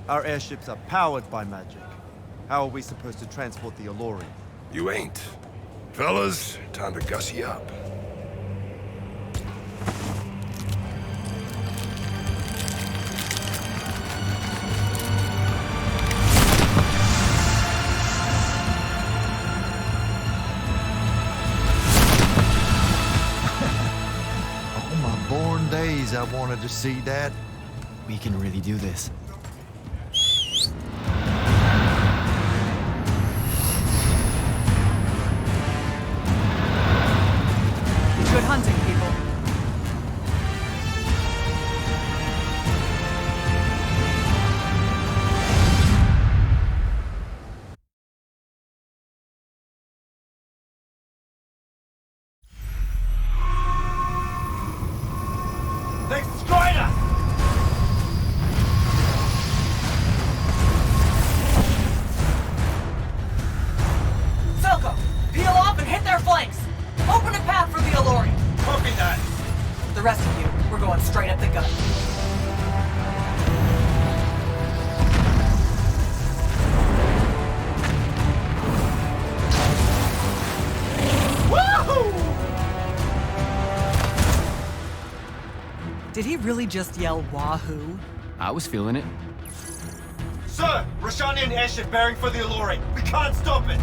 [SPEAKER 4] our airships are powered by magic. How are we supposed to transport the Allori?
[SPEAKER 17] You ain't. Fellas, time to gussy up.
[SPEAKER 1] All my born days I wanted to see that.
[SPEAKER 2] We can really do this.
[SPEAKER 13] Good hunting, people.
[SPEAKER 10] They destroyed us!
[SPEAKER 13] Selko, peel off and hit their flanks! Open a path for the Allori!
[SPEAKER 10] Copy that!
[SPEAKER 13] The rest of you, we're going straight up the gun.
[SPEAKER 10] Woohoo!
[SPEAKER 13] Did he really just yell wahoo?
[SPEAKER 2] I was feeling it.
[SPEAKER 10] Sir, Roshanian airship bearing for the Allori. We can't stop it!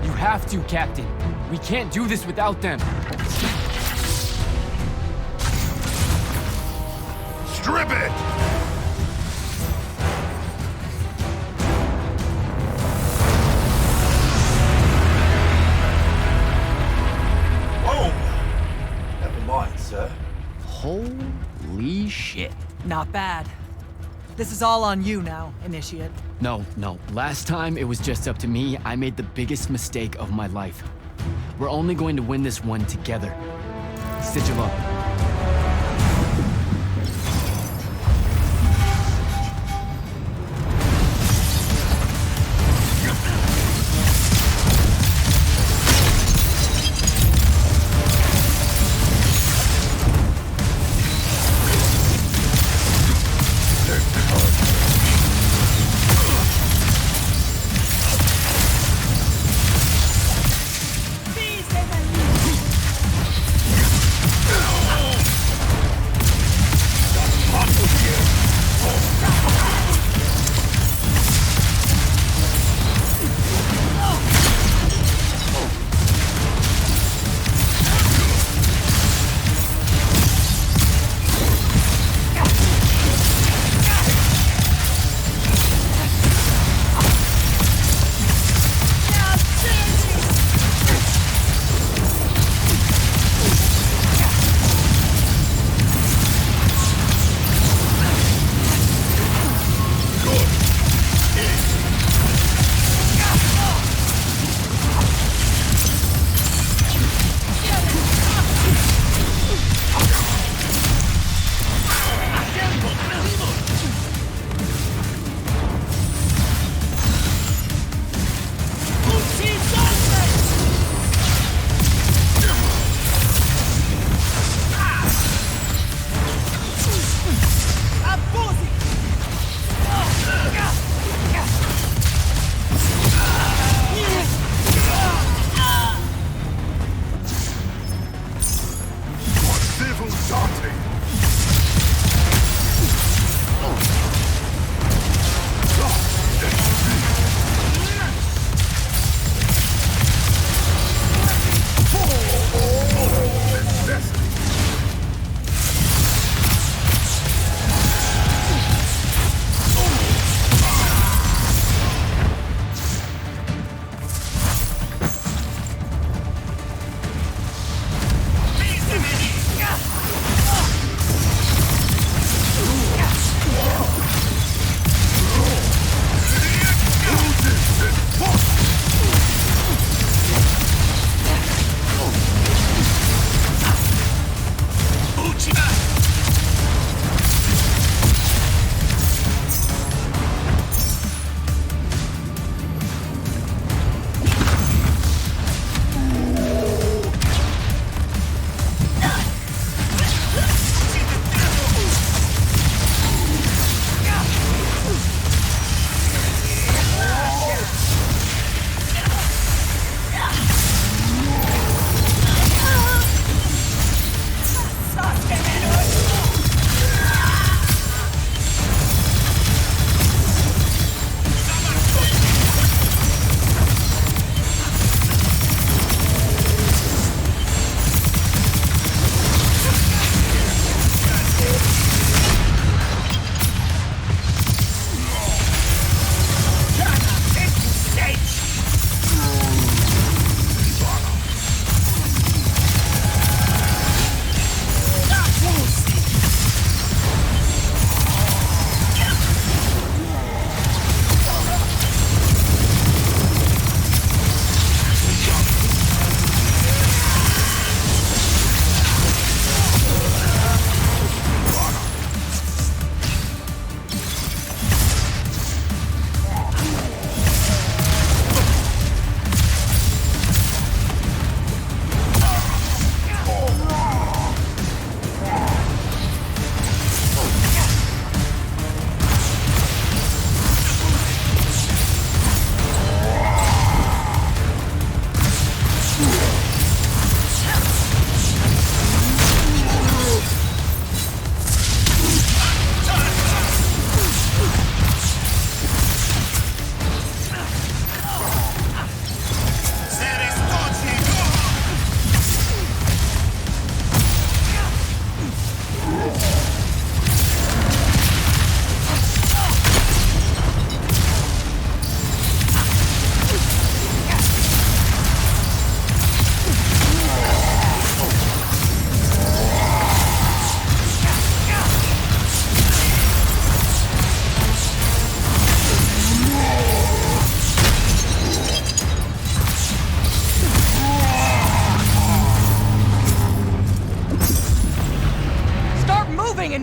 [SPEAKER 2] You have to, Captain. We can't do this without them.
[SPEAKER 17] Strip it!
[SPEAKER 10] Whoa! Never mind, sir.
[SPEAKER 2] Holy shit.
[SPEAKER 13] Not bad. This is all on you now, Initiate.
[SPEAKER 2] No. Last time it was just up to me. I made the biggest mistake of my life. We're only going to win this one together. Stitch 'em up.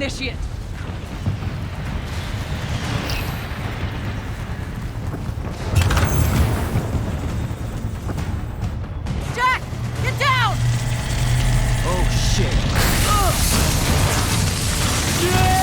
[SPEAKER 16] initiate. Jack, get down!
[SPEAKER 2] Oh shit.
[SPEAKER 19] Shit!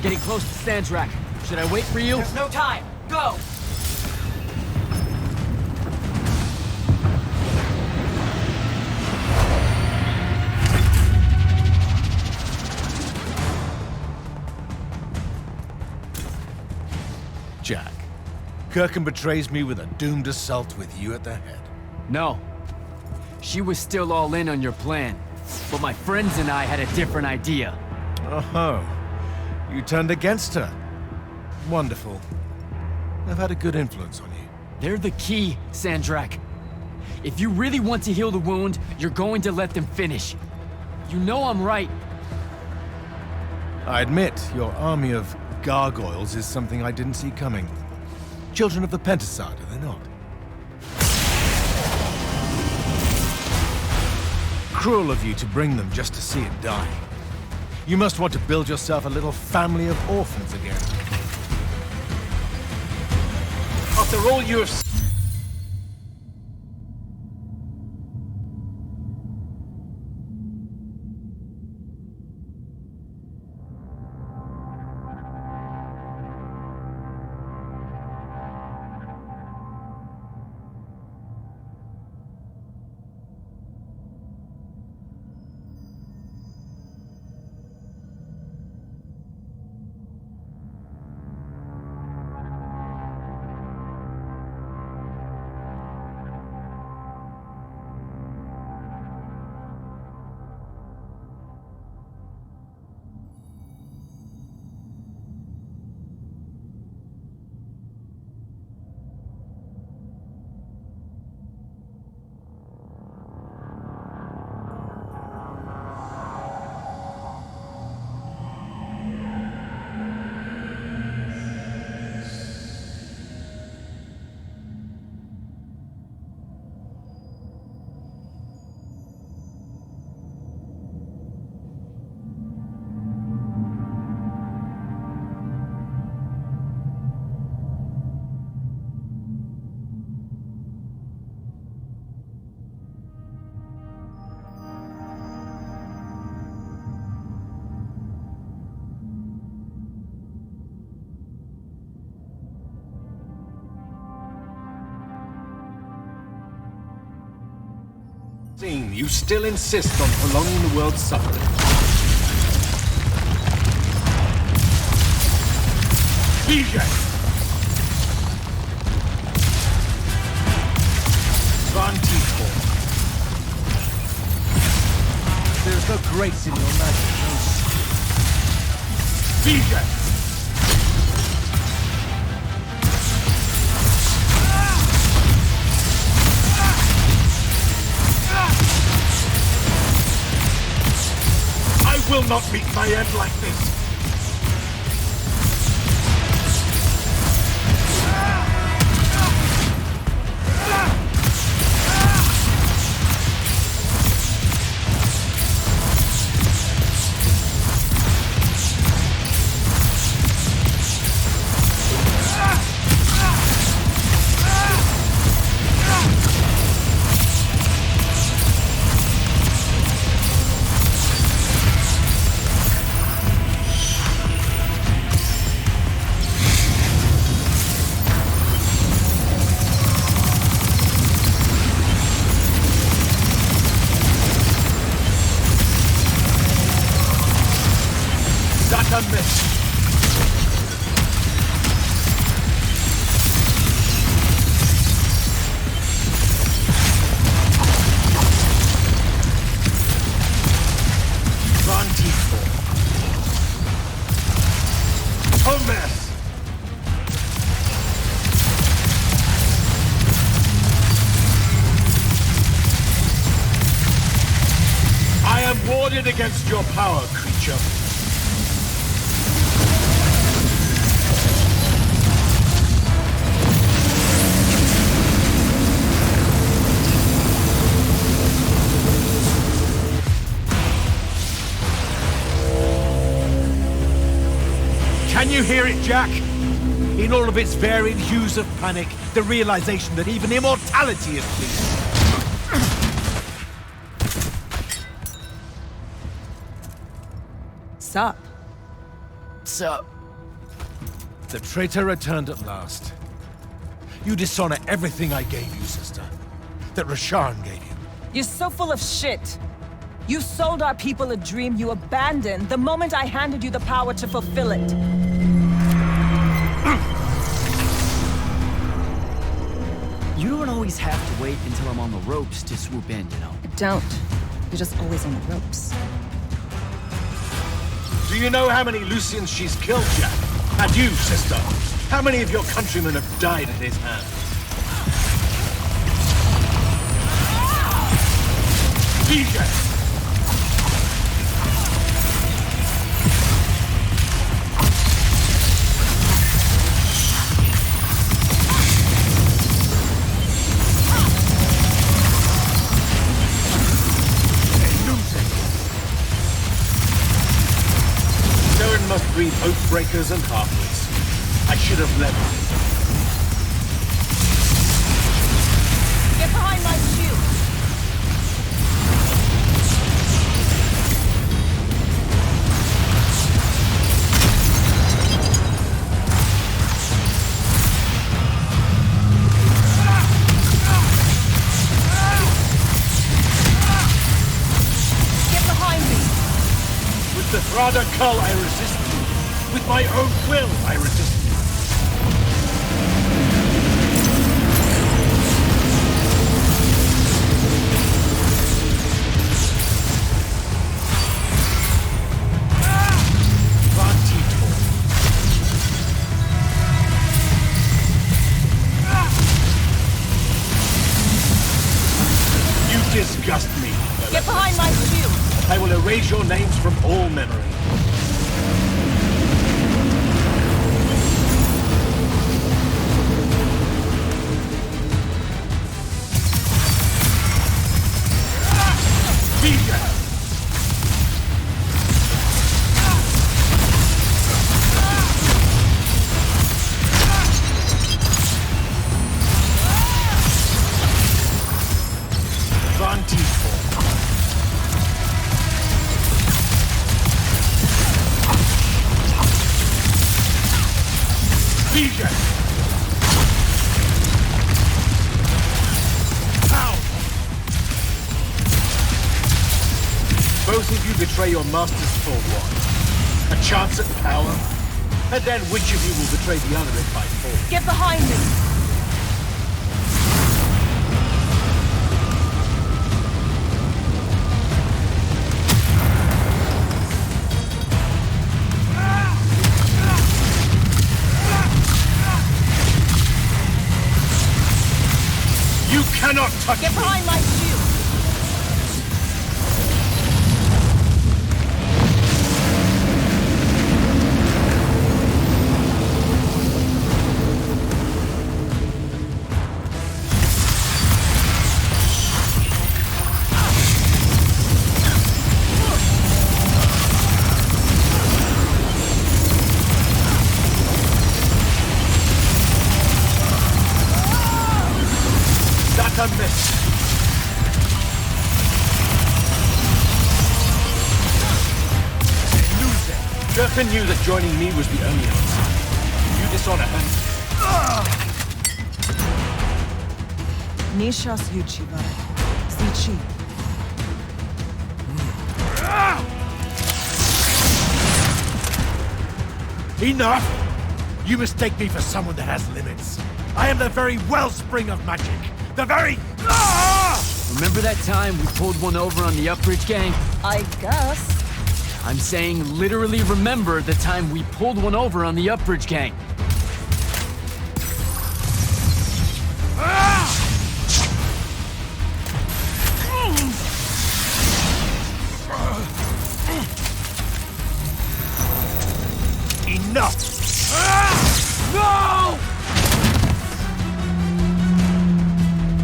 [SPEAKER 19] getting close to Sandrak. Should I wait for you?
[SPEAKER 13] There's no time. Go!
[SPEAKER 15] Jack, Kirkham betrays me with a doomed assault with you at the head.
[SPEAKER 19] No. She was still all in on your plan. But my friends and I had a different idea.
[SPEAKER 15] Oh, you turned against her. Wonderful. I've had a good influence on you.
[SPEAKER 19] They're the key, Sandrak. If you really want to heal the wound, you're going to let them finish. You know I'm right.
[SPEAKER 15] I admit, your army of gargoyles is something I didn't see coming. Children of the Pentaside, are they not? Cruel of you to bring them just to see it die. You must want to build yourself a little family of orphans again. After all you have... You still insist on prolonging the world's suffering. DJ! There's no grace in your magic, no skill. DJ! I will not meet my end like this. Against your power, creature. Can you hear it, Jack? In all of its varied hues of panic, the realization that even immortality is fleeting.
[SPEAKER 3] Sup?
[SPEAKER 2] Sup?
[SPEAKER 15] The traitor returned at last. You dishonor everything I gave you, sister. That Rasharn gave you.
[SPEAKER 3] You're so full of shit. You sold our people a dream you abandoned the moment I handed you the power to fulfill it.
[SPEAKER 2] You don't always have to wait until I'm on the ropes to swoop in, you know?
[SPEAKER 3] Don't. You're just always on the ropes.
[SPEAKER 15] Do you know how many Lucians she's killed, Jack? And you, sister? How many of your countrymen have died at his hand? DJ! Must breed oath breakers and halfwits. I should have led them.
[SPEAKER 3] Get behind my shield!
[SPEAKER 15] Get behind me! With the Thrada Cull, I resist. With my own will, I resist you. You disgust me.
[SPEAKER 3] Get behind my shield!
[SPEAKER 15] I will erase your names from all memory. Both of you betray your masters for what? A chance at power? And then which of you will betray the other if I fall?
[SPEAKER 3] Get behind me!
[SPEAKER 15] You cannot touch
[SPEAKER 3] Get behind my shield!
[SPEAKER 15] A miss. Durkin knew that joining me was the only answer. You dishonor him.
[SPEAKER 3] Nishas Yuchiba. Zichi.
[SPEAKER 15] Enough! You mistake me for someone that has limits. I am the very wellspring of magic. The very...
[SPEAKER 2] Remember that time we pulled one over on the Upbridge gang?
[SPEAKER 3] I guess.
[SPEAKER 2] I'm saying literally remember the time we pulled one over on the Upbridge gang.
[SPEAKER 15] Enough!
[SPEAKER 2] No!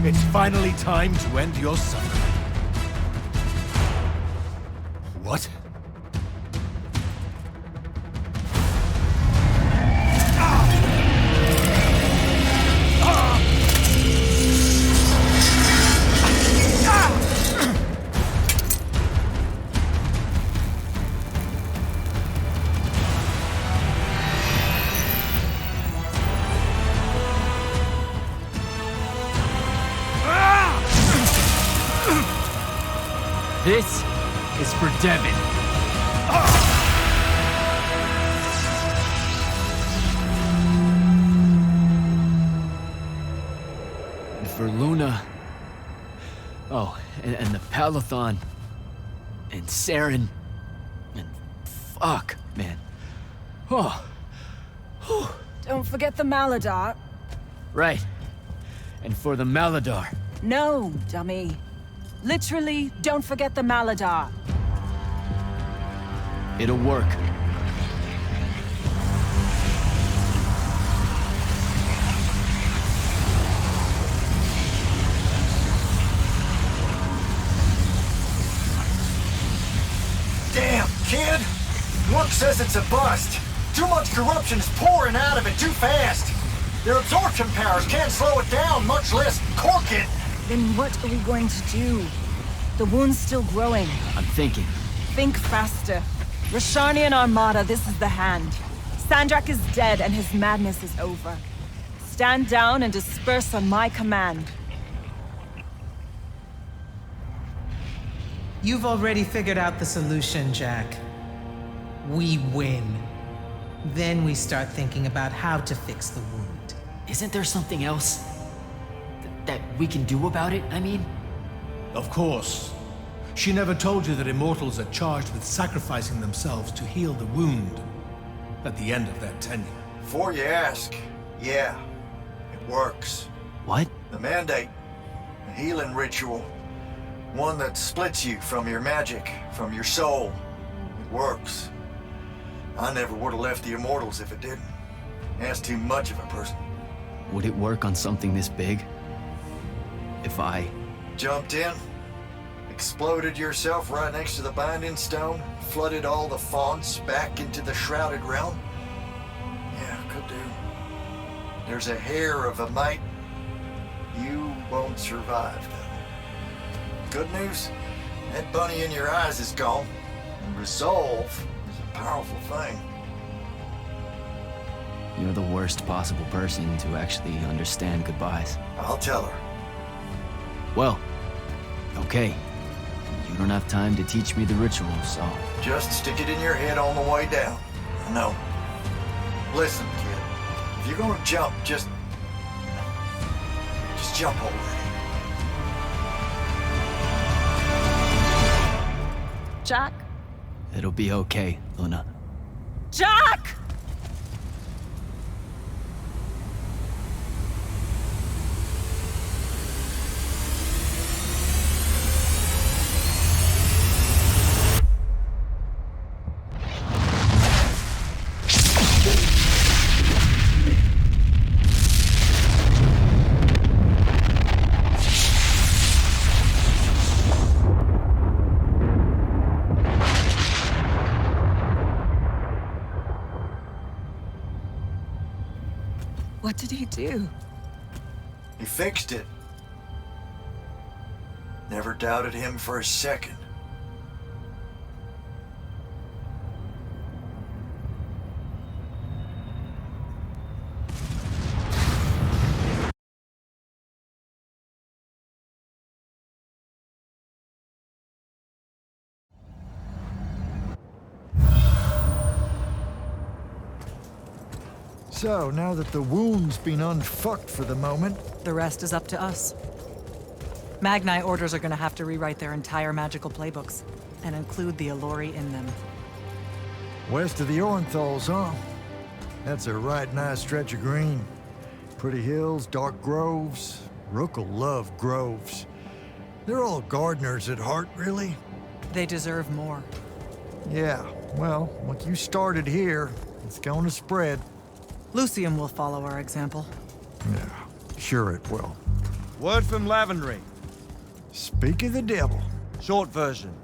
[SPEAKER 15] It's finally time to end your suffering. What?
[SPEAKER 19] is for Devin. And for Luna. Oh, and the Palathon. And Saren. And fuck, man. Oh.
[SPEAKER 3] Don't forget the Maladar.
[SPEAKER 19] Right. And for the Maladar.
[SPEAKER 3] No, dummy. Literally, don't forget the Maladar.
[SPEAKER 19] It'll work.
[SPEAKER 1] Damn, kid! Look says it's a bust. Too much corruption is pouring out of it too fast. Their absorption powers can't slow it down, much less cork it.
[SPEAKER 3] Then what are we going to do? The wound's still growing.
[SPEAKER 19] I'm thinking.
[SPEAKER 3] Think faster. Rosharnian Armada, this is the hand. Sandrak is dead and his madness is over. Stand down and disperse on my command.
[SPEAKER 9] You've already figured out the solution, Jack. We win. Then we start thinking about how to fix the wound.
[SPEAKER 19] Isn't there something else that we can do about it, I mean?
[SPEAKER 15] Of course. She never told you that Immortals are charged with sacrificing themselves to heal the wound at the end of their tenure.
[SPEAKER 1] Before you ask, yeah, it works.
[SPEAKER 19] What?
[SPEAKER 1] The Mandate. A healing ritual. One that splits you from your magic, from your soul. It works. I never would have left the Immortals if it didn't. That's too much of a person.
[SPEAKER 19] Would it work on something this big? If I...
[SPEAKER 1] Jumped in, exploded yourself right next to the Binding Stone, flooded all the fonts back into the Shrouded Realm? Yeah, could do. There's a hair of a mite. You won't survive, though. Good news, that bunny in your eyes is gone, and resolve is a powerful thing.
[SPEAKER 19] You're the worst possible person to actually understand goodbyes.
[SPEAKER 1] I'll tell her.
[SPEAKER 19] Well, okay. You don't have time to teach me the ritual, so...
[SPEAKER 1] Just stick it in your head on the way down. No. Listen, kid. If you're gonna jump, just jump already.
[SPEAKER 3] Jack?
[SPEAKER 19] It'll be okay, Luna.
[SPEAKER 3] Jack! What did he do?
[SPEAKER 1] He fixed it. Never doubted him for a second. So, now that the wound's been unfucked for the moment...
[SPEAKER 13] The rest is up to us. Magni orders are gonna have to rewrite their entire magical playbooks, and include the Alluri in them.
[SPEAKER 1] West of the Orenthals, huh? That's a right nice stretch of green. Pretty hills, dark groves. Rook'll love groves. They're all gardeners at heart, really.
[SPEAKER 13] They deserve more.
[SPEAKER 1] Yeah, well, once you started here, it's going to spread.
[SPEAKER 13] Lucium will follow our example.
[SPEAKER 1] Yeah, sure it will.
[SPEAKER 4] Word from Lavenry.
[SPEAKER 1] Speak of the devil.
[SPEAKER 4] Short version.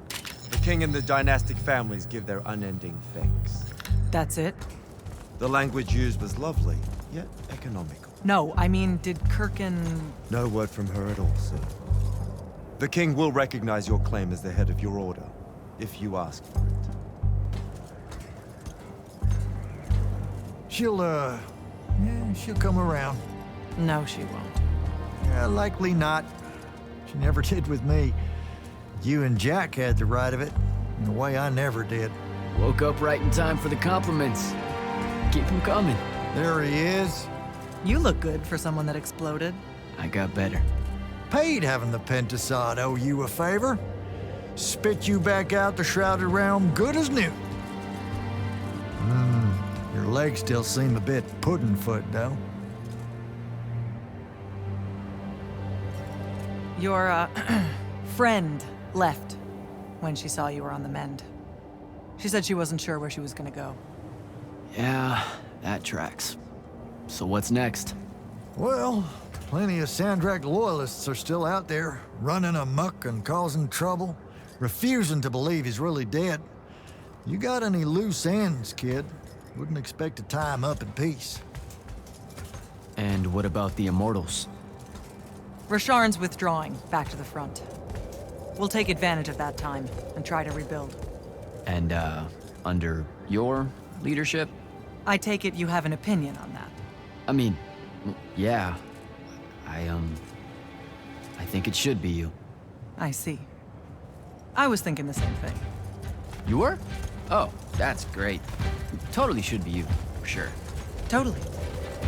[SPEAKER 4] The king and the dynastic families give their unending thanks.
[SPEAKER 13] That's it?
[SPEAKER 11] The language used was lovely, yet economical.
[SPEAKER 13] No, I mean, did Kirkin...
[SPEAKER 11] No word from her at all, sir. The king will recognize your claim as the head of your order, if you ask for it.
[SPEAKER 1] She'll come around.
[SPEAKER 13] No, she won't.
[SPEAKER 1] Yeah, likely not. She never did with me. You and Jack had the right of it. in a way I never did.
[SPEAKER 2] Woke up right in time for the compliments. Keep them coming.
[SPEAKER 1] There he is.
[SPEAKER 7] You look good for someone that exploded.
[SPEAKER 2] I got better.
[SPEAKER 1] Paid having the Pentasod owe you a favor. Spit you back out the Shrouded Realm good as new. Your legs still seem a bit pudding-foot, though.
[SPEAKER 7] Your, friend left when she saw you were on the mend. She said she wasn't sure where she was gonna go.
[SPEAKER 2] Yeah, that tracks. So what's next?
[SPEAKER 1] Well, plenty of Sandrak loyalists are still out there, running amok and causing trouble, refusing to believe he's really dead. You got any loose ends, kid? Wouldn't expect to tie him up in peace.
[SPEAKER 2] And what about the Immortals?
[SPEAKER 7] Rasharn's withdrawing back to the front. We'll take advantage of that time and try to rebuild.
[SPEAKER 2] And, under your leadership?
[SPEAKER 7] I take it you have an opinion on that.
[SPEAKER 2] I mean, yeah. I think it should be you.
[SPEAKER 7] I see. I was thinking the same thing.
[SPEAKER 2] You were? Oh, that's great. Totally should be you, for sure.
[SPEAKER 7] Totally.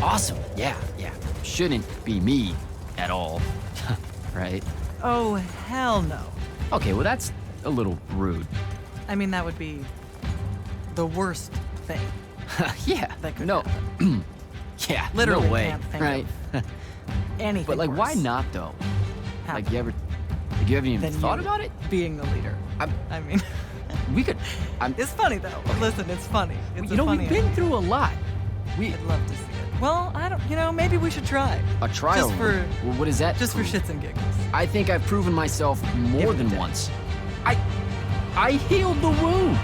[SPEAKER 2] Awesome, yeah. Shouldn't be me at all, right?
[SPEAKER 7] Oh, hell no.
[SPEAKER 2] Okay, well that's a little rude.
[SPEAKER 7] I mean, that would be the worst thing.
[SPEAKER 2] Yeah,
[SPEAKER 7] that could
[SPEAKER 2] no. Yeah,
[SPEAKER 7] literally
[SPEAKER 2] no way,
[SPEAKER 7] can't think
[SPEAKER 2] right?
[SPEAKER 7] of anything
[SPEAKER 2] But like,
[SPEAKER 7] worse.
[SPEAKER 2] why not though? Like, you haven't even
[SPEAKER 7] Than
[SPEAKER 2] thought
[SPEAKER 7] you
[SPEAKER 2] about it?
[SPEAKER 7] Being the leader. I mean,
[SPEAKER 2] we could.
[SPEAKER 7] It's funny though. Listen, it's funny. It's
[SPEAKER 2] You know, we've been through a lot.
[SPEAKER 7] I'd love to see it. Well, I don't. You know, maybe we should try.
[SPEAKER 2] A trial?
[SPEAKER 7] Just for.
[SPEAKER 2] Well, what is that?
[SPEAKER 7] Just for shits and giggles.
[SPEAKER 2] I think I've proven myself more than once. I healed the wound.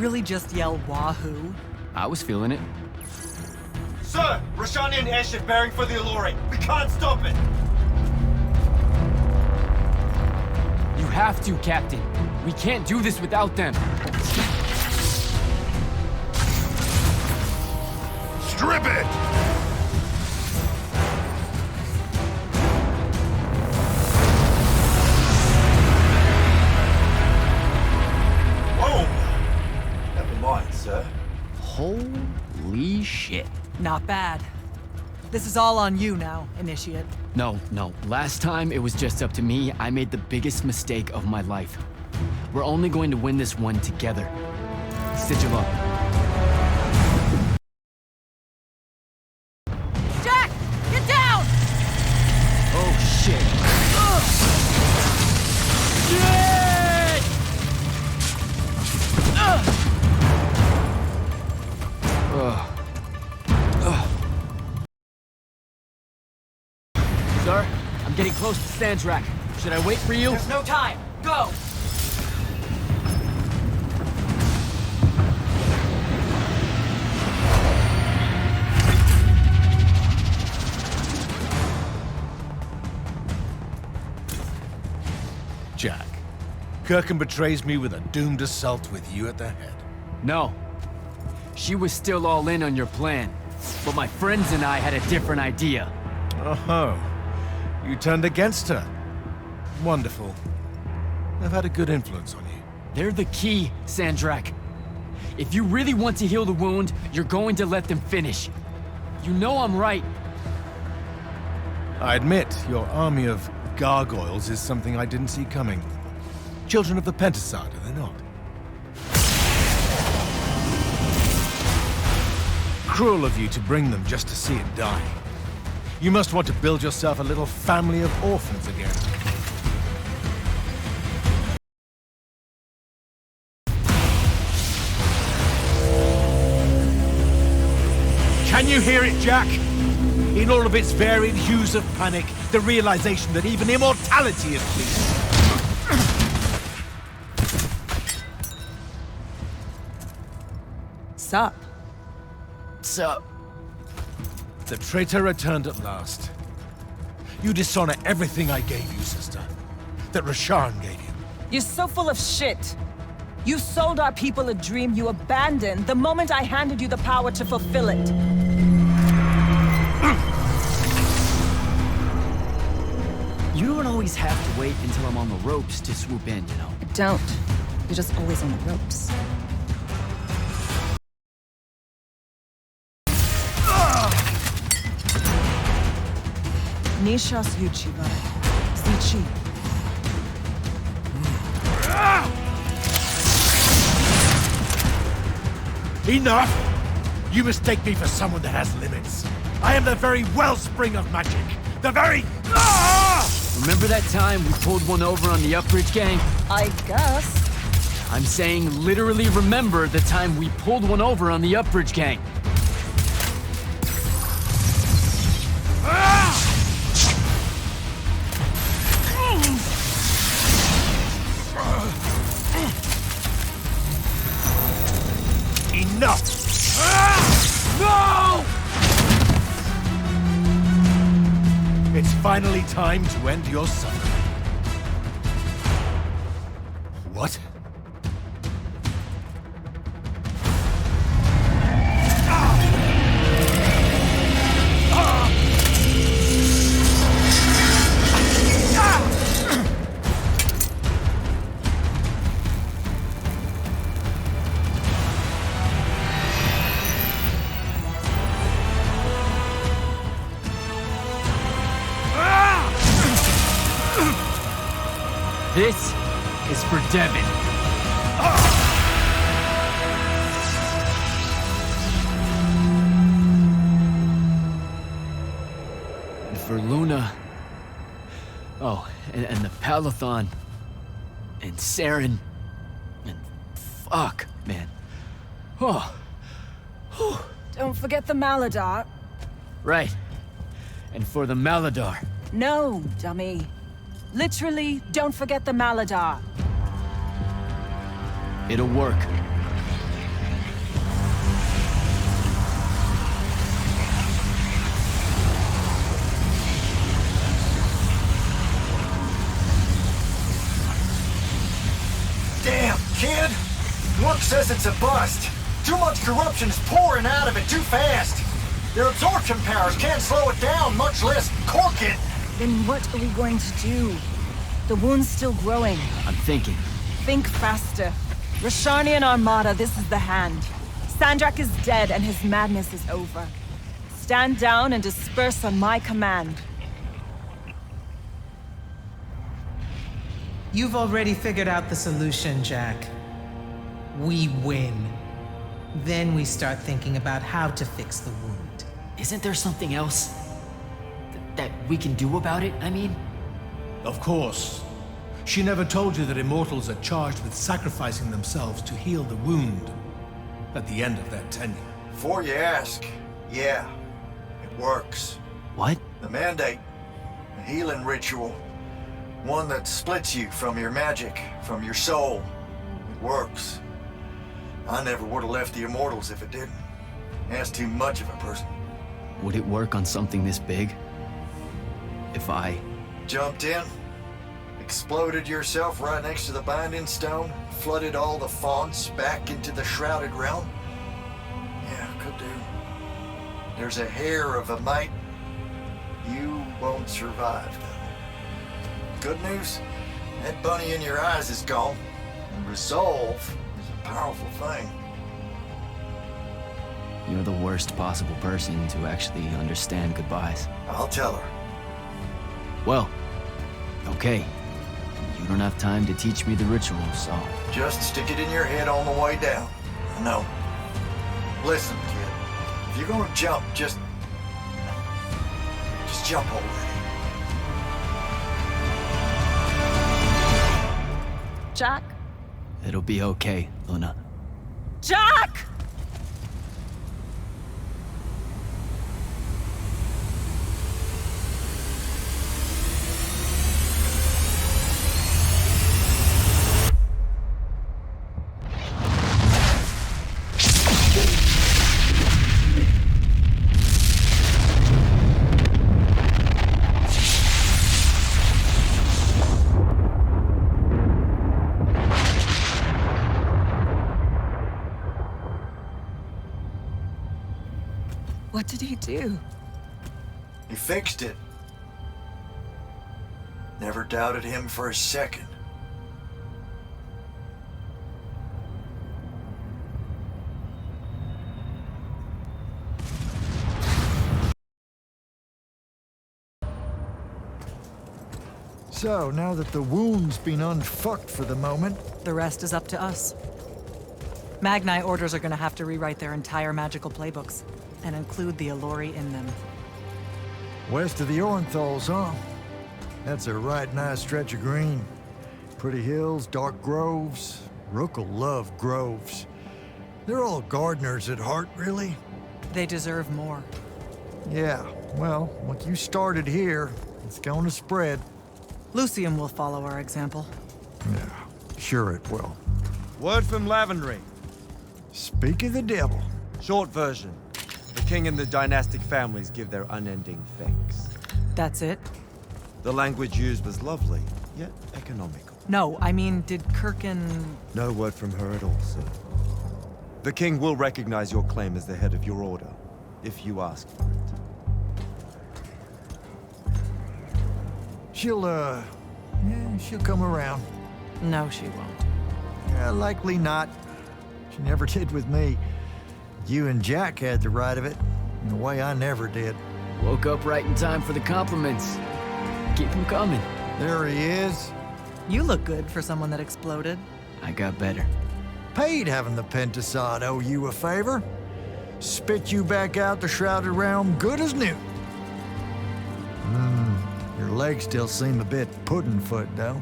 [SPEAKER 7] really just yell wahoo?
[SPEAKER 19] I was feeling it.
[SPEAKER 10] Sir, Roshanian airship bearing for the Allure. We can't stop it.
[SPEAKER 19] You have to, Captain. We can't do this without them.
[SPEAKER 17] Strip it!
[SPEAKER 10] Whoa! Never mind, sir.
[SPEAKER 19] Holy shit.
[SPEAKER 7] Not bad. This is all on you now, Initiate.
[SPEAKER 19] No. Last time it was just up to me. I made the biggest mistake of my life. We're only going to win this one together. Sigil up.
[SPEAKER 7] Jack! Get down!
[SPEAKER 19] Oh, shit. Sir, I'm getting close to Sandrak. Should I wait for you?
[SPEAKER 13] There's no time. Go!
[SPEAKER 15] Jack, Kirkham betrays me with a doomed assault with you at the head.
[SPEAKER 19] No. She was still all in on your plan. But my friends and I had a different idea.
[SPEAKER 15] Oh, you turned against her. Wonderful. I've had a good influence on you.
[SPEAKER 19] They're the key, Sandrak. If you really want to heal the wound, you're going to let them finish. You know I'm right.
[SPEAKER 15] I admit, your army of gargoyles is something I didn't see coming. Children of the Pentasad, are they not? Cruel of you to bring them just to see it die. You must want to build yourself a little family of orphans again. Can you hear it, Jack? In all of its varied hues of panic, the realization that even immortality is fleeting.
[SPEAKER 7] Sup?
[SPEAKER 19] Sup?
[SPEAKER 15] The traitor returned at last. You dishonor everything I gave you, sister. That Rasharn gave you.
[SPEAKER 3] You're so full of shit. You sold our people a dream you abandoned the moment I handed you the power to fulfill it.
[SPEAKER 19] You don't always have to wait until I'm on the ropes to swoop in, you know?
[SPEAKER 3] Don't. You're just always on the ropes. Nishas Yuchiba. Zichi.
[SPEAKER 15] Enough! You mistake me for someone that has limits. I am the very wellspring of magic. The very...
[SPEAKER 19] Remember that time we pulled one over on the Upbridge gang?
[SPEAKER 3] I guess.
[SPEAKER 19] I'm saying literally remember the time we pulled one over on the Upbridge gang.
[SPEAKER 15] Enough!
[SPEAKER 19] No!
[SPEAKER 15] It's finally time to end your suffering. What?
[SPEAKER 19] This is for Devin. And for Luna. Oh, and the Palathon. And Saren. And fuck, man. Oh.
[SPEAKER 3] Don't forget the Maladar.
[SPEAKER 19] Right. And for the Maladar.
[SPEAKER 3] No, dummy. Literally, don't forget the Maladar.
[SPEAKER 19] It'll work.
[SPEAKER 1] says it's a bust. Too much corruption is pouring out of it too fast. Their absorption powers can't slow it down, much less cork it.
[SPEAKER 3] Then what are we going to do? The wound's still growing.
[SPEAKER 19] I'm thinking.
[SPEAKER 3] Think faster. Rosharnian Armada, this is the hand. Sandrak is dead and his madness is over. Stand down and disperse on my command.
[SPEAKER 9] You've already figured out the solution, Jack. We win. Then we start thinking about how to fix the wound.
[SPEAKER 2] Isn't there something else that we can do about it, I mean?
[SPEAKER 15] Of course. She never told you that Immortals are charged with sacrificing themselves to heal the wound at the end of their tenure.
[SPEAKER 1] Before you ask, yeah, it works.
[SPEAKER 2] What?
[SPEAKER 1] The Mandate, a healing ritual. One that splits you from your magic, from your soul. It works. I never would have left the Immortals if it didn't. That's too much of a person.
[SPEAKER 19] Would it work on something this big? If I...
[SPEAKER 1] Jumped in, exploded yourself right next to the binding stone, flooded all the fonts back into the shrouded realm? Yeah, could do. There's a hair of a mite. You won't survive, though. Good news, that bunny in your eyes is gone. And resolve is a powerful thing.
[SPEAKER 19] You're the worst possible person to actually understand goodbyes.
[SPEAKER 1] I'll tell her.
[SPEAKER 19] Well, okay. You don't have time to teach me the ritual, so...
[SPEAKER 1] Just stick it in your head on the way down. No. Listen, kid. If you're gonna jump, just jump already.
[SPEAKER 3] Jack?
[SPEAKER 19] It'll be okay, Luna.
[SPEAKER 3] Jack! What did he do?
[SPEAKER 1] He fixed it. Never doubted him for a second. So, now that the wound's been unfucked for the moment...
[SPEAKER 7] The rest is up to us. Magni orders are gonna have to rewrite their entire magical playbooks, and include the Alluri in them.
[SPEAKER 1] West of the Orenthals, huh? That's a right nice stretch of green. Pretty hills, dark groves. Rook'll love groves. They're all gardeners at heart, really.
[SPEAKER 7] They deserve more.
[SPEAKER 1] Yeah, well, what you started here, it's gonna spread.
[SPEAKER 7] Lucium will follow our example.
[SPEAKER 1] Yeah, sure it will.
[SPEAKER 4] Word from Lavenry.
[SPEAKER 1] Speak of the devil.
[SPEAKER 4] Short version. The king and the dynastic families give their unending thanks.
[SPEAKER 7] That's it?
[SPEAKER 11] The language used was lovely, yet economical.
[SPEAKER 7] No, I mean, did Kirkin...
[SPEAKER 11] No word from her at all, sir. The king will recognize your claim as the head of your order, if you ask for it.
[SPEAKER 1] She'll come around.
[SPEAKER 7] No, she won't.
[SPEAKER 1] Yeah, likely not. She never did with me. You and Jack had the right of it, in a way I never did.
[SPEAKER 19] Woke up right in time for the compliments. Keep them coming.
[SPEAKER 1] There he is.
[SPEAKER 7] You look good for someone that exploded.
[SPEAKER 19] I got better.
[SPEAKER 1] Paid having the Pentasod owe you a favor. Spit you back out the Shrouded Realm good as new. Your legs still seem a bit pudding-foot, though.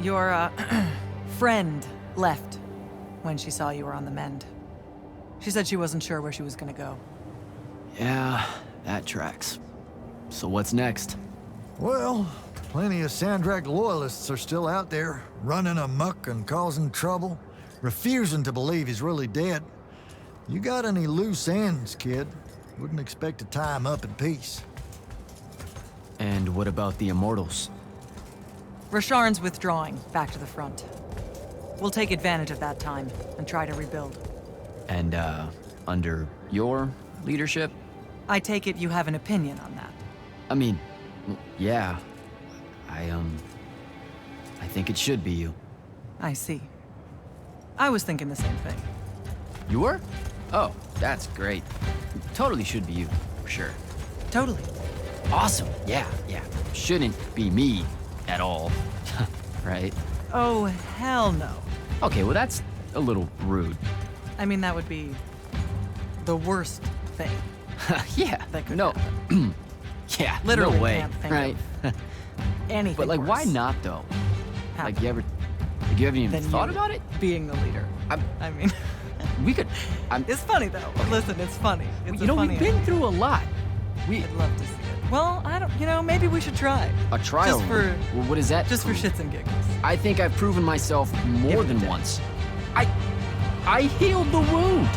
[SPEAKER 7] Your, friend left when she saw you were on the mend. She said she wasn't sure where she was gonna go.
[SPEAKER 19] Yeah, that tracks. So what's next?
[SPEAKER 1] Well, plenty of Sandrak loyalists are still out there, running amok and causing trouble, refusing to believe he's really dead. You got any loose ends, kid? Wouldn't expect to tie him up in peace.
[SPEAKER 19] And what about the Immortals?
[SPEAKER 7] Rasharn's withdrawing back to the front. We'll take advantage of that time and try to rebuild.
[SPEAKER 19] And, under your leadership?
[SPEAKER 7] I take it you have an opinion on that.
[SPEAKER 19] I mean, yeah. I think it should be you.
[SPEAKER 7] I see. I was thinking the same thing.
[SPEAKER 19] You were? Oh, that's great. Totally should be you, for sure.
[SPEAKER 7] Totally.
[SPEAKER 19] Awesome, yeah. Shouldn't be me at all, right?
[SPEAKER 7] Oh, hell no.
[SPEAKER 19] Okay, well that's a little rude.
[SPEAKER 7] I mean, that would be the worst thing.
[SPEAKER 19] Yeah,
[SPEAKER 7] that could
[SPEAKER 19] no. Yeah,
[SPEAKER 7] literally
[SPEAKER 19] no way,
[SPEAKER 7] can't think
[SPEAKER 19] right?
[SPEAKER 7] of anything
[SPEAKER 19] But like,
[SPEAKER 7] worse.
[SPEAKER 19] why not though?
[SPEAKER 7] Happen.
[SPEAKER 19] Like, you haven't even
[SPEAKER 7] Than
[SPEAKER 19] thought
[SPEAKER 7] you
[SPEAKER 19] about it?
[SPEAKER 7] Being the leader. I mean,
[SPEAKER 19] we could.
[SPEAKER 7] It's funny though. Listen, it's funny. It's
[SPEAKER 19] You know, we've been through a lot.
[SPEAKER 7] I'd love to see it. Well, I don't. You know, maybe we should try.
[SPEAKER 19] A trial?
[SPEAKER 7] Just for.
[SPEAKER 19] Well, what is that?
[SPEAKER 7] Just for shits and giggles.
[SPEAKER 19] I think I've proven myself more than once. I healed the wound.